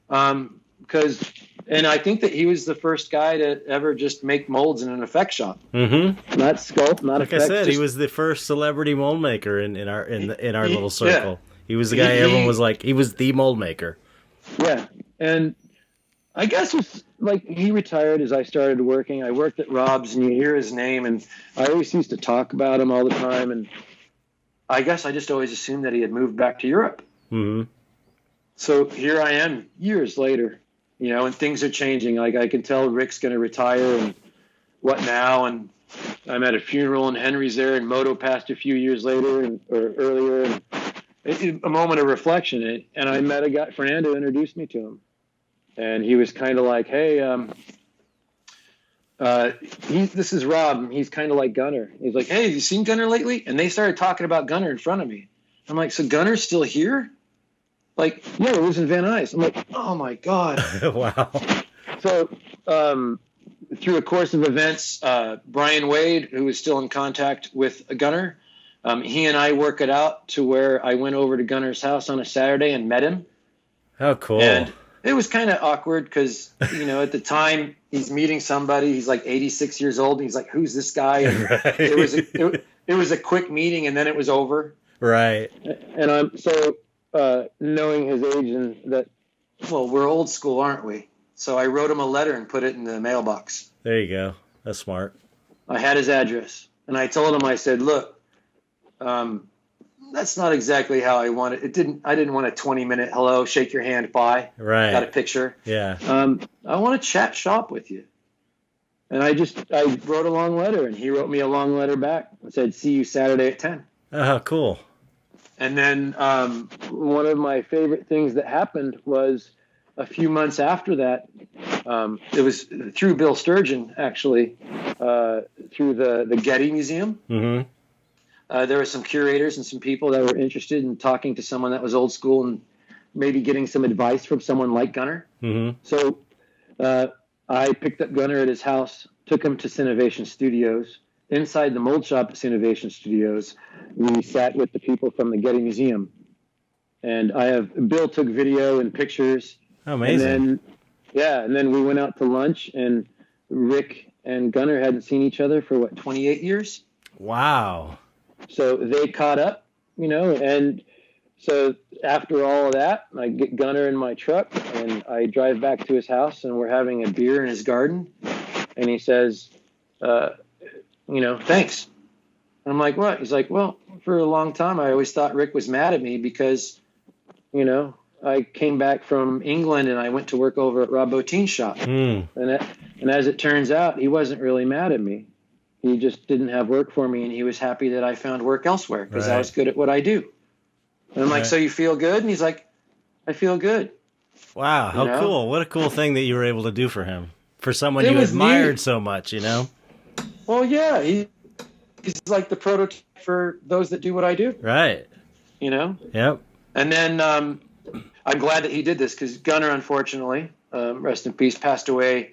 Because, and I think that he was the first guy to ever just make molds in an effect shop. Mm-hmm. Not sculpt, not like effects. I said, he was the first celebrity mold maker in our little circle. Yeah. He was the guy everyone was like, he was the mold maker. Yeah, and. I guess it's like he retired as I started working. I worked at Rob's, and you hear his name, and I always used to talk about him all the time. And I guess I just always assumed that he had moved back to Europe. Mm-hmm. So here I am years later, and things are changing. Like I can tell Rick's going to retire, and what now? And I'm at a funeral, and Henry's there, and Moto passed a few years later or earlier. And a moment of reflection. And I met a guy, Fernando introduced me to him. And he was kind of like, hey, this is Rob. He's kind of like Gunnar. He's like, hey, have you seen Gunnar lately? And they started talking about Gunnar in front of me. I'm like, so Gunnar's still here? Like, yeah, he lives in Van Nuys. I'm like, oh my God. Wow. So through a course of events, Brian Wade, who is still in contact with Gunnar, he and I work it out to where I went over to Gunnar's house on a Saturday and met him. Oh, cool. And it was kind of awkward because, at the time he's meeting somebody, he's like 86 years old. And he's like, who's this guy? And right. it was a quick meeting and then it was over. Right. And I'm so knowing his age and that, well, we're old school, aren't we? So I wrote him a letter and put it in the mailbox. There you go. That's smart. I had his address and I told him, I said, look, that's not exactly how I want it. I didn't want a 20-minute hello, shake your hand, bye. Right. Got a picture. Yeah. I want to chat shop with you. And I wrote a long letter, and he wrote me a long letter back and said, see you Saturday at 10. Oh, cool. And then one of my favorite things that happened was a few months after that, it was through Bill Sturgeon, actually, through the Getty Museum. Mm-hmm. There were some curators and some people that were interested in talking to someone that was old school and maybe getting some advice from someone like Gunnar. Mm-hmm. So I picked up Gunnar at his house, took him to Sinovation Studios. Inside the mold shop at Sinovation Studios, we sat with the people from the Getty Museum. And Bill took video and pictures. Amazing. And then we went out to lunch, and Rick and Gunnar hadn't seen each other for 28 years? Wow. So they caught up, and so after all of that, I get Gunnar in my truck and I drive back to his house and we're having a beer in his garden. And he says, thanks. And I'm like, what? He's like, well, for a long time, I always thought Rick was mad at me because, I came back from England and I went to work over at Rob Bottin's shop. Mm. And as it turns out, he wasn't really mad at me. He just didn't have work for me, and he was happy that I found work elsewhere because I was good at what I do. And I'm like, so you feel good? And he's like, I feel good. Wow, how cool. What a cool thing that you were able to do for him, for someone you admired so much, Well, yeah, he's like the prototype for those that do what I do. Right. Yep. And then I'm glad that he did this because Gunnar, unfortunately, rest in peace, passed away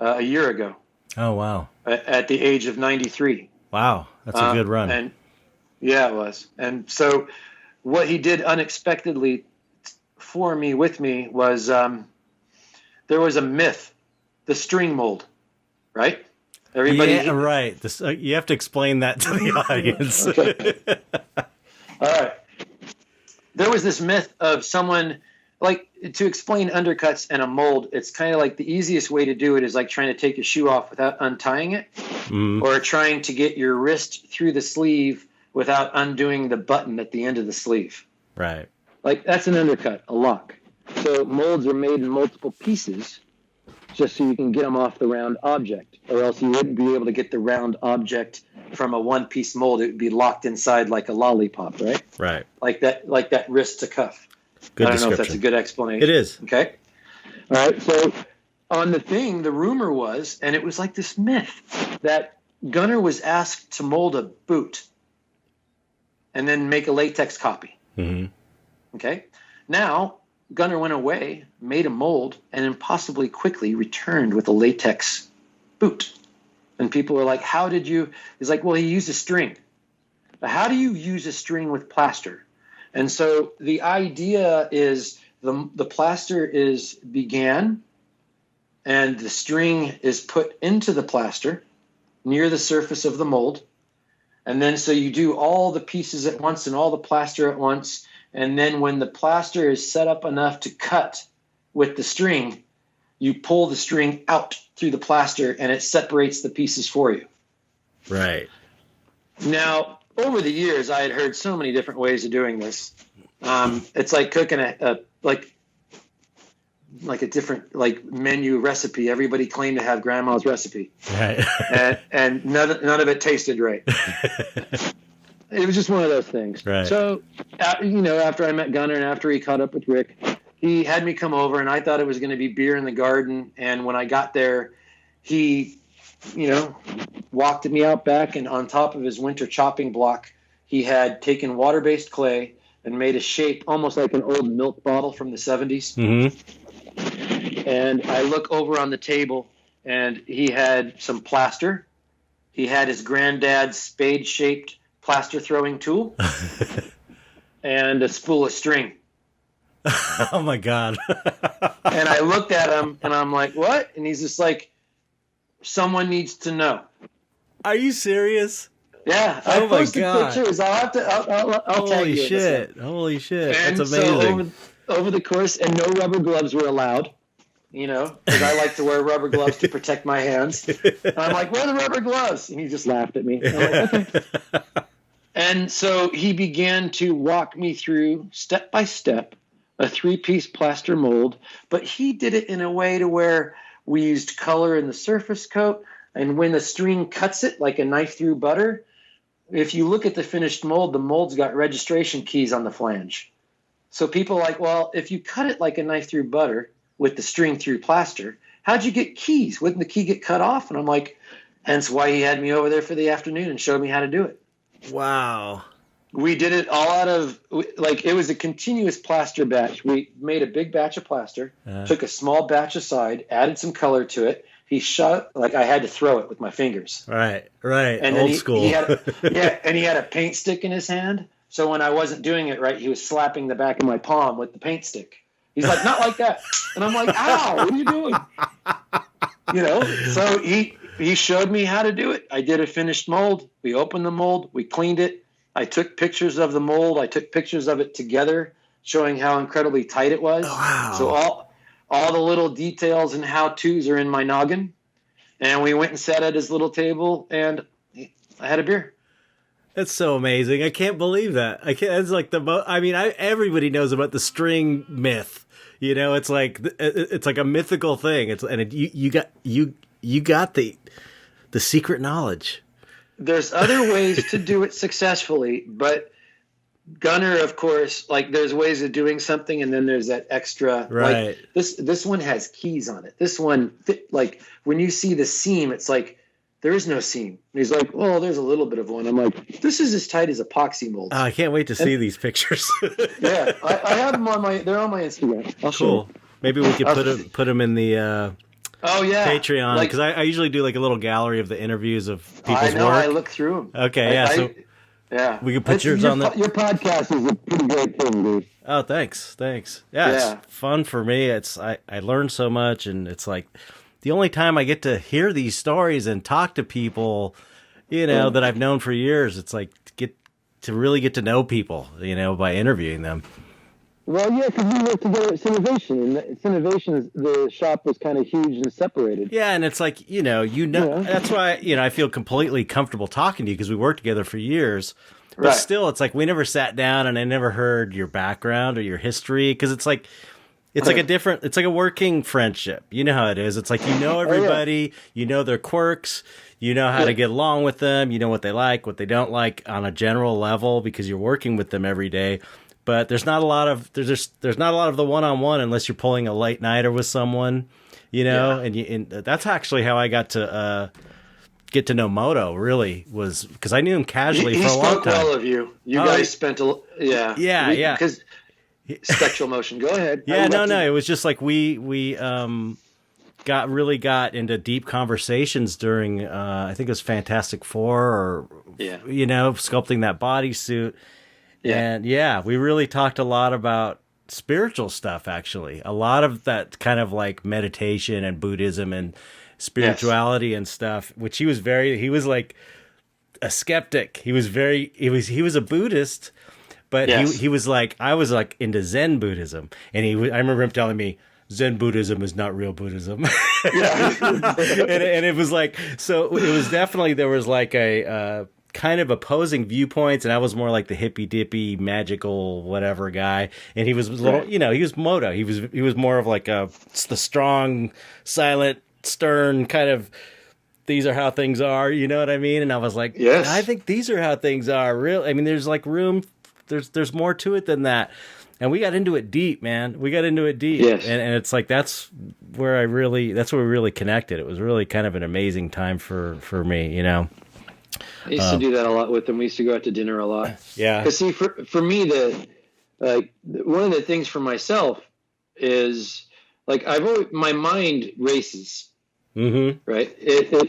a year ago. Oh, wow. At the age of 93. Wow, that's a good run. And yeah, it was. And so what he did unexpectedly for me, with me, was there was a myth, the string mold, right? Everybody. Yeah, right. You have to explain that to the audience. Okay. All right. There was this myth of someone, like, to explain undercuts and a mold, it's kind of like the easiest way to do it is like trying to take your shoe off without untying it, or trying to get your wrist through the sleeve without undoing the button at the end of the sleeve. Right. Like, that's an undercut, a lock. So molds are made in multiple pieces just so you can get them off the round object, or else you wouldn't be able to get the round object from a one-piece mold. It would be locked inside like a lollipop, right? Right. Like that wrist to cuff. Good I don't description. know if that's a good explanation. It is. Okay. All right. So on the thing, the rumor was, and it was like this myth, that Gunnar was asked to mold a boot and then make a latex copy. Mm-hmm. Okay. Now, Gunnar went away, made a mold, and impossibly quickly returned with a latex boot. And people were like, how did you? He's like, well, he used a string. But how do you use a string with plaster? And so the idea is the plaster began and the string is put into the plaster near the surface of the mold. And then so you do all the pieces at once and all the plaster at once. And then when the plaster is set up enough to cut with the string, you pull the string out through the plaster and it separates the pieces for you. Right. Now, over the years, I had heard so many different ways of doing this. It's like cooking a different menu recipe. Everybody claimed to have grandma's recipe, right? and none of it tasted right. It was just one of those things. Right. So, after I met Gunnar and after he caught up with Rick, he had me come over, and I thought it was going to be beer in the garden. And when I got there, he, walked me out back, and on top of his winter chopping block, he had taken water-based clay and made a shape almost like an old milk bottle from the 70s. Mm-hmm. And I look over on the table, and he had some plaster. He had his granddad's spade-shaped plaster throwing tool and a spool of string. Oh, my God. And I looked at him, and I'm like, what? And he's just like, someone needs to know. Are you serious? Yeah, I posted pictures. I'll tag you. Holy shit! And that's amazing. So over the course, and no rubber gloves were allowed. Because I like to wear rubber gloves to protect my hands. And I'm like, where are the rubber gloves? And he just laughed at me. I'm like, okay. And so he began to walk me through step by step a 3-piece plaster mold, but he did it in a way to where we used color in the surface coat, and when the string cuts it like a knife through butter. If you look at the finished mold, the mold's got registration keys on the flange. So people are like, well, if you cut it like a knife through butter with the string through plaster, how'd you get keys? Wouldn't the key get cut off? And I'm like, hence why he had me over there for the afternoon and showed me how to do it. Wow. We did it all out of, it was a continuous plaster batch. We made a big batch of plaster, took a small batch aside, added some color to it. He shot, I had to throw it with my fingers. Right. And old school. He had a paint stick in his hand. So when I wasn't doing it right, he was slapping the back of my palm with the paint stick. He's like, not like that. And I'm like, ow, what are you doing? So he showed me how to do it. I did a finished mold. We opened the mold. We cleaned it. I took pictures of the mold. I took pictures of it together, showing how incredibly tight it was. Oh, wow. So all the little details and how-tos are in my noggin. And we went and sat at his little table, and I had a beer. That's so amazing. I can't believe that. It's like everybody knows about the string myth. It's like a mythical thing. You got the secret knowledge. There's other ways to do it successfully, but Gunnar, of course, there's ways of doing something, and then there's that extra. Right. This one has keys on it. This one, when you see the seam, it's like there is no seam. And he's like, well, there's a little bit of one. I'm like, this is as tight as epoxy mold. Oh, I can't wait to see these pictures. Yeah, I have them they're on my Instagram. I'll show you. Maybe we could put them in the. Oh yeah, Patreon, because I usually do a little gallery of the interviews of people's I know, work. I look through them. Okay, yeah. We can put yours on there. Your podcast is a pretty great thing, dude. Oh, thanks. Yeah, it's fun for me. I learn so much, and it's like the only time I get to hear these stories and talk to people, that I've known for years. It's like really get to know people, by interviewing them. Well, yeah, because we worked together at Cinovation, and Cinovation, the shop was kind of huge and separated. Yeah, and it's like, that's why, I feel completely comfortable talking to you because we worked together for years. But still, it's like we never sat down and I never heard your background or your history because it's like a working friendship. You know how it is. It's like everybody, you know their quirks, you know how to get along with them, you know what they like, what they don't like on a general level because you're working with them every day. But there's not a lot of the one-on-one unless you're pulling a late nighter with someone, and that's actually how I got to get to know Moto. Really was because I knew him casually for a long time. He spoke well of you. You guys spent yeah because sexual motion. Go ahead. Yeah, no. It was just like we got into deep conversations during I think it was Fantastic Four or sculpting that bodysuit. Yeah. And we really talked a lot about spiritual stuff, actually. A lot of that kind of like meditation and Buddhism and spirituality and stuff, which he was like a skeptic. He was a Buddhist, but he was like, I was like into Zen Buddhism. And I remember him telling me, Zen Buddhism is not real Buddhism. and it was like, so it was definitely, there was like a kind of opposing viewpoints, and I was more like the hippy dippy magical whatever guy, and he was a little, he was Moto. He was more of like the strong, silent, stern kind of, these are how things are, you know what I mean? And I was like, yes, I think these are how things are. I mean, there's like room, there's more to it than that. And we got into it deep, man. We got into it deep. Yes. And it's like, that's where we really connected. It was really kind of an amazing time for me, you know? I used to do that a lot with them. We used to go out to dinner a lot. Yeah. Because see, for me, one of the things for myself is like, my mind races, right? I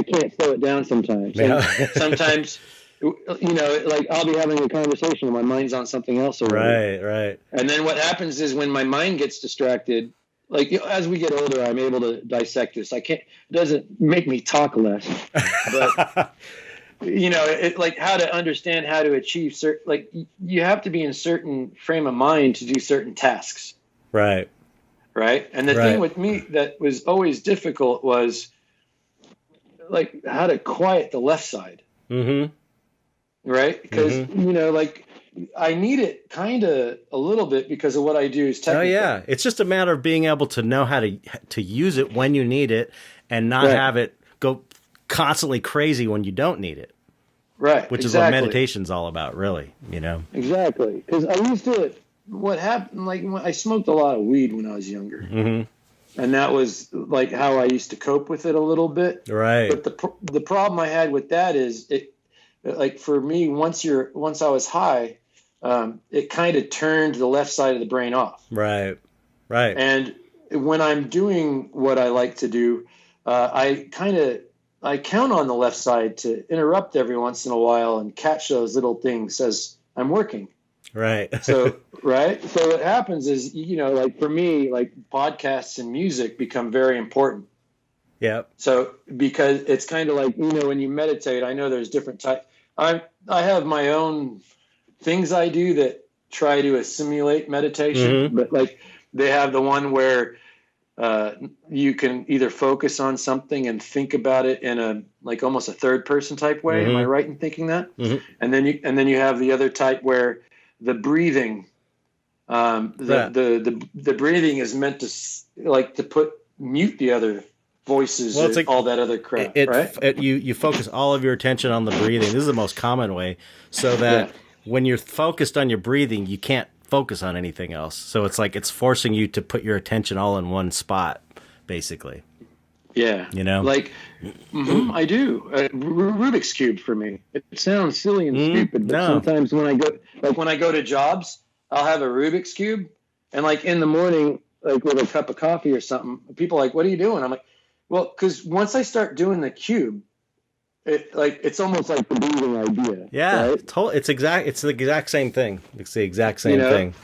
can't slow it down sometimes. Yeah. Sometimes, like I'll be having a conversation and my mind's on something else already. Right. And then what happens is when my mind gets distracted, like as we get older, I'm able to dissect this. It doesn't make me talk less, but like how to understand how to achieve certain, like you have to be in a certain frame of mind to do certain tasks. Right. And the thing with me that was always difficult was like how to quiet the left side. Mm-hmm. Right? Because, like I need it kind of a little bit because of what I do is technical. Oh, yeah. It's just a matter of being able to know how to use it when you need it and not have it go constantly crazy when you don't need it. Right. Which is what meditation's all about, really, Exactly. Because I used to, what happened, like I smoked a lot of weed when I was younger. Mm-hmm. And that was like how I used to cope with it a little bit. Right. But the problem I had with that is like for me, once I was high, it kind of turned the left side of the brain off. Right. And when I'm doing what I like to do, I count on the left side to interrupt every once in a while and catch those little things as I'm working. Right. So what happens is, like for me, like podcasts and music become very important. Yeah. So because it's kind of like, when you meditate, I know there's different types. I have my own things I do that try to simulate meditation, but like they have the one where you can either focus on something and think about it in a like almost a third person type way. Am I right in thinking that? Mm-hmm. And then you have the other type where the breathing, the breathing is meant to mute the other voices, it's like, all that other crap, right? You focus all of your attention on the breathing. This is the most common way, so that when you're focused on your breathing, you can't focus on anything else. So it's like it's forcing you to put your attention all in one spot, basically. Yeah. Like, I do. Rubik's Cube for me. It sounds silly and stupid, but sometimes when I go to jobs, I'll have a Rubik's Cube, and like in the morning, like with a cup of coffee or something, people are like, "What are you doing?" I'm like, well, because once I start doing the cube, it's almost like the breathing idea. Yeah, right? It's the exact same thing. It's the exact same thing.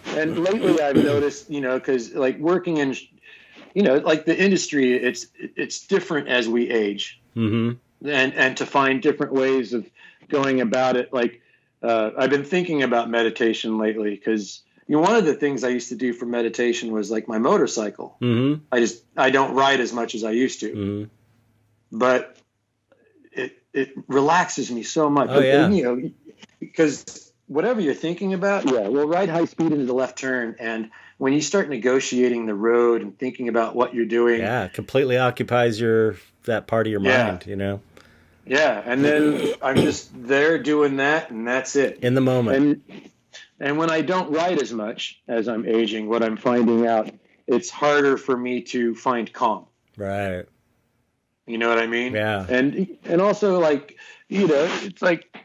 And lately, I've noticed, because like working in, like the industry, it's different as we age, and to find different ways of going about it. Like I've been thinking about meditation lately because. One of the things I used to do for meditation was like my motorcycle. Mm-hmm. I don't ride as much as I used to, but it relaxes me so much. Oh, yeah. Because whatever you're thinking about, we'll ride high speed into the left turn. And when you start negotiating the road and thinking about what you're doing. Yeah, it completely occupies that part of your mind, Yeah, and then I'm just there doing that, and that's it. In the moment. And when I don't write as much as I'm aging, what I'm finding out, it's harder for me to find calm. Right. You know what I mean? Yeah. And also like, it's like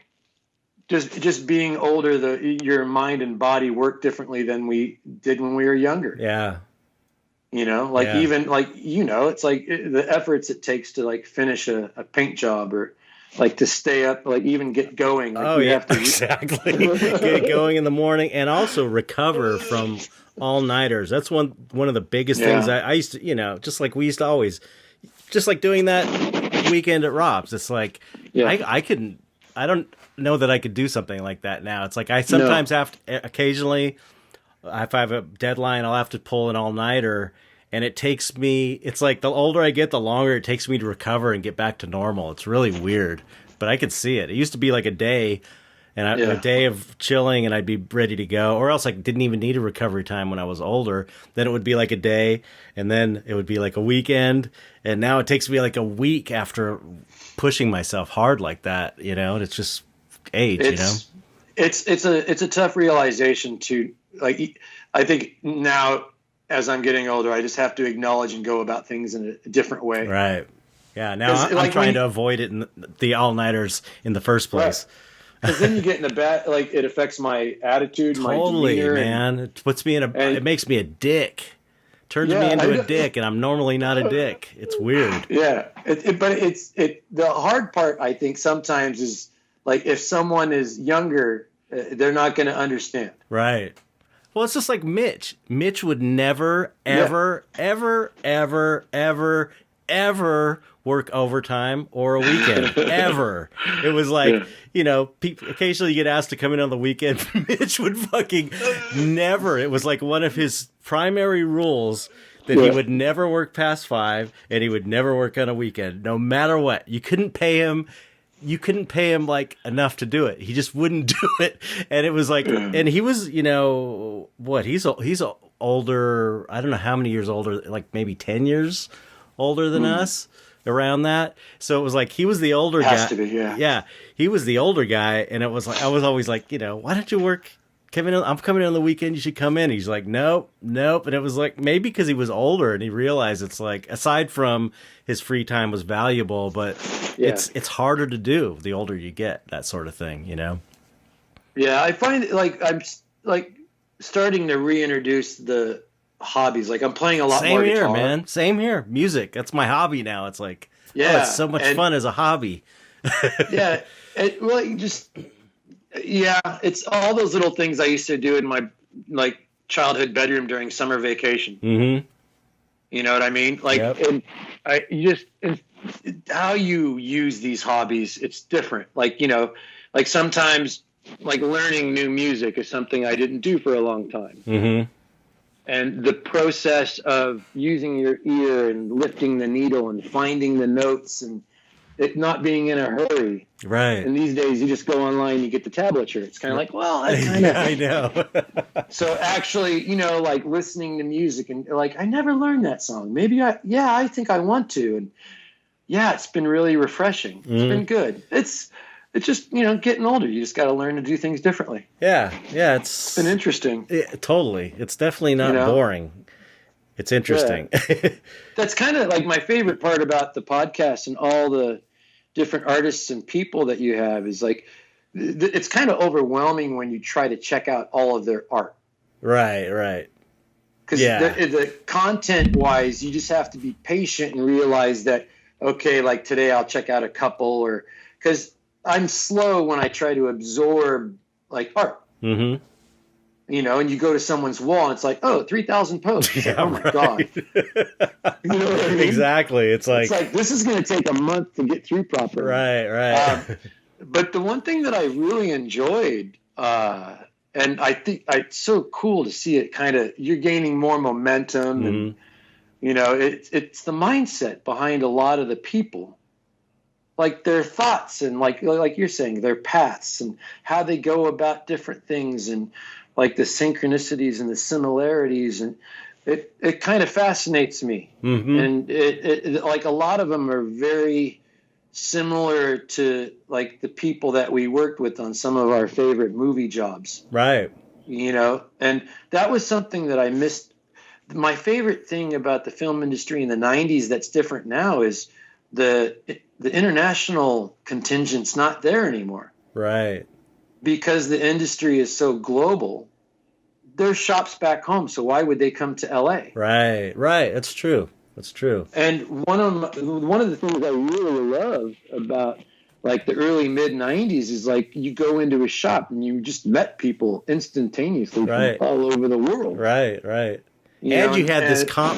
just being older, your mind and body work differently than we did when we were younger. Yeah. Even like, it's like the efforts it takes to like finish a paint job or like to stay up, like even get going. Like have to exactly. Get going in the morning and also recover from all-nighters. That's one of the biggest things I used to, just like we used to always, just like doing that weekend at Rob's. It's like, I don't know that I could do something like that now. It's like I sometimes have to, occasionally, if I have a deadline, I'll have to pull an all-nighter. And it takes me, it's like the older I get, the longer it takes me to recover and get back to normal. It's really weird, but I could see it. It used to be like a day, and a day of chilling, and I'd be ready to go. Or else I didn't even need a recovery time when I was older. Then it would be like a day, and then it would be like a weekend. And now it takes me like a week after pushing myself hard like that, you know? And it's just age, you know? It's a tough realization to, like, I think now, as I'm getting older, I just have to acknowledge and go about things in a different way. Right. Yeah. Now I'm trying to avoid it in the all-nighters in the first place. Because then you get in a bad, like, it affects my attitude, totally, my demeanor. Man. It puts me it makes me a dick. Turns me into a dick, and I'm normally not a dick. It's weird. Yeah. But the hard part, I think, sometimes is, like, if someone is younger, they're not going to understand. Right. Well, it's just like Mitch. Mitch would never, ever, ever, ever, ever, ever work overtime or a weekend. Ever. It was like, you know, occasionally you get asked to come in on the weekend. Mitch would fucking never. It was like one of his primary rules that he would never work past 5 and he would never work on a weekend, no matter what. You couldn't pay him like enough to do it. He just wouldn't do it. And it was like, and he was, you know, what, he's older. I don't know how many years older, like maybe 10 years older than us, around that. So it was like, he was the older guy. Has to be, yeah. Yeah. He was the older guy. And it was like, I was always like, you know, why don't you work? I'm coming in on the weekend. You should come in. He's like, nope. And it was like, maybe because he was older and he realized it's like, aside from his free time was valuable, but it's harder to do the older you get, that sort of thing, you know? Yeah. I find like, I'm like starting to reintroduce the hobbies. Like I'm playing a lot more guitar. Same here, man. Same here. Music. That's my hobby now. It's like, it's so much fun as a hobby. Yeah. It's all those little things I used to do in my like childhood bedroom during summer vacation. Mm-hmm. You know what I mean? Like, and how you use these hobbies, it's different. Like, you know, like sometimes like learning new music is something I didn't do for a long time. Mm-hmm. And the process of using your ear and lifting the needle and finding the notes and it not being in a hurry. Right. And these days you just go online, you get the tablature. It's kind of like, well, I kind of. I know. So actually, you know, like listening to music and like, I never learned that song. Maybe I think I want to. And yeah, it's been really refreshing. It's been good. It's just, you know, getting older. You just got to learn to do things differently. Yeah. It's been interesting. Totally. It's definitely not boring. It's interesting. Yeah. That's kind of like my favorite part about the podcast and all the different artists and people that you have is like, it's kind of overwhelming when you try to check out all of their art. Right. Because the content wise, you just have to be patient and realize that, okay, like today I'll check out a couple or because I'm slow when I try to absorb like art. Mm-hmm. You know, and you go to someone's wall and it's like, 3,000 posts. Yeah, oh my God. You know what I mean? Exactly. It's like this is going to take a month to get through properly. Right. But the one thing that I really enjoyed, and I think it's so cool to see it kind of, you're gaining more momentum and, you know, it's the mindset behind a lot of the people. Like their thoughts and like you're saying, their paths and how they go about different things and like the synchronicities and the similarities. And it kind of fascinates me. Mm-hmm. And it like a lot of them are very similar to like the people that we worked with on some of our favorite movie jobs. Right. You know, and that was something that I missed. My favorite thing about the film industry in the 90s that's different now is the international contingent's not there anymore. Right. Because the industry is so global. There's shops back home, so why would they come to LA? Right. That's true. And one of the things I really love about like the early mid 90s is like you go into a shop and you just met people instantaneously from all over the world. Right. You had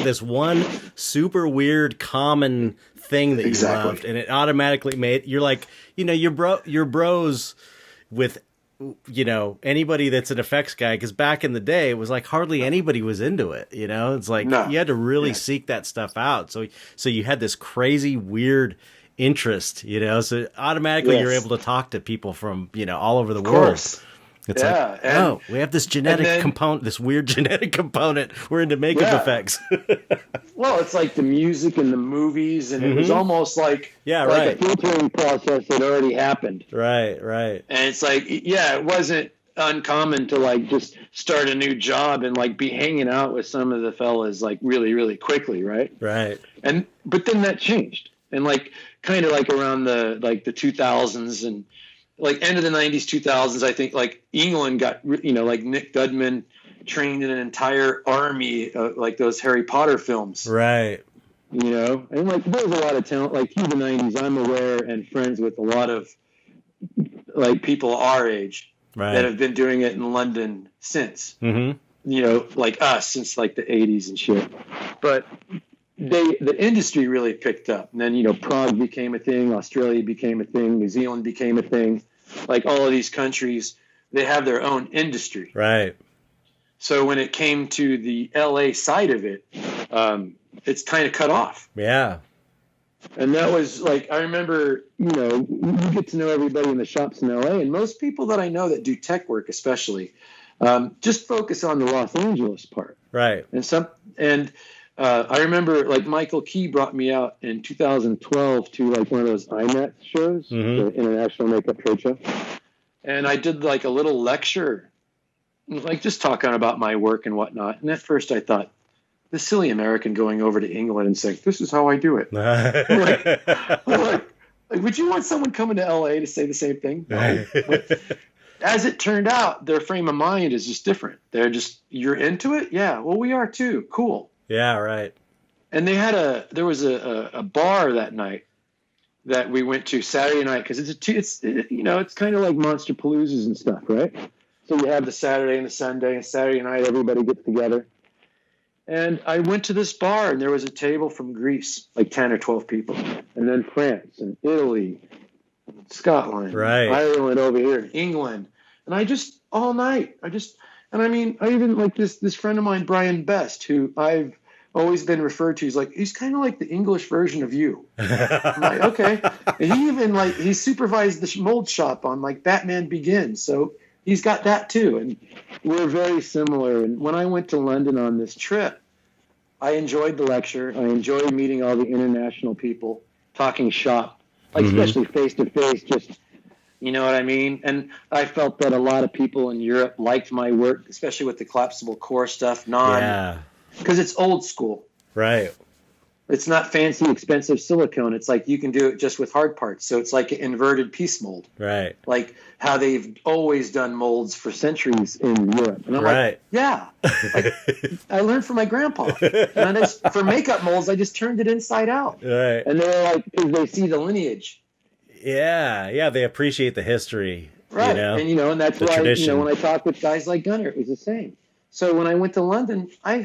this one super weird common thing that you loved, and it automatically made you're like, you know, your bros with you know, anybody that's an effects guy, because back in the day, it was like hardly anybody was into it. You know, it's like you had to really seek that stuff out. So you had this crazy, weird interest, you know, so automatically you're able to talk to people from, you know, all over the world. It's like, oh, we have this genetic component, this weird genetic component. We're into makeup effects. Well, it's like the music and the movies, and it was almost like a filtering process that already happened. Right, right. And it's like, it wasn't uncommon to like just start a new job and like be hanging out with some of the fellas like really, really quickly, right? Right. But then that changed, and like kind of like around the 2000s and like end of the 90s, 2000s, I think like England got, you know, like Nick Goodman trained in an entire army, like those Harry Potter films. Right. You know, and like there's a lot of talent, like through the 90s, I'm aware and friends with a lot of like people our age that have been doing it in London since, you know, like us since like the 80s and shit. But the industry really picked up, and then, you know, Prague became a thing, Australia became a thing, New Zealand became a thing. Like all of these countries, they have their own industry. Right. So when it came to the LA side of it, it's kind of cut off. Yeah. And that was like, I remember, you know, you get to know everybody in the shops in LA, and most people that I know that do tech work, especially, just focus on the Los Angeles part. Right. I remember like Michael Key brought me out in 2012 to like one of those IMAX shows, the International Makeup Trade Show. And I did like a little lecture, like just talking about my work and whatnot. And at first I thought, the silly American going over to England and saying, this is how I do it. like, would you want someone coming to LA to say the same thing? No. As it turned out, their frame of mind is just different. They're just, you're into it? Yeah, well, we are too. Cool. Yeah, right. And there was a bar that night that we went to Saturday night, because it's you know, it's kind of like Monster Paloozas and stuff, right? So you have the Saturday and the Sunday, and Saturday night everybody gets together. And I went to this bar, and there was a table from Greece, like 10 or 12 people, and then France and Italy, Scotland, Ireland over here, England, and I just all night, and I mean, I even like this friend of mine, Brian Best, who I've always been referred to. He's kind of like the English version of you. I'm like, okay. And he supervised the mold shop on like Batman Begins. So he's got that too. And we're very similar. And when I went to London on this trip, I enjoyed the lecture. I enjoyed meeting all the international people, talking shop, like especially face to face, just, you know what I mean? And I felt that a lot of people in Europe liked my work, especially with the collapsible core stuff, because it's old school. Right. It's not fancy, expensive silicone. It's like you can do it just with hard parts. So it's like an inverted piece mold. Right. Like how they've always done molds for centuries in Europe. And I'm like, yeah. Like, I learned from my grandpa. And for makeup molds, I just turned it inside out. Right. And they're like, because they see the lineage. Yeah, they appreciate the history. Right. You know? And that's why, tradition. When I talk with guys like Gunnar, it was the same. So when I went to London, I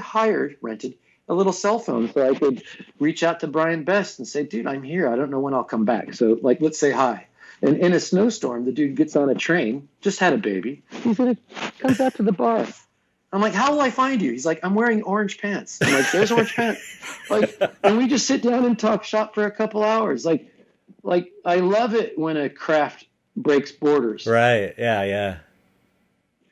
rented a little cell phone so I could reach out to Brian Best and say, dude, I'm here. I don't know when I'll come back. So like, let's say hi. And in a snowstorm, the dude gets on a train, just had a baby. Comes out to the bar. I'm like, how will I find you? He's like, I'm wearing orange pants. I'm like, there's orange pants. Like, and we just sit down and talk shop for a couple hours. Like I love it when a craft breaks borders. Right. Yeah.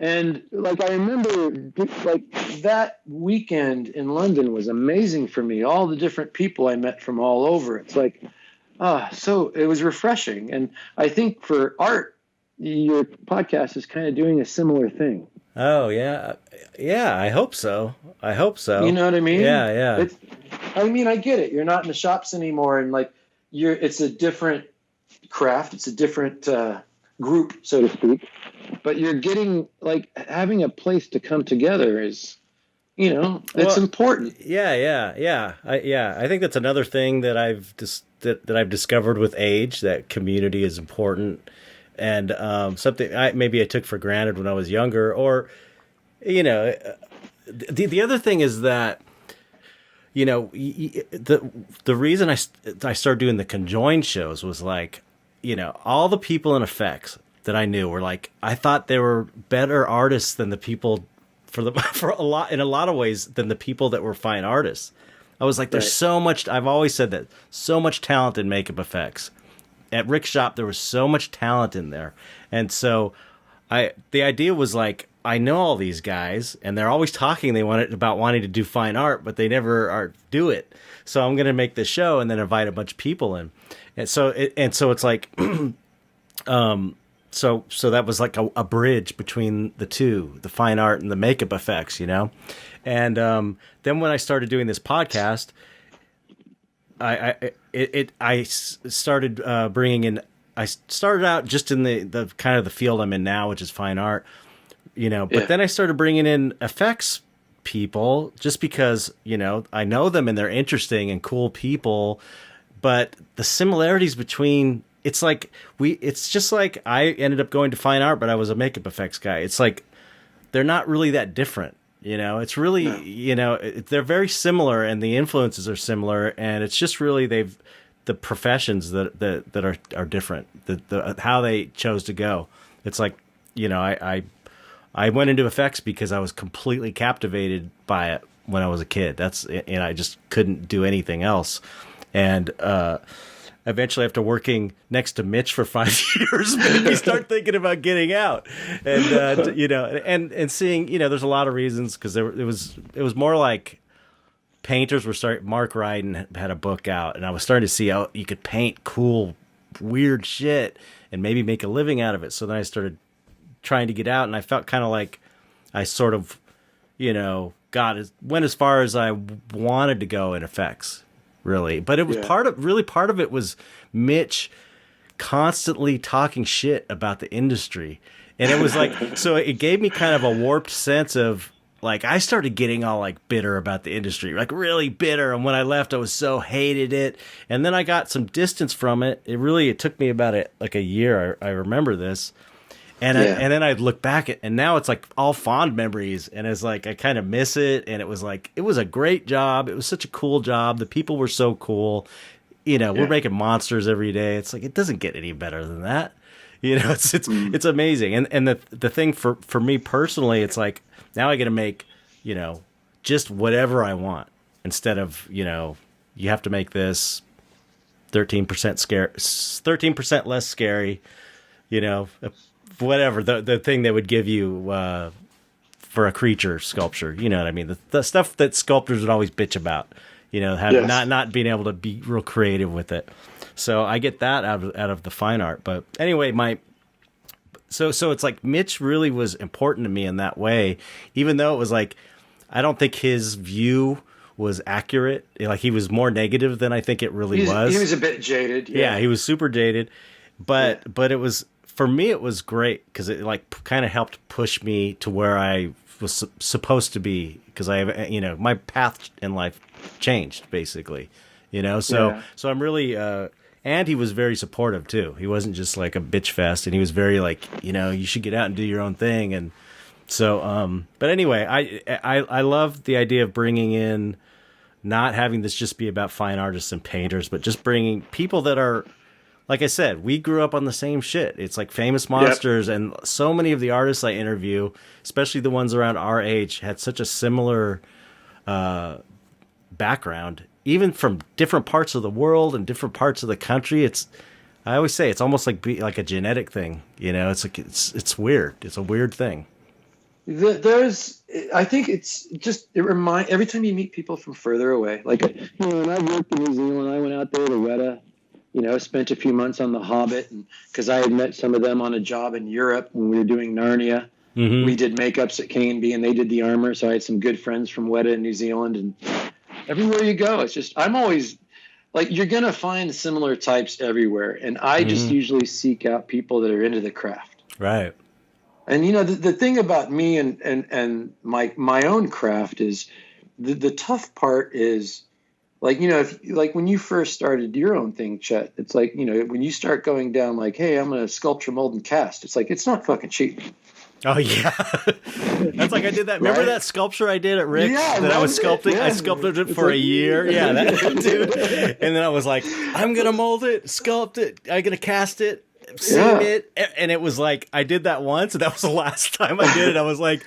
And like, I remember like that weekend in London was amazing for me. All the different people I met from all over. It's like, so it was refreshing. And I think for art, your podcast is kind of doing a similar thing. Oh yeah. Yeah. I hope so. You know what I mean? Yeah. I get it. You're not in the shops anymore. And like it's a different craft. It's a different, group, so to speak. But you're getting like having a place to come together is, it's important. Yeah. I think that's another thing that I've I've discovered with age, that community is important, and something I took for granted when I was younger. Or, the other thing is that, the reason I started doing the conjoined shows was like, all the people in effects, that I knew were like, I thought they were better artists than the people in a lot of ways than the people that were fine artists. I was like, there's so much, I've always said that, so much talent in makeup effects. At Rick's shop, there was so much talent in there. And so the idea was like, I know all these guys, and they're always talking about wanting to do fine art, but they never do it. So I'm going to make this show and then invite a bunch of people in. And so it's like, so that was like a bridge between the two, the fine art and the makeup effects, you know? And then when I started doing this podcast, I started bringing in. I started out just in the kind of the field I'm in now, which is fine art, you know. But then I started bringing in effects people just because, you know, I know them and they're interesting and cool people. But the similarities between it's just like I ended up going to fine art, but I was a makeup effects guy. It's like they're not really that different. You know, it's really, you know, they're very similar and the influences are similar, and it's just really the professions that are different, the how they chose to go. It's like, you know, I went into effects because I was completely captivated by it when I was a kid. And I just couldn't do anything else. And eventually, after working next to Mitch for 5 years, made me start thinking about getting out. And you know, and seeing, you know, there's a lot of reasons, because it was more like painters were starting. Mark Ryden had a book out, and I was starting to see how you could paint cool, weird shit and maybe make a living out of it. So then I started trying to get out, and I felt kind of like I sort of, you know, went as far as I wanted to go in effects. Really, but it was part of it was Mitch constantly talking shit about the industry, and it was like, so it gave me kind of a warped sense of like, I started getting all like bitter about the industry, like really bitter. And when I left, I was so hated it, and then I got some distance from it. It took me about a year. I remember this. And then I'd look back and now it's like all fond memories, and it's like I kind of miss it. And it was like, it was a great job. It was such a cool job. The people were so cool. You know, we're making monsters every day. It's like, it doesn't get any better than that. You know, it's amazing. And the thing for me personally, it's like, now I get to make, you know, just whatever I want, instead of, you know, you have to make this 13% less scary, you know, whatever the thing they would give you for a creature sculpture, you know what I mean? The stuff that sculptors would always bitch about, you know, not being able to be real creative with it. So I get that out of the fine art. But anyway, so it's like Mitch really was important to me in that way, even though it was like, I don't think his view was accurate. Like, he was more negative than I think it really was. He was a bit jaded. Yeah, he was super jaded, but it was. For me, it was great because it like kind of helped push me to where I was supposed to be, because I have, you know, my path in life changed basically, you know. So I'm really and he was very supportive too. He wasn't just like a bitch fest, and he was very like, you know, you should get out and do your own thing. And so but anyway, I love the idea of bringing in, not having this just be about fine artists and painters, but just bringing people that are, like I said, we grew up on the same shit. It's like Famous Monsters, and so many of the artists I interview, especially the ones around our age, had such a similar background, even from different parts of the world and different parts of the country. I always say it's almost like a genetic thing, you know. It's like it's weird. It's a weird thing. I think it's just, every time you meet people from further away, like, you know, when I worked in New Zealand, I went out there to Weta. You know, spent a few months on The Hobbit, because I had met some of them on a job in Europe when we were doing Narnia. Mm-hmm. We did makeups at K&B, and they did the armor. So I had some good friends from Weta in New Zealand. And everywhere you go, it's just, I'm always like, you're going to find similar types everywhere. And I just usually seek out people that are into the craft. Right. And, you know, the thing about me and my own craft is the tough part is, like, you know, like when you first started your own thing, Chet, it's like, you know, when you start going down like, hey, I'm going to sculpture, mold, and cast, it's like, it's not fucking cheap. Oh, yeah. That's like I did that. Remember that sculpture I did at Rick's that I was sculpting? I sculpted it for a year. Yeah, that dude. And then I was like, I'm going to mold it, sculpt it, I'm going to cast it. seeing it, and it was like, I did that once, and that was the last time I did it. I was like,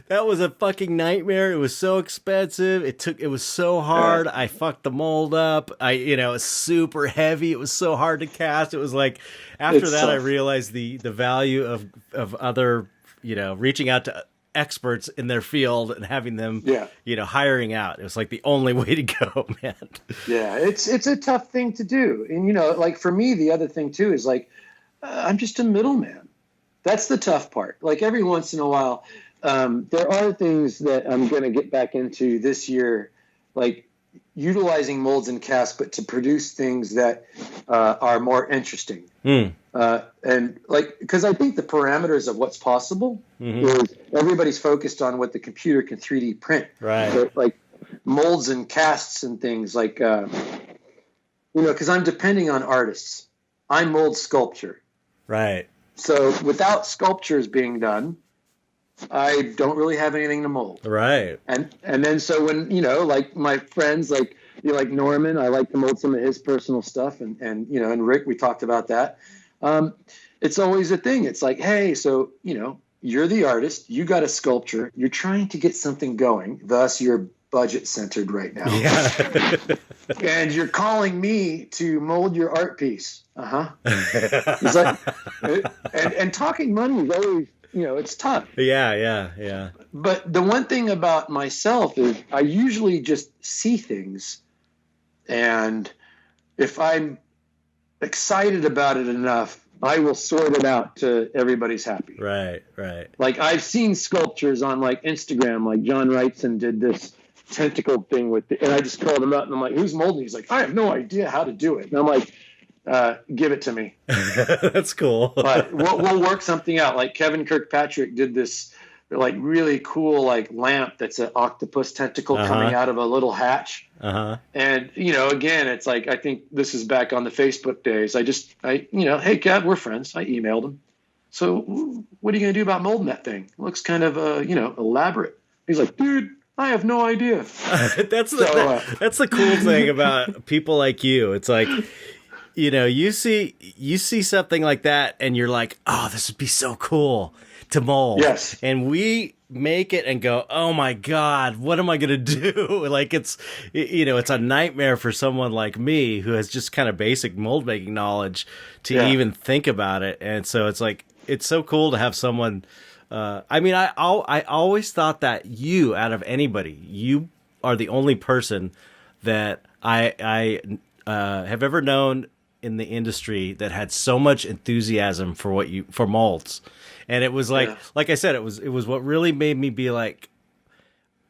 that was a fucking nightmare. It was so expensive. It was so hard. I fucked the mold up. It was super heavy. It was so hard to cast. It was like, after that, I realized the value of other, reaching out to experts in their field and having them, hiring out. It was like the only way to go, man. Yeah, it's a tough thing to do. And, like for me, the other thing too is like, I'm just a middleman. That's the tough part. Like every once in a while, there are things that I'm going to get back into this year, like utilizing molds and casts, but to produce things that are more interesting. And like, because I think the parameters of what's possible is everybody's focused on what the computer can 3D print. Right. But like molds and casts and things like, because I'm depending on artists. I mold sculpture. Right. So without sculptures being done, I don't really have anything to mold. Right. And then so when, like my friends, like Norman, I like to mold some of his personal stuff and Rick, we talked about that. It's always a thing. It's like, hey, so, you're the artist, you got a sculpture, you're trying to get something going. Thus you're budget centered right now. Yeah. And you're calling me to mold your art piece. It's like, and talking money is always, it's tough. Yeah. But the one thing about myself is I usually just see things, and if I'm excited about it enough, I will sort it out to everybody's happy. Right. Like I've seen sculptures on like Instagram, like John Wrightson did this tentacle thing with it, and I just called him out and I'm like, who's molding? He's like, I have no idea how to do it. And I'm like, give it to me. That's cool. But we'll work something out. Like Kevin Kirkpatrick did this like really cool like lamp that's an octopus tentacle coming out of a little hatch. And again, it's like, I think this is back on the Facebook days. I hey Kev, we're friends. I emailed him. So what are you gonna do about molding that thing? It looks kind of elaborate. He's like, dude, I have no idea. That's the cool thing about people like you. It's like, you see something like that and you're like, oh, this would be so cool to mold. Yes. And we make it and go, oh my God, what am I going to do? Like it's a nightmare for someone like me who has just kind of basic mold making knowledge to even think about it. And so it's like, it's so cool to have someone, I always thought that you, out of anybody, you are the only person that I have ever known in the industry that had so much enthusiasm for molds. And it was like I said, it was what really made me be like,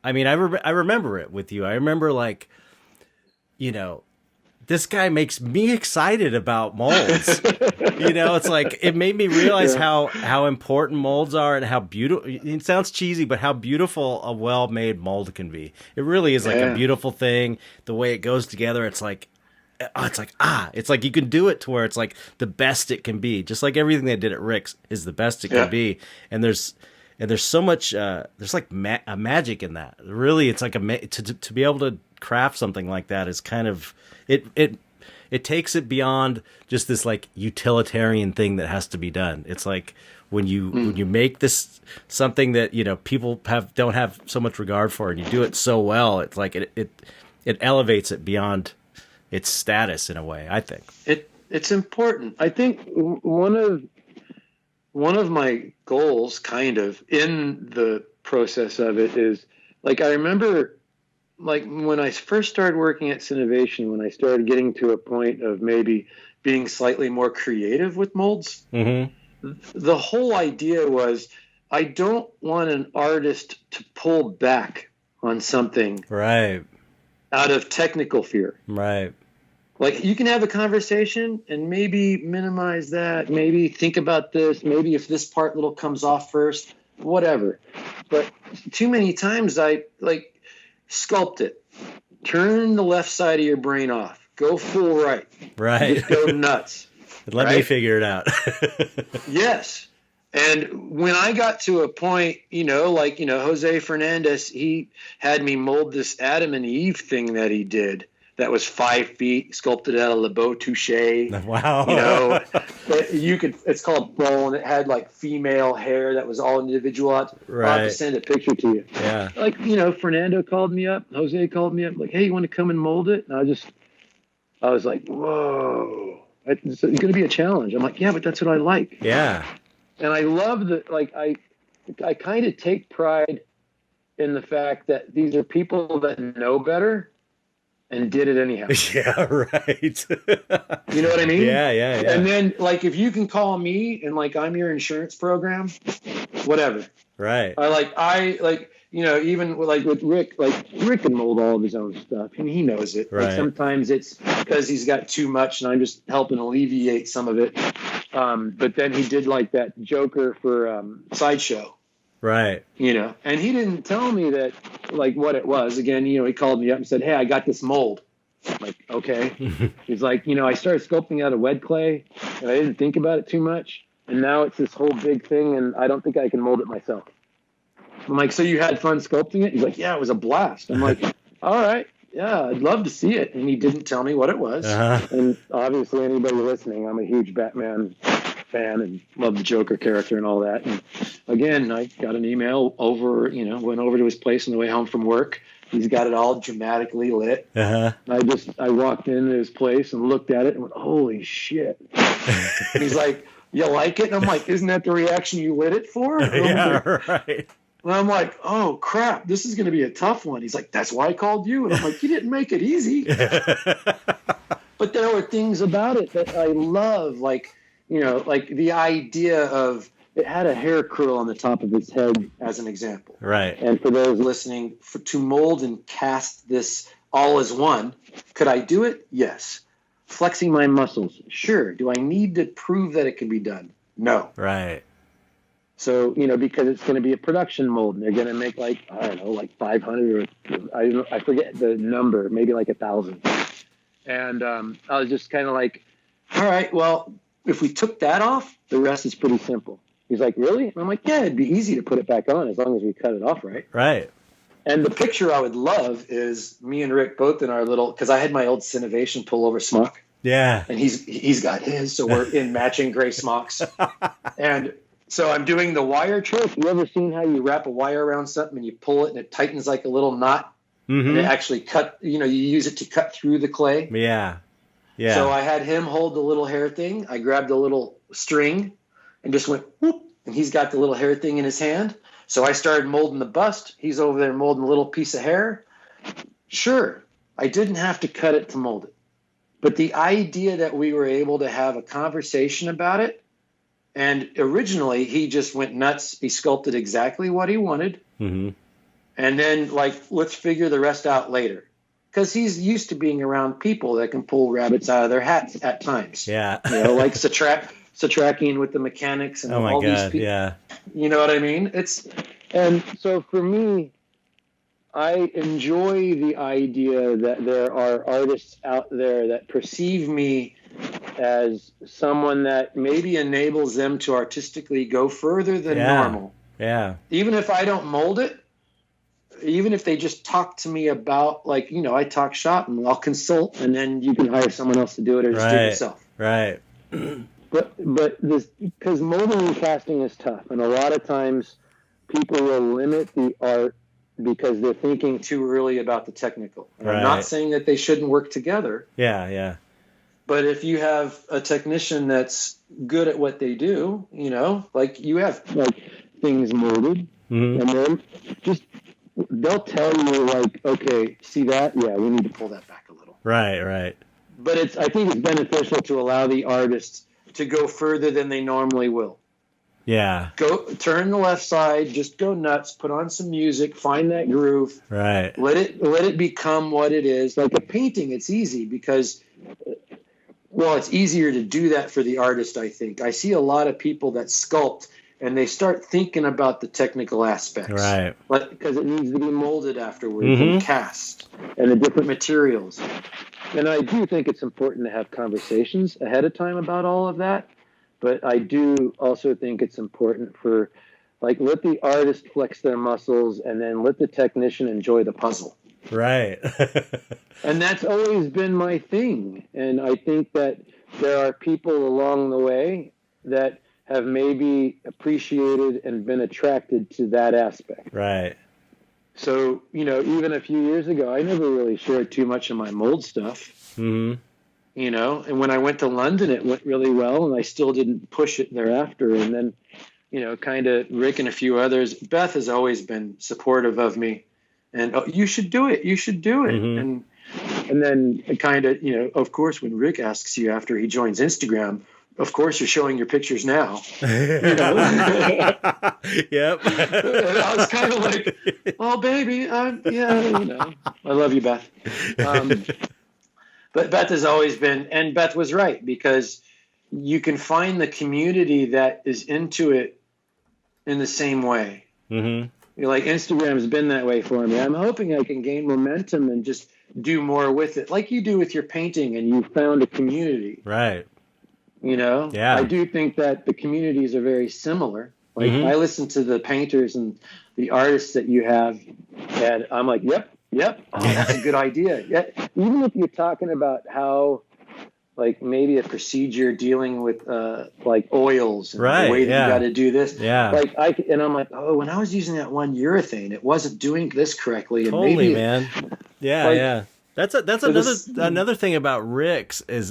I remember it with you. I remember like, this guy makes me excited about molds. It's like, it made me realize how important molds are and how beautiful, it sounds cheesy, but how beautiful a well-made mold can be. It really is like a beautiful thing. The way it goes together, it's like you can do it to where it's like the best it can be. Just like everything they did at Rick's is the best it can be. And there's so much, there's like a magic in that. Really, it's like to be able to craft something like that is kind of, it takes it beyond just this like utilitarian thing that has to be done. It's like when you make this something that, people don't have so much regard for, and you do it so well, it's like it elevates it beyond its status in a way, I think. It's important. I think one of my goals kind of in the process of it is like, I remember like when I first started working at Cinovation, when I started getting to a point of maybe being slightly more creative with molds, the whole idea was I don't want an artist to pull back on something right out of technical fear. Right. Like you can have a conversation and maybe minimize that, maybe think about this, maybe if this part little comes off first, whatever. But too many times I like sculpt it, turn the left side of your brain off, go full right. Just go nuts. Let me figure it out. Yes. And when I got to a point, Jose Fernandez, he had me mold this Adam and Eve thing that he did. That was 5 feet, sculpted out of Le Beau Touche. Wow. It's called bone. It had like female hair that was all individual. I'll have to send a picture to you. Yeah. Like, Fernando called me up. Jose called me up. Like, hey, you want to come and mold it? And I was like, whoa. It's going to be a challenge. I'm like, yeah, but that's what I like. Yeah. And I love that. Like, I kind of take pride in the fact that these are people that know better and did it anyhow. Yeah, right. You know what I mean? Yeah. And then, like, if you can call me and, like, I'm your insurance program, whatever. Right. Even with Rick, like, Rick can mold all of his own stuff, and he knows it. Right. Like, sometimes it's because he's got too much, and I'm just helping alleviate some of it. But then he did, like, that Joker for Sideshow. Right. And he didn't tell me that, like, what it was. Again, he called me up and said, hey, I got this mold. I'm like, okay. He's like, I started sculpting out of wet clay, and I didn't think about it too much. And now it's this whole big thing, and I don't think I can mold it myself. I'm like, so you had fun sculpting it? He's like, yeah, it was a blast. I'm like, all right. Yeah, I'd love to see it. And he didn't tell me what it was. Uh-huh. And obviously, anybody listening, I'm a huge Batman fan and love the Joker character and all that. And again, I got an email went over to his place on the way home from work. He's got it all dramatically lit. Uh-huh. I walked into his place and looked at it and went, holy shit. And he's like, you like it? And I'm like, isn't that the reaction you lit it for? Yeah, right. And I'm like, oh, crap, this is going to be a tough one. He's like, that's why I called you. And I'm like, you didn't make it easy. But there were things about it that I love, like the idea of it had a hair curl on the top of his head as an example. Right. And for those listening, to mold and cast this all as one, could I do it? Yes. Flexing my muscles? Sure. Do I need to prove that it can be done? No. Right. So, because it's going to be a production mold, and they're going to make like 500 or I forget the number, maybe like 1,000. And I was just kind of like, all right, well, if we took that off, the rest is pretty simple. He's like, really? And I'm like, yeah, it'd be easy to put it back on as long as we cut it off right. Right. And the picture I would love is me and Rick both in our little, because I had my old Cinovation pullover smock. Yeah. And he's got his, so we're in matching gray smocks. And so I'm doing the wire trick. You ever seen how you wrap a wire around something and you pull it and it tightens like a little knot? Mm-hmm. And it actually you use it to cut through the clay? Yeah. Yeah. So I had him hold the little hair thing. I grabbed a little string and just went whoop, and he's got the little hair thing in his hand. So I started molding the bust. He's over there molding a little piece of hair. Sure, I didn't have to cut it to mold it. But the idea that we were able to have a conversation about it, and originally he just went nuts. He sculpted exactly what he wanted. Mm-hmm. And then, let's figure the rest out later. Because he's used to being around people that can pull rabbits out of their hats at times. Yeah. Like Satrakian with the mechanics and all these people. Yeah. You know what I mean? And so for me, I enjoy the idea that there are artists out there that perceive me as someone that maybe enables them to artistically go further than normal. Yeah. Even if I don't mold it, even if they just talk to me about, I talk shop and I'll consult, and then you can hire someone else to do it or just do it yourself. Right. But this, because molding and casting is tough, and a lot of times people will limit the art because they're thinking too early about the technical. And I'm not saying that they shouldn't work together. Yeah. But if you have a technician that's good at what they do, you have things molded, mm-hmm. and then they'll tell you okay, see that? Yeah, we need to pull that back a little. Right. But I think it's beneficial to allow the artists to go further than they normally will. Yeah. Go turn the left side, just go nuts, put on some music, find that groove. Right. Let it become what it is. Like a painting, it's easy because it's easier to do that for the artist, I think. I see a lot of people that sculpt and they start thinking about the technical aspects. Right. Because it needs to be molded afterwards, mm-hmm. and cast, and the different materials. And I do think it's important to have conversations ahead of time about all of that. But I do also think it's important for, let the artist flex their muscles and then let the technician enjoy the puzzle. Right. And that's always been my thing. And I think that there are people along the way that have maybe appreciated and been attracted to that aspect. Right. So, even a few years ago, I never really shared too much of my mold stuff. Mm-hmm. And when I went to London, it went really well, and I still didn't push it thereafter. And then, kind of Rick and a few others. Beth has always been supportive of me, and you should do it. You should do it. Mm-hmm. And then kind of, of course, when Rick asks you after he joins Instagram, of course, you're showing your pictures now. Yep. I was kind of like, oh, baby, I love you, Beth. But Beth has always been, and Beth was right, because you can find the community that is into it in the same way. Mm-hmm. Like Instagram has been that way for me. I'm hoping I can gain momentum and just do more with it, like you do with your painting, and you found a community. Right. Yeah. I do think that the communities are very similar. Like I listen to the painters and the artists that you have, and I'm like, yep. Oh, that's a good idea. Yeah. Even if you're talking about how, like, maybe a procedure dealing with like oils and the way that you got to do this. Yeah. Like I'm like, oh, when I was using that one urethane, it wasn't doing this correctly. And totally, maybe man. Yeah, yeah. That's another thing about Rick's is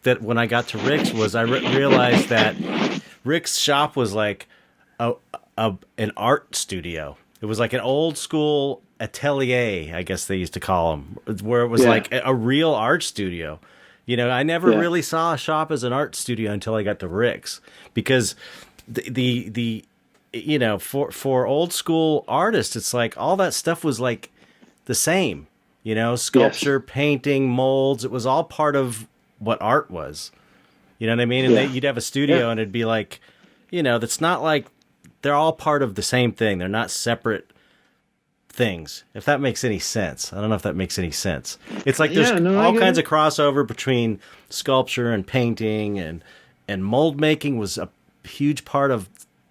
that when I got to Rick's was I realized that Rick's shop was like an art studio. It was like an old school atelier, I guess they used to call them, where it was like a real art studio. I never really saw a shop as an art studio until I got to Rick's, because the for old school artists, it's like all that stuff was like the same. Sculpture, painting, molds. It was all part of what art was. You know what I mean? And you'd have a studio and it'd be like, that's not like they're all part of the same thing. They're not separate things, if that makes any sense. I don't know if that makes any sense. It's like there's all kinds of crossover between sculpture and painting, and mold making was a huge part of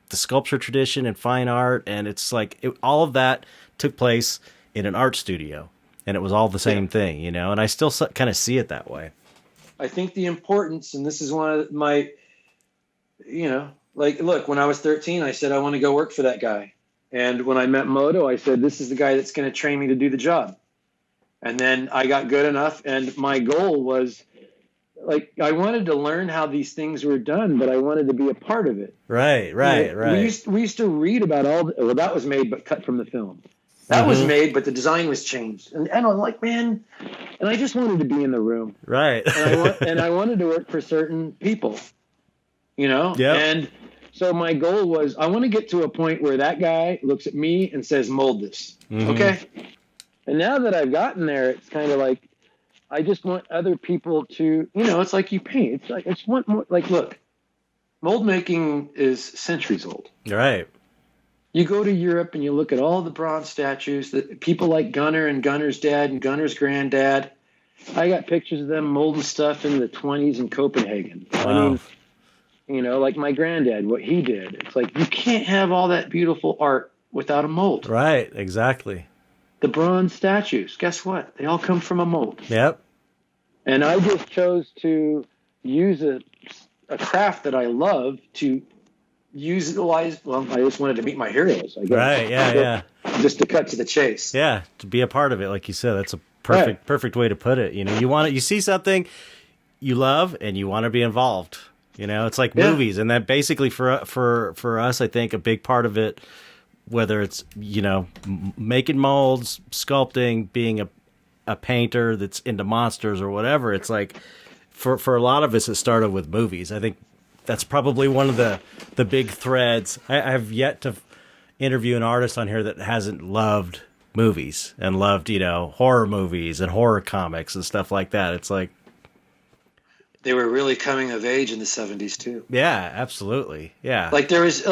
the sculpture tradition and fine art. And it's like all of that took place in an art studio. And it was all the same thing, and I still kind of see it that way. I think the importance, and this is one of my, like, look, when I was 13, I said, I want to go work for that guy. And when I met Moto, I said, this is the guy that's going to train me to do the job. And then I got good enough, and my goal was, like, I wanted to learn how these things were done, but I wanted to be a part of it. Right. We used to read about that was made but cut from the film. That was made, but the design was changed. And I'm like, man, and I just wanted to be in the room. Right. And I wanted to work for certain people, Yeah. And so my goal was, I want to get to a point where that guy looks at me and says, mold this. Mm-hmm. Okay. And now that I've gotten there, it's kind of like, I just want other people to, it's like you paint. It's like, I just want more, like, look, mold making is centuries old. Right. You go to Europe and you look at all the bronze statues that people like Gunnar and Gunnar's dad and Gunnar's granddad. I got pictures of them molding stuff in the 20s in Copenhagen. Wow. I mean, like my granddad, what he did. It's like, you can't have all that beautiful art without a mold. Right, exactly. The bronze statues, guess what? They all come from a mold. Yep. And I just chose to use a craft that I love to utilize. Well, I just wanted to meet my heroes, I guess. Right, yeah. Just to cut to the chase. Yeah, to be a part of it, like you said. That's a perfect way to put it. You see something you love and you want to be involved. It's like movies, and that basically for us, I think a big part of it, whether it's making molds, sculpting, being a painter that's into monsters or whatever, it's like for a lot of us it started with movies. I think that's probably one of the big threads. I have yet to interview an artist on here that hasn't loved movies and loved horror movies and horror comics and stuff like that. It's like they were really coming of age in the 70s too. Yeah, absolutely. Yeah. Like there was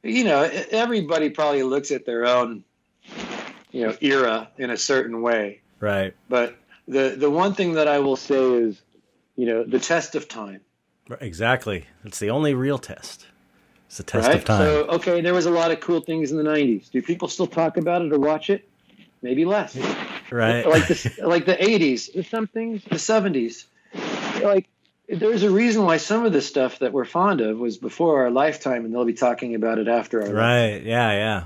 everybody probably looks at their own, era in a certain way. Right. But the one thing that I will say is, the test of time. Exactly. It's the only real test. It's the test of time. So, okay, there was a lot of cool things in the 90s. Do people still talk about it or watch it? Maybe less. Right. Like the 80s. Some things, the 70s. Like, there's a reason why some of the stuff that we're fond of was before our lifetime, and they'll be talking about it after our right. lifetime. Yeah.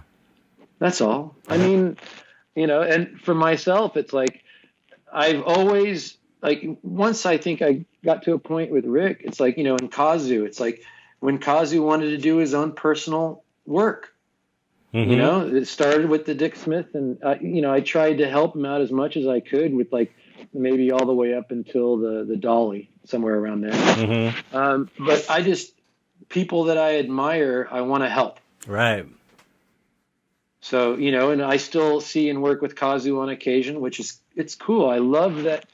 That's all. I mean, and for myself, it's like I've always, like, once I think I got to a point with Rick, it's like, in Kazu, it's like when Kazu wanted to do his own personal work, it started with the Dick Smith, and, I tried to help him out as much as I could with, like, maybe all the way up until the Dolly, somewhere around there. But people that I admire, I want to help. Right. So, and I still see and work with Kazu on occasion, it's cool. I love that.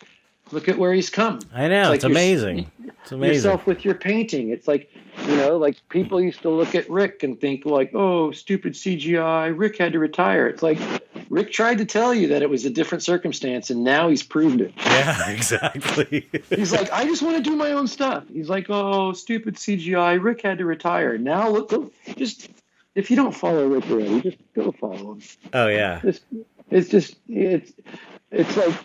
Look at where he's come. I know. It's amazing. It's amazing. Yourself with your painting. It's like, like people used to look at Rick and think like, oh, stupid CGI. Rick had to retire. It's like, Rick tried to tell you that it was a different circumstance, and now he's proved it. Yeah, exactly. He's like, I just want to do my own stuff. He's like, oh, stupid CGI. Rick had to retire. Now look, just, if you don't follow Rick already, just go follow him. Oh yeah. It's like,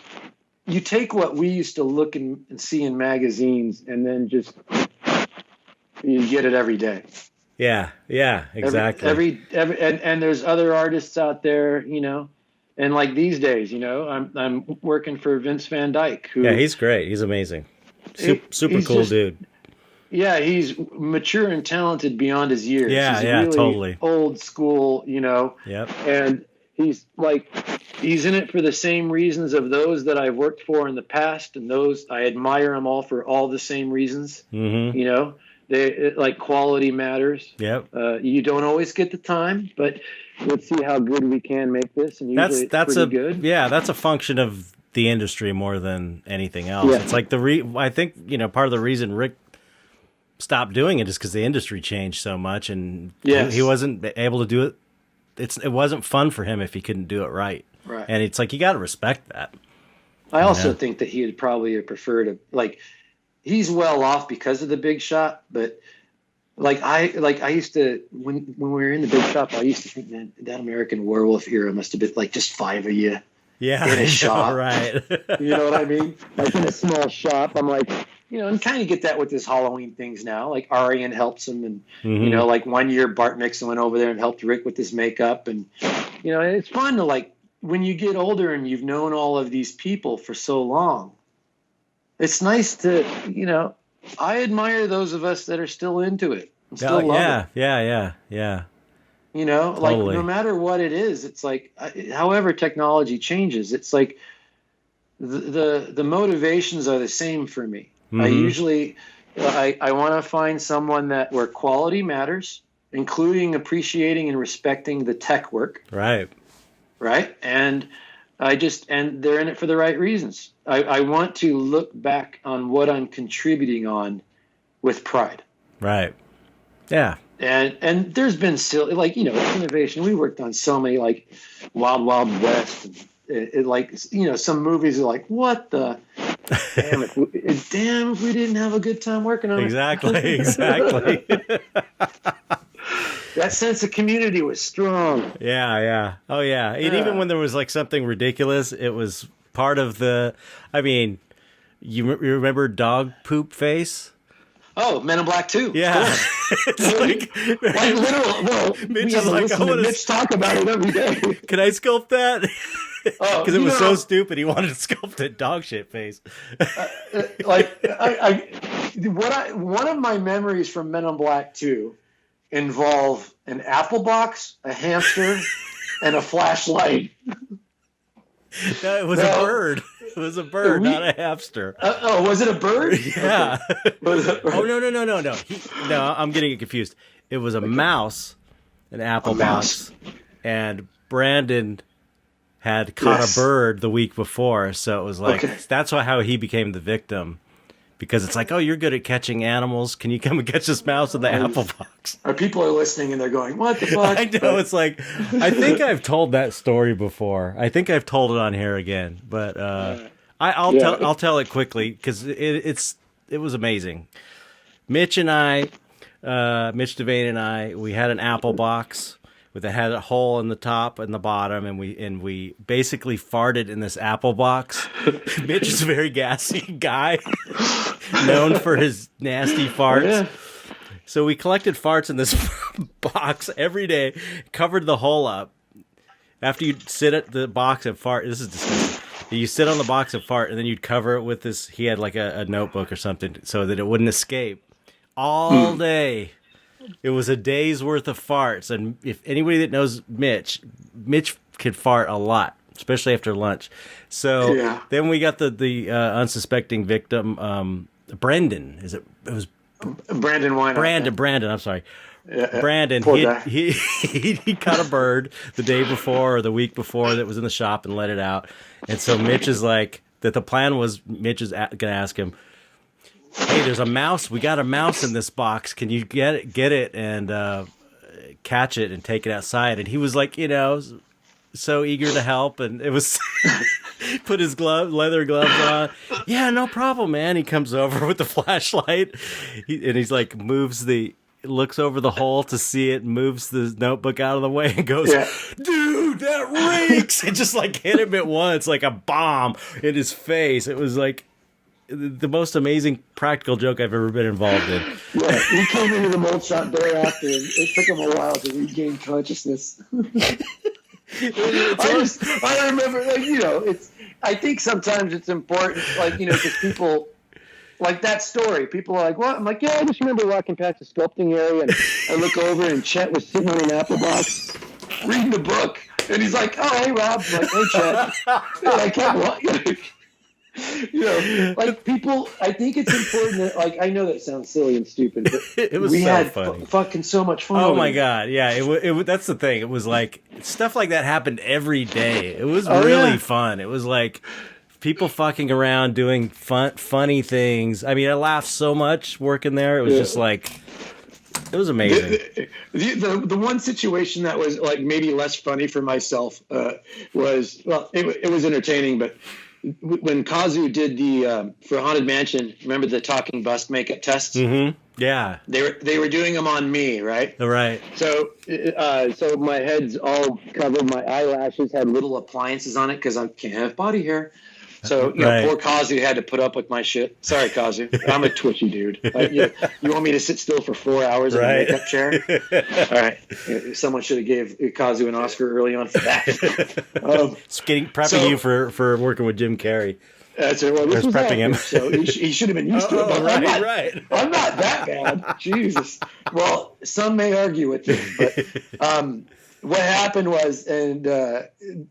you take what we used to look and see in magazines, and then just you get it every day. Yeah, exactly. And there's other artists out there, and like these days, I'm working for Vince Van Dyke. He's great. He's amazing. Super cool dude. Yeah, he's mature and talented beyond his years. Yeah, he's really totally. Old school, Yep. And he's in it for the same reasons of those that I've worked for in the past, and those I admire them all for all the same reasons. They like quality matters. Yep. You don't always get the time, but let's see how good we can make this. And usually it's pretty good. Yeah, that's a function of the industry more than anything else. Yeah. It's like I think part of the reason Rick stopped doing it is because the industry changed so much, and he wasn't able to do it. It wasn't fun for him if he couldn't do it right. Right. And it's like, you got to respect that. I also think that he would probably prefer to, like, he's well off because of the Big Shot, but I used to, when we were in the Big Shop, I used to think, man, that American Werewolf era must have been like just 5 of you in a shop. Right. You know what I mean? Like in a small shop. I'm like, and kind of get that with his Halloween things now. Like Arian helps him, and like one year Bart Nixon went over there and helped Rick with his makeup, and and it's fun to, like, when you get older and you've known all of these people for so long, it's nice to, I admire those of us that are still into it. Still love it. Yeah. Totally. Like, no matter what it is, it's like, however technology changes, it's like the motivations are the same for me. I usually, I want to find someone where quality matters, including appreciating and respecting the tech work. Right. And and they're in it for the right reasons. I want to look back on what I'm contributing on with pride. Right. Yeah. And there's been silly, like, innovation. We worked on so many, like, Wild Wild West. And some movies are like, what the damn if we didn't have a good time working on it. Exactly. That sense of community was strong. Yeah. Oh, yeah. And even when there was, like, something ridiculous, it was part of the. I mean, you remember Dog Poop Face? Oh, Men in Black 2. Yeah. It's like literal. Well, Mitch is like, I want to talk about it every day. Can I sculpt that? Because it was so stupid, he wanted to sculpt a dog shit face. One of my memories from Men in Black 2 involve an apple box, a hamster, and a flashlight. No, it was a bird. It was a bird, not a hamster. Was it a bird? Yeah. Okay. Oh, no. I'm getting it confused. It was a mouse, an apple box, and Brandon had caught a bird the week before, so it was like, that's how he became the victim. Because it's like, oh, you're good at catching animals. Can you come and catch this mouse in the apple box? People are listening and they're going, what the fuck? I know. It's like, I think I've told that story before. I think I've told it on here again. But I'll tell it quickly because it was amazing. Mitch Devane and I, we had an apple box had a hole in the top and the bottom, and we basically farted in this apple box. Mitch is a very gassy guy. known for his nasty farts. Yeah. So we collected farts in this box every day, covered the hole up. After you'd sit at the box and fart, this is disgusting. You sit on the box and fart, and then you'd cover it with this. He had like a notebook or something so that it wouldn't escape all day. It was a day's worth of farts. And if anybody that knows Mitch could fart a lot, especially after lunch. So then we got the unsuspecting victim, Brendan. It was Brandon Wine. Brandon. I'm sorry. Yeah, Brandon, he caught a bird the day before or the week before that was in the shop and let it out. And so Mitch is like, that the plan was Mitch is going to ask him, hey, there's a mouse. We got a mouse in this box. Can you get it and catch it and take it outside? And he was like, so eager to help. And it was put his leather gloves on. Yeah, no problem, man. He comes over with the flashlight and he's like, looks over the hole to see it, moves the notebook out of the way and goes, dude, that reeks. It just like hit him at once, like a bomb in his face. It was like the most amazing practical joke I've ever been involved in. Yeah, he came into the mold shop thereafter, and it took him a while to regain consciousness. I remember, I think sometimes it's important, because people, like that story, people are like, what? I'm like, yeah, I just remember walking past the sculpting area, and I look over, and Chet was sitting on an apple box reading the book, and he's like, oh, hey, Rob. I'm like, hey, Chet. And I kept walking. People, I think it's important that, I know that sounds silly and stupid, but it was we so had funny. Fucking so much fun. Oh my God. Yeah. It that's the thing. It was like stuff like that happened every day. It was really fun. It was like people fucking around doing funny things. I mean, I laughed so much working there. It was just like, it was amazing. The one situation that was like maybe less funny for myself was, well, it was entertaining, but when Kazu did the for Haunted Mansion, remember the talking bust makeup tests? Mm-hmm. Yeah, they were doing them on me, right? Right. So my head's all covered. My eyelashes had little appliances on it because I can't have body hair. So poor Kazu had to put up with my shit. Sorry, Kazu. I'm a twitchy dude. You want me to sit still for 4 hours in a makeup chair? All right. Someone should have gave Kazu an Oscar early on for that. Prepping you for working with Jim Carrey. That's it. Well, this was prepping him. So he should have been used to it. But I'm not that bad. Jesus. Well, some may argue with you, but what happened was,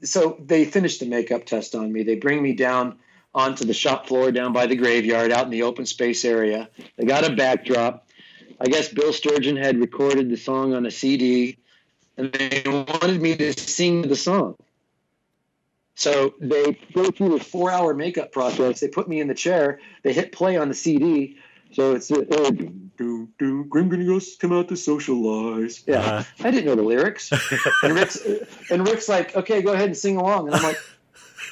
so they finished the makeup test on me. They bring me down onto the shop floor down by the graveyard out in the open space area. They got a backdrop. I guess Bill Sturgeon had recorded the song on a CD, and they wanted me to sing the song. So they go through this 4-hour makeup process. They put me in the chair. They hit play on the CD. So it's Grim gonna go come out to socialize. Yeah, I didn't know the lyrics. And Rick's like, okay, go ahead and sing along. And I'm like,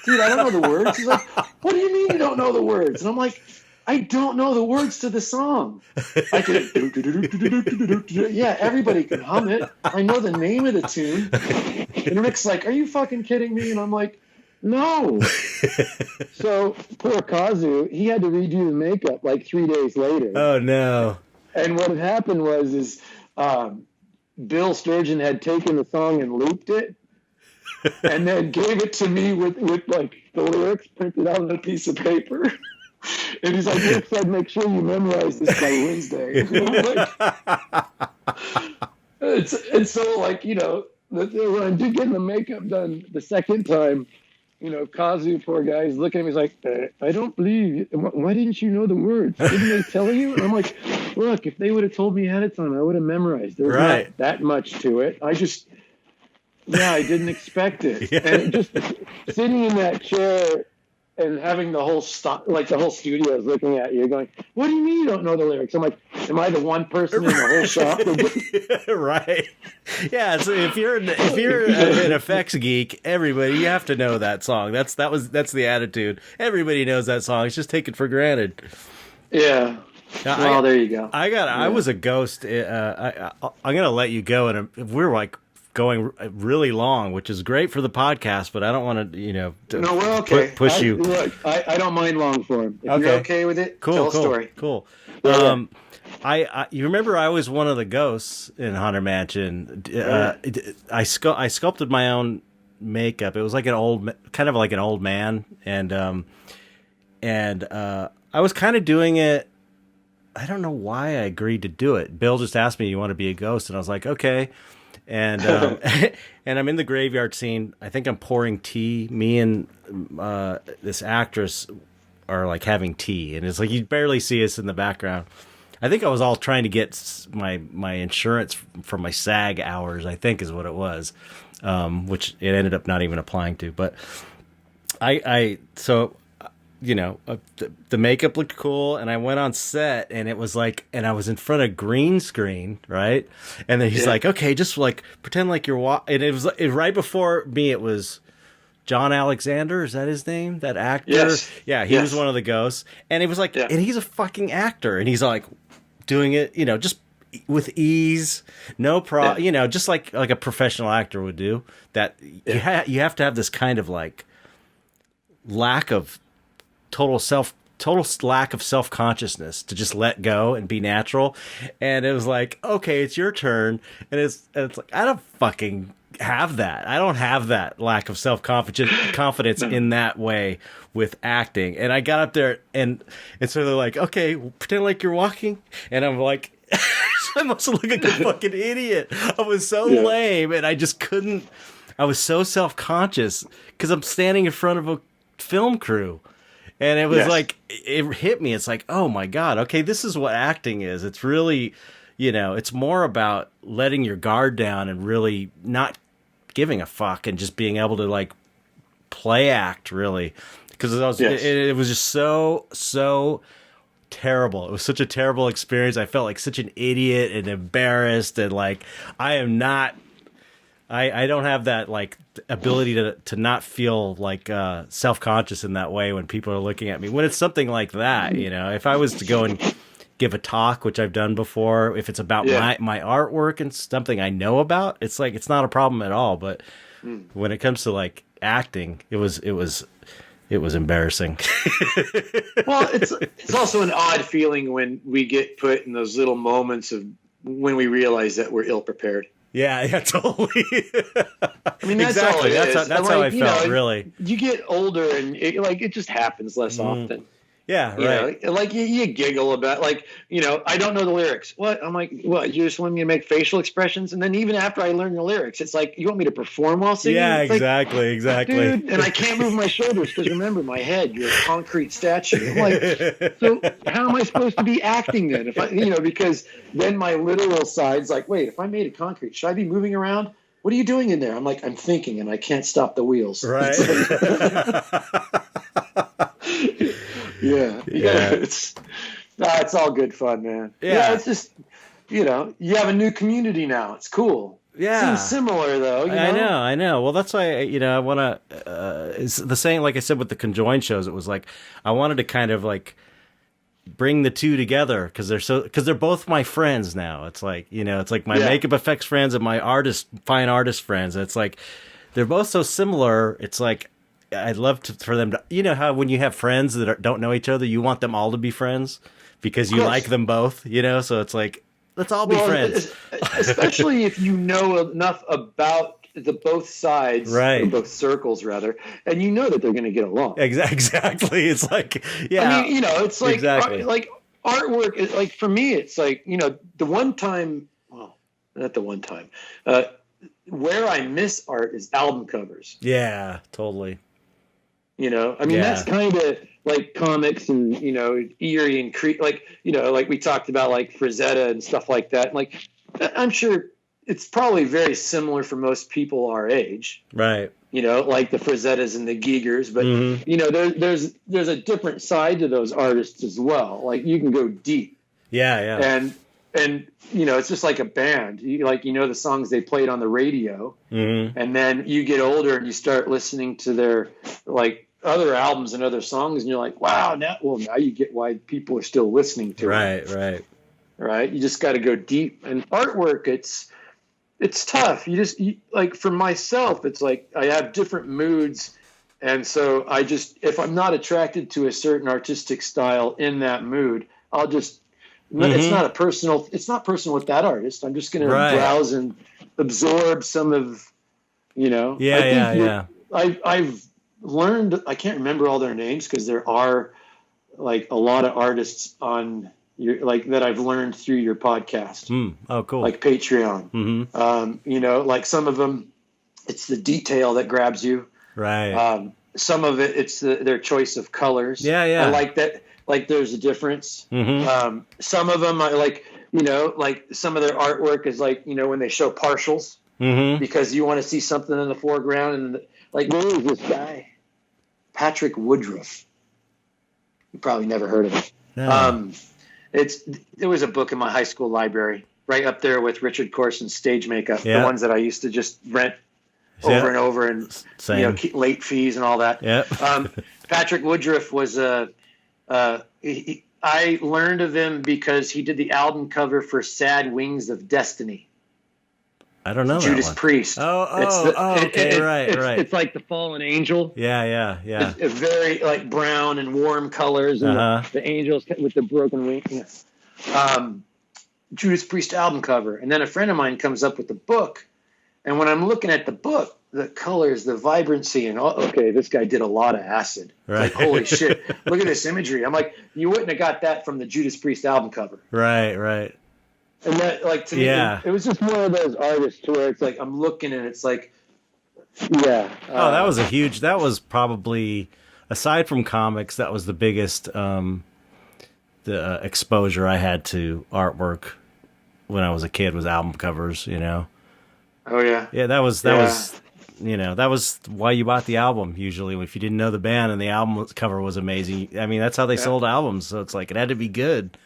dude, I don't know the words. He's like, what do you mean you don't know the words? And I'm like, I don't know the words to the song. I can, yeah, everybody can hum it. I know the name of the tune. And Rick's like, are you fucking kidding me? And I'm like, no. So poor Kazu, he had to redo the makeup like 3 days later. Oh no. And what had happened was Bill Sturgeon had taken the song and looped it and then gave it to me with like the lyrics printed out on a piece of paper. And he's like, Rick said, make sure you memorize this by Wednesday. And so like, when I did get the makeup done the second time, Kazu, poor guy, he's looking at me, he's like, I don't believe you. Why didn't you know the words? Didn't they tell you? And I'm like, look, if they would have told me ahead of time, I would have memorized. There was not that much to it. I didn't expect it. Yeah. And just sitting in that chair and having the whole the whole studio is looking at you going, what do you mean you don't know the lyrics? I'm like, am I the one person in the whole shop? Right. Yeah. So if you're an effects geek, you have to know that song. That's the attitude. Everybody knows that song. It's just taken for granted. Yeah. There you go. I was a ghost. I'm going to let you go. And we're like going really long, which is great for the podcast, but I don't want to, no, we're okay. Push you. Look, I don't mind long form. If you're okay with it, tell a story. Cool. Yeah. You remember I was one of the ghosts in Haunted Mansion. I sculpted my own makeup. It was like kind of like an old man, and I was kind of doing it. I don't know why I agreed to do it. Bill just asked me, "You want to be a ghost?" And I was like, "Okay." And and I'm in the graveyard scene. I think I'm pouring tea. Me and this actress are like having tea, and it's like you barely see us in the background. I think I was all trying to get my insurance from my SAG hours, I think is what it was, which it ended up not even applying to. But so the makeup looked cool, and I went on set, and it was like, and I was in front of green screen, right? And then he's like, "Okay, just like pretend like you're and it was right before me. It was John Alexander, is that his name? That actor? Yes. Yeah, he was one of the ghosts, and it was like, and he's a fucking actor, and he's like doing it, just with ease, no problem, just like a professional actor would do. That you have to have this kind of like lack of total lack of self-consciousness to just let go and be natural. And it was like, okay, it's your turn, and it's like, I don't fucking have that. I don't have that lack of confidence in that way with acting. And I got up there, and so they're like, okay, pretend like you're walking, and I'm like, I must look like a fucking idiot. I was so lame, and I just couldn't. I was so self-conscious because I'm standing in front of a film crew. And it was like, it hit me. It's like, oh my God, okay, this is what acting is. It's really, it's more about letting your guard down and really not giving a fuck and just being able to like play act, really. Because it was just so terrible. It was such a terrible experience. I felt like such an idiot and embarrassed, and like, I don't have that like ability to not feel like self-conscious in that way when people are looking at me. When it's something like that, if I was to go and give a talk, which I've done before, if it's about my artwork and something I know about, it's like, it's not a problem at all. But when it comes to like acting, it was embarrassing. Well, it's also an odd feeling when we get put in those little moments of when we realize that we're ill prepared. Yeah, totally. I mean, that's all it is. That's how I felt, really. You get older, and it just happens less often. Yeah, right. Like you giggle about, like, I don't know the lyrics. What? I'm like, what? You just want me to make facial expressions? And then even after I learn the lyrics, it's like, you want me to perform while singing? Yeah, it's exactly. Dude, and I can't move my shoulders because remember, my head, you're a concrete statue. I'm like, so how am I supposed to be acting then? If because then my literal side's like, wait, if I made it concrete, should I be moving around? What are you doing in there? I'm like, I'm thinking, and I can't stop the wheels. Right. It's all good fun, man. Yeah, it's just, you have a new community now. It's cool. Yeah. Seems similar, though. I know. Well, that's why, I want to, it's the same, like I said, with the conjoined shows, it was like, I wanted to kind of like bring the two together because they're both my friends now. It's like, it's like my makeup effects friends and my fine artist friends. It's like, they're both so similar. It's like, I'd love for them to, how when you have friends that don't know each other, you want them all to be friends because you like them both, so it's like, let's all be friends. Especially if you know enough about the both sides, right? Or both circles, rather, and you know that they're going to get along. Exactly. It's like, I mean, it's like, exactly. Like artwork is like, for me, it's like, the one time, well, not the one time, where I miss art is album covers. Yeah, totally. That's kind of like comics and, eerie and like we talked about, like Frazetta and stuff like that. Like, I'm sure it's probably very similar for most people our age. Right. Like the Frazettas and the Giegers, but there's a different side to those artists as well. Like, you can go deep. Yeah. And it's just like a band. The songs they played on the radio, and then you get older and you start listening to their like other albums and other songs, and you're like, wow, now you get why people are still listening to it. Right. You just got to go deep. And artwork, it's tough. Like for myself, it's like I have different moods. And so if I'm not attracted to a certain artistic style in that mood, I'll just, it's not personal with that artist. I'm just going to browse and absorb some of, I've learned, I can't remember all their names because there are like a lot of artists on that I've learned through your podcast. Oh, cool. Like Patreon. Like some of them, it's the detail that grabs you. Right. Some of it, it's their choice of colors. Yeah. I like that. Like there's a difference. Some of them I like, like some of their artwork is like, when they show partials because you want to see something in the foreground. And like, where is this guy? Patrick Woodruff. You probably never heard of him. No. There was a book in my high school library right up there with Richard Corson's Stage Makeup, the ones that I used to just rent over and over and keep late fees and all that. Patrick Woodruff was I learned of him because he did the album cover for Sad Wings of Destiny. I don't know Judas that one. Priest. Okay, right. It's like the fallen angel. Yeah. It's very like brown and warm colors, and the angels with the broken wing. Judas Priest album cover, and then a friend of mine comes up with the book, and when I'm looking at the book, the colors, the vibrancy, and this guy did a lot of acid. Right. Like, holy shit! Look at this imagery. I'm like, you wouldn't have got that from the Judas Priest album cover. Right. And that, like, to me, it was just one of those artists where it's like I'm looking and it's like, that was probably, aside from comics, that was the biggest exposure I had to artwork when I was a kid, was album covers, Oh yeah. Yeah, that was that was why you bought the album usually, if you didn't know the band and the album cover was amazing. I mean, that's how they sold albums, so it's like it had to be good.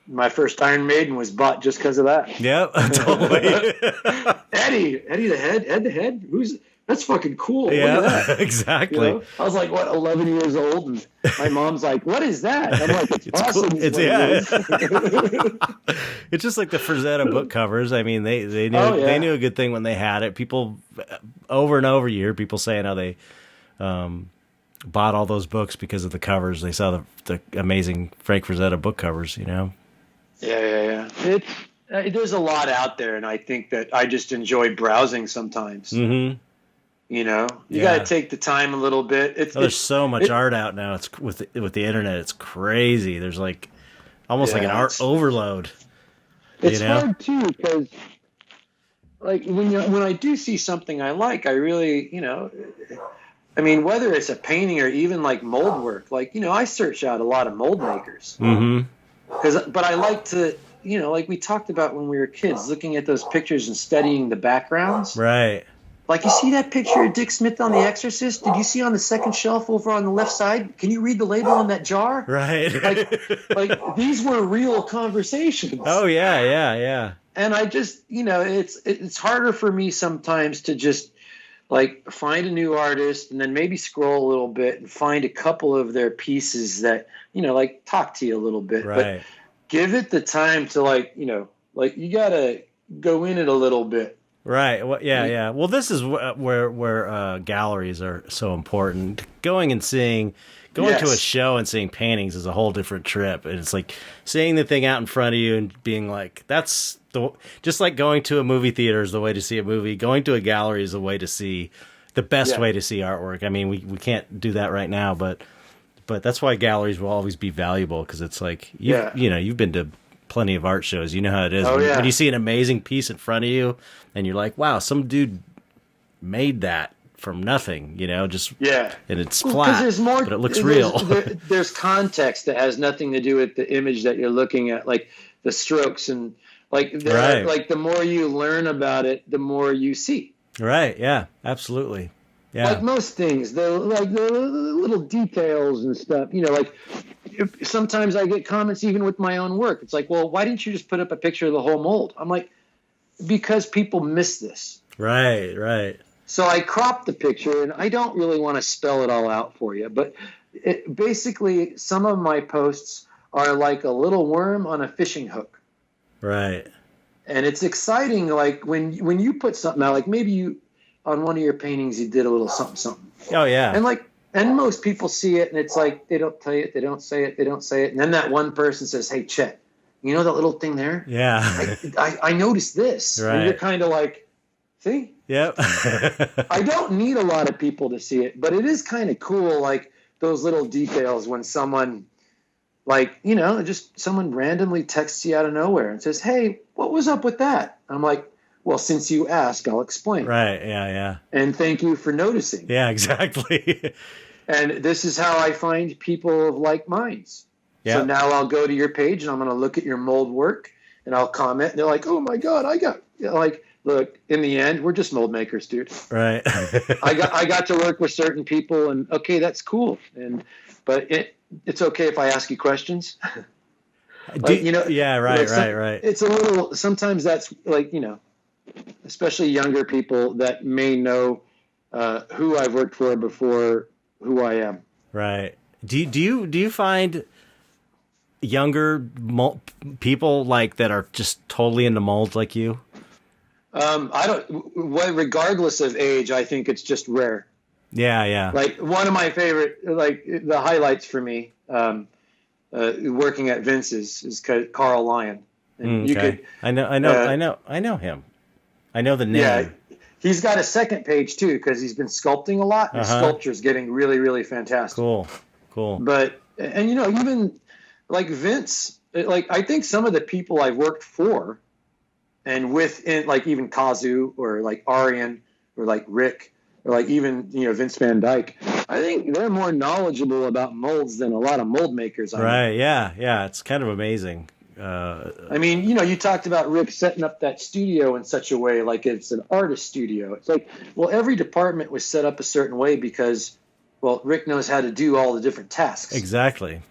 My first Iron Maiden was bought just because of that. Yep, totally. Eddie the Head. That's fucking cool. Yeah, look at that. Exactly. I was like, 11 years old, and my mom's like, "What is that?" I'm like, "It's awesome." Cool. It's just like the Frazetta book covers. I mean, they knew they knew a good thing when they had it. People over and over, you hear people saying how they bought all those books because of the covers. They saw the amazing Frank Frazetta book covers. Yeah. There's a lot out there, and I think that I just enjoy browsing sometimes. You got to take the time a little bit. There's so much art out now. It's with the internet. It's crazy. There's like almost like an art overload. It's hard too, because like when I do see something I like, I really I mean, whether it's a painting or even like mold work, like I search out a lot of mold makers. But I like to, like we talked about when we were kids, looking at those pictures and studying the backgrounds. Right. Like, you see that picture of Dick Smith on The Exorcist? Did you see on the second shelf over on the left side? Can you read the label on that jar? Right. like these were real conversations. Oh, yeah. And I just, it's harder for me sometimes to just, like, find a new artist and then maybe scroll a little bit and find a couple of their pieces that, like, talk to you a little bit. Right. But give it the time to, like, you got to go in it a little bit. Right. Well, yeah. Well, this is where galleries are so important. Going to a show and seeing paintings is a whole different trip. And it's like seeing the thing out in front of you and being like, just like going to a movie theater is the way to see a movie. Going to a gallery is the way to see the best way to see artwork. I mean, we can't do that right now, but that's why galleries will always be valuable, because it's like you've been to plenty of art shows. You know how it is. When you see an amazing piece in front of you and you're like, wow, some dude made that from nothing, and it's flat, but it looks real. There's context that has nothing to do with the image that you're looking at, like the strokes and like the more you learn about it, the more you see. Right. Yeah, absolutely. Yeah. Like most things, the little details and stuff, sometimes I get comments even with my own work. It's like, well, why didn't you just put up a picture of the whole mold? I'm like, because people miss this. Right. So I cropped the picture, and I don't really want to spell it all out for you, but basically some of my posts are like a little worm on a fishing hook. Right. And it's exciting, like when you put something out, like maybe you on one of your paintings you did a little something. Oh yeah. And most people see it, and it's like they don't tell you it, they don't say it, and then that one person says, "Hey, Chet, you know that little thing there? Yeah. I noticed this." Right. And you're kind of like, see? Yep. I don't need a lot of people to see it, but it is kind of cool, like those little details when someone, like, you know, just someone randomly texts you out of nowhere and says, "Hey, what was up with that?" I'm like, "Well, since you asked, I'll explain." Right. Yeah. Yeah. And thank you for noticing. Yeah. Exactly. And this is how I find people of like minds. Yep. So now I'll go to your page and I'm going to look at your mold work and I'll comment. And they're like, "Oh my God, look, in the end, we're just mold makers, dude." Right. I got to work with certain people, and okay, that's cool. But it's okay if I ask you questions. Yeah, right, right. It's a little, sometimes that's like, you know, especially younger people that may know who I've worked for before who I am. Right. Do you find younger people like that are just totally into molds like you? Regardless of age, I think it's just rare. Yeah, yeah. Like one of my favorite, like the highlights for me, working at Vince's is Carl Lyon. And okay. I know him. I know the name. Yeah, he's got a second page too because he's been sculpting a lot. And his sculpture's getting really, really fantastic. Cool. But you know, even like Vince, like I think some of the people I've worked for and with, in like even Kazu or like Arian or like Rick or like even, you know, Vince Van Dyke, I think they're more knowledgeable about molds than a lot of mold makers. Right. Yeah. It's kind of amazing. I mean, you know, you talked about Rick setting up that studio in such a way like it's an artist studio. It's like, well, every department was set up a certain way because, well, Rick knows how to do all the different tasks. Exactly.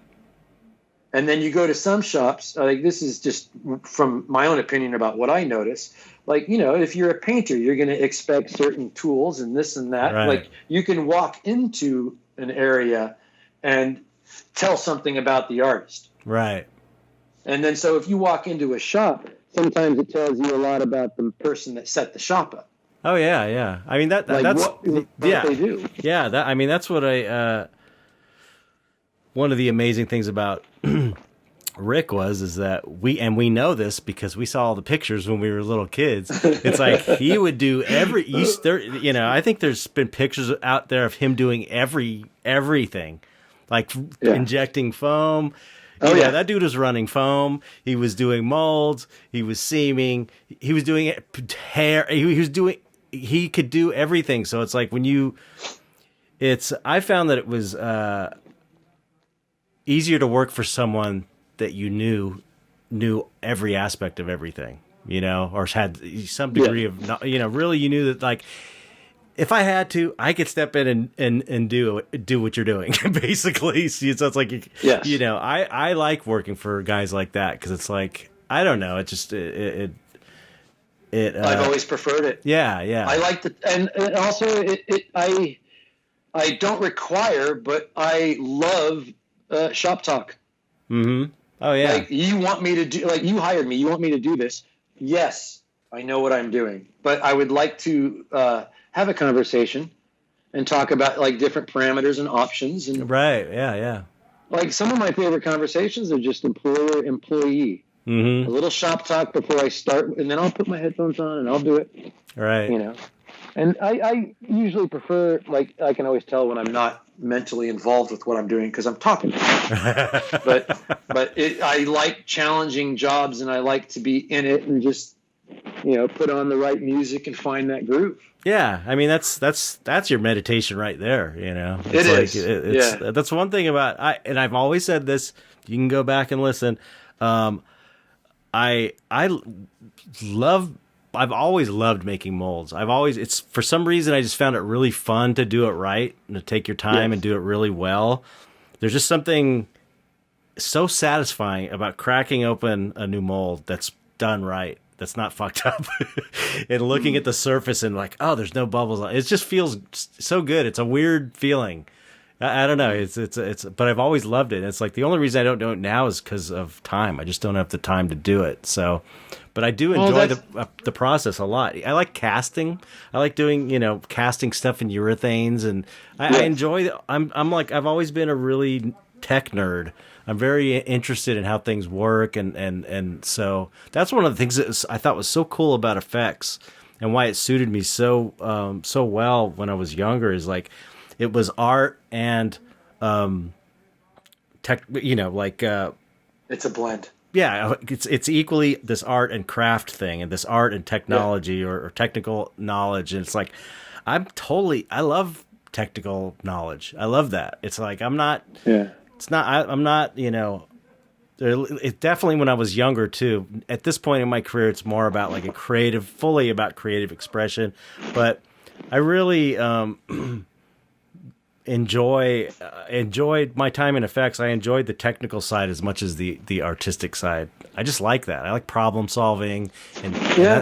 And then you go to some shops, like this is just from my own opinion about what I notice. Like, you know, if you're a painter, you're going to expect certain tools and this and that. Right. Like you can walk into an area and tell something about the artist. Right. And then so if you walk into a shop, sometimes it tells you a lot about the person that set the shop up. Oh yeah. I mean that's what they do. Yeah, that's what one of the amazing things about Rick is that we know this because we saw all the pictures when we were little kids. It's like he would do you know, I think there's been pictures out there of him doing everything, like injecting foam. Yeah, that dude was running foam. He was doing molds. He was seaming. He was doing hair. He could do everything. So it's like I found that it was easier to work for someone that you knew every aspect of everything, you know, or had some degree of, you know, really you knew that, like, if I had to, I could step in and do what you're doing, basically. So it's like, you know, I like working for guys like that because it's like, I don't know, it just I've always preferred it. Yeah. I like the, and also I don't require, but I love shop talk. Mm-hmm. Oh yeah. Like you want me to do, like you hired me, you want me to do this. Yes, I know what I'm doing, but I would like to have a conversation and talk about like different parameters and options. And right. Yeah. Like some of my favorite conversations are just employer-employee. Mm-hmm. A little shop talk before I start, and then I'll put my headphones on and I'll do it. Right. You know, and I usually prefer, like, I can always tell when I'm not mentally involved with what I'm doing because I'm talking. but I like challenging jobs and I like to be in it and just, you know, put on the right music and find that groove. Yeah, I mean that's your meditation right there. You know, it's That's one thing about and I've always said this. You can go back and listen. I've always loved making molds. It's for some reason I just found it really fun to do it right and to take your time and do it really well. There's just something so satisfying about cracking open a new mold that's done right, that's not fucked up, and looking at the surface and like, oh, there's no bubbles. It just feels so good. It's a weird feeling. I don't know. It's but I've always loved it. It's like the only reason I don't do it now is because of time. I just don't have the time to do it. So, but I do enjoy the process a lot. I like casting. I like doing, casting stuff in urethanes, and I enjoy. I've always been a really tech nerd. I'm very interested in how things work, and so that's one of the things that I thought was so cool about effects, and why it suited me so well when I was younger. Is like, it was art and tech. It's a blend. Yeah, it's equally this art and craft thing, and this art and technology or technical knowledge. And it's like, I love technical knowledge. I love that. It's like, I'm not. It definitely, when I was younger too. At this point in my career, it's more about like fully about creative expression. But I really enjoyed my time in effects. I enjoyed the technical side as much as the artistic side. I just like that. I like problem solving and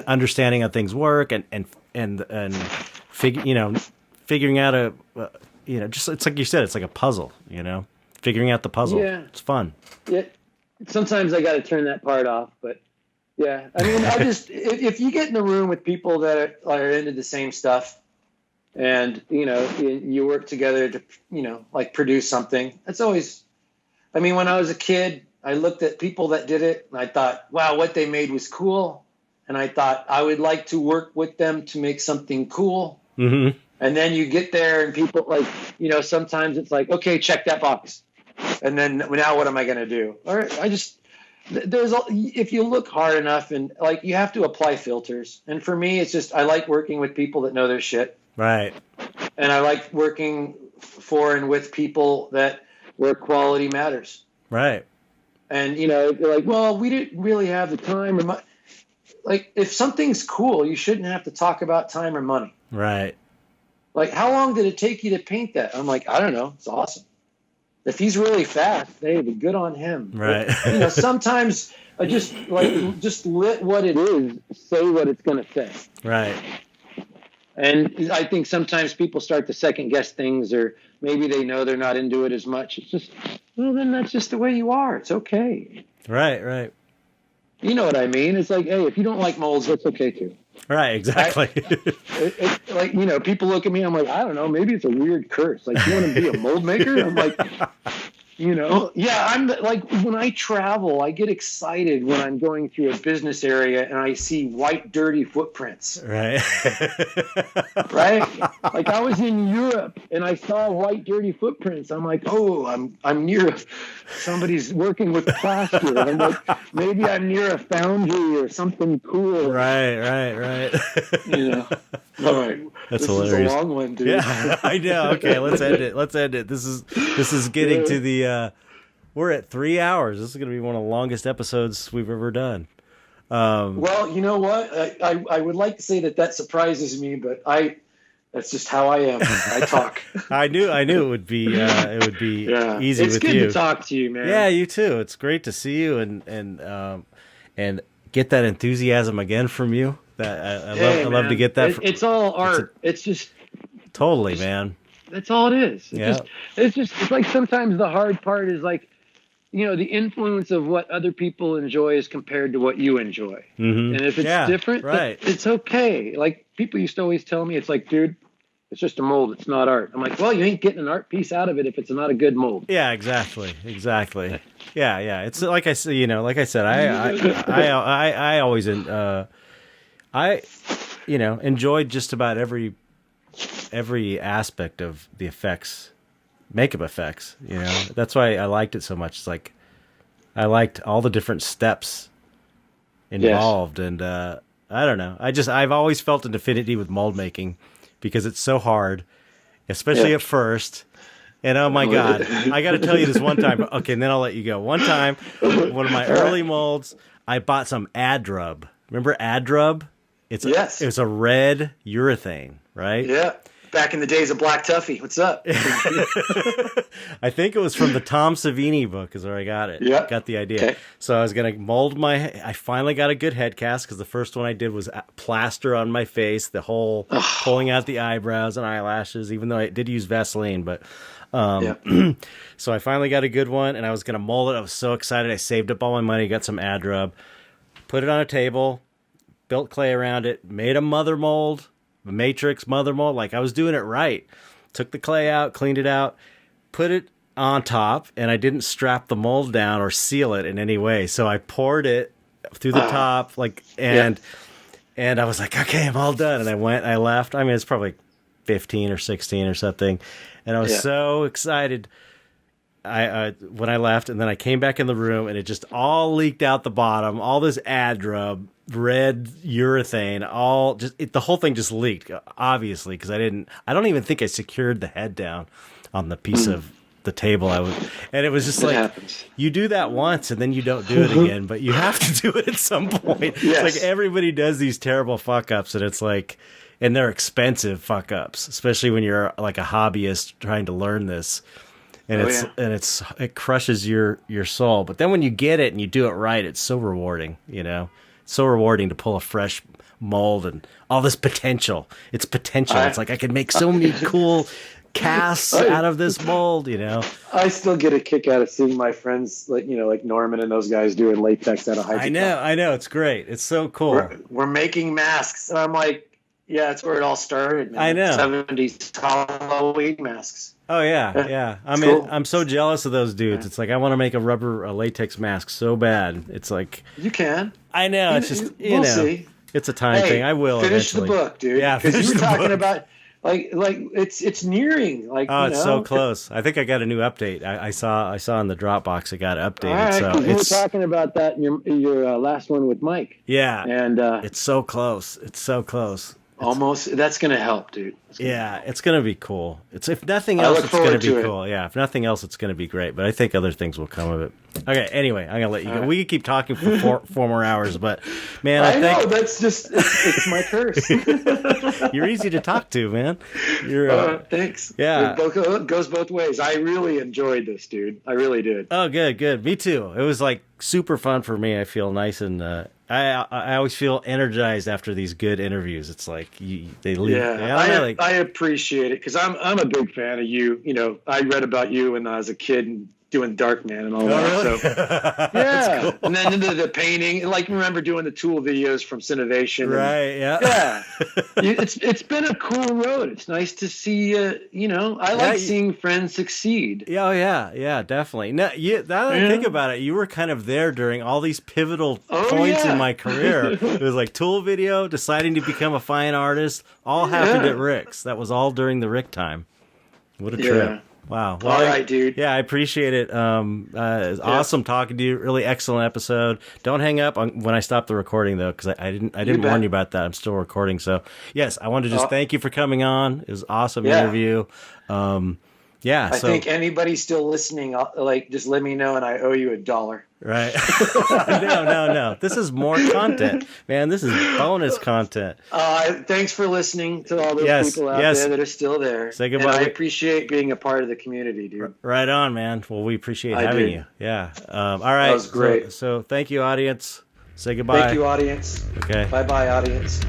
understanding how things work and figuring out just, it's like you said, it's like a puzzle, figuring out the puzzle. Yeah. It's fun. Yeah. Sometimes I got to turn that part off, but yeah. I mean, if you get in a room with people that are into the same stuff, and you work together to like produce something, that's always. I mean, when I was a kid, I looked at people that did it, and I thought, wow, what they made was cool, and I thought I would like to work with them to make something cool. Mm-hmm. And then you get there, and people sometimes it's like, okay, check that box, and then now what am I going to do? All right, if you look hard enough, and like, you have to apply filters, and for me, it's just, I like working with people that know their shit. Right. And I like working for and with people where quality matters. Right. And, they're like, well, we didn't really have the time or money. Like, if something's cool, you shouldn't have to talk about time or money. Right. Like, how long did it take you to paint that? I'm like, I don't know. It's awesome. If he's really fast, hey, good on him. Right. But, sometimes I just let what it is say what it's going to say. Right. And I think sometimes people start to second guess things, or maybe they know they're not into it as much. It's just, well, then that's just the way you are. It's okay. Right. You know what I mean? It's like, hey, if you don't like molds, that's okay too. Right, exactly. People look at me, I'm like, I don't know, maybe it's a weird curse. Like, you want to be a mold maker? I'm like, I'm like, when I travel, I get excited when I'm going through a business area and I see white, dirty footprints. Right. Right? Like, I was in Europe and I saw white, dirty footprints. I'm like, oh, I'm near somebody's working with plaster. I'm like, maybe I'm near a foundry or something cool. Right. All right. That's this hilarious. Is a long one, dude. Yeah, I know. Okay, let's end it. This is getting to the. We're at 3 hours. This is going to be one of the longest episodes we've ever done. Well, you know what? I would like to say that surprises me, but that's just how I am. I talk. I knew it would be easy with you. It's good to talk to you, man. Yeah, you too. It's great to see you and get that enthusiasm again from you. I love to get that. It's all art. It's just totally, man. That's all it is. It's like sometimes the hard part is like, the influence of what other people enjoy is compared to what you enjoy. Mm-hmm. And if it's different, right. It's okay. Like, people used to always tell me, it's like, dude, it's just a mold. It's not art. I'm like, well, you ain't getting an art piece out of it if it's not a good mold. Yeah, exactly. Yeah. It's like I said, I always, enjoyed just about every aspect of the makeup effects. That's why I liked it so much. It's like, I liked all the different steps involved. Yes. And, I don't know. I've always felt an affinity with mold making because it's so hard, especially at first. And oh my God, I got to tell you this one time. Okay, and then I'll let you go. One time, one of my early molds, I bought some Adrub. Remember Adrub? It's a red urethane, right? Yeah. back in the days of Black Tuffy. What's up? I think it was from the Tom Savini book is where I got it. Yeah. Got the idea. Okay. So I was going to mold I finally got a good head cast because the first one I did was plaster on my face, the whole pulling out the eyebrows and eyelashes, even though I did use Vaseline, but so I finally got a good one and I was going to mold it. I was so excited. I saved up all my money, got some ad rub, put it on a table, built clay around it, made a mother mold, a matrix mother mold. Like I was doing it right. Took the clay out, cleaned it out, put it on top, and I didn't strap the mold down or seal it in any way. So I poured it through the top, and I was like, okay, I'm all done. And I left. I mean, it's probably 15 or 16 or something. And I was so excited when I left, and then I came back in the room, and it just all leaked out the bottom. All this ad rub, red urethane, the whole thing just leaked, obviously, because I don't even think I secured the head down on the piece of the table and it was just you do that once and then you don't do it again, but you have to do it at some point. Yes. It's like everybody does these terrible fuck ups, and it's like, and they're expensive fuck ups, especially when you're like a hobbyist trying to learn this. And it crushes your soul. But then when you get it and you do it right, it's so rewarding, It's so rewarding to pull a fresh mold and all this potential. It's potential. It's like I could make so many cool casts out of this mold, I still get a kick out of seeing my friends like Norman and those guys doing latex out of hydrocon. I know. It's great. It's so cool. We're making masks. And I'm like, yeah, that's where it all started, man. I know. 70s Halloween masks. Oh yeah. I mean, cool. I'm so jealous of those dudes. It's like I want to make a latex mask so bad. It's like you can. I know. It's just we'll see. It's a time thing. I will finish eventually. the book, dude. Yeah, because you were talking about like it's nearing. Like it's so close. I think I got a new update. I saw in the Dropbox it got updated. All right, so we were talking about that in your last one with Mike. Yeah, and it's so close. It's so close. Almost. That's going to help, dude. It's going to be cool. If nothing else, it's going to be cool. Yeah, if nothing else, it's going to be great. But I think other things will come of it. Okay. Anyway, I'm going to let you go. Right. We could keep talking for four more hours, but man, I think that's just it's my curse. You're easy to talk to, man. Thanks. Yeah, it goes both ways. I really enjoyed this, dude. I really did. Oh, good. Me too. It was like super fun for me. I feel nice and. I always feel energized after these good interviews. It's like they leave. Yeah, I appreciate it because I'm a big fan of you. I read about you when I was a kid and doing Darkman and all that. Really? So yeah, cool. And then into the painting, and remember doing the Tool videos from Cinovation. Right. Yeah. It's been a cool road. It's nice to see. I like seeing friends succeed. Yeah. Oh yeah, definitely. No, now that I think about it, you were kind of there during all these pivotal points in my career. It was like Tool video, deciding to become a fine artist, all happened at Rick's. That was all during the Rick time. What a trip. Wow. Well, all right, dude. Yeah, I appreciate it. It's awesome talking to you. Really excellent episode. Don't hang up when I stop the recording, though, because I didn't warn you about that. I'm still recording. So, yes, I want to just thank you for coming on. It was an awesome interview. I think anybody still listening, just let me know, and I owe you $1. Right. No. This is more content, man. This is bonus content. Thanks for listening to all those people out there that are still there. Say goodbye. And I appreciate being a part of the community, dude. Right on, man. Well, we appreciate having you. Yeah. All right. That was great. So thank you, audience. Say goodbye. Thank you, audience. Okay. Bye-bye, audience.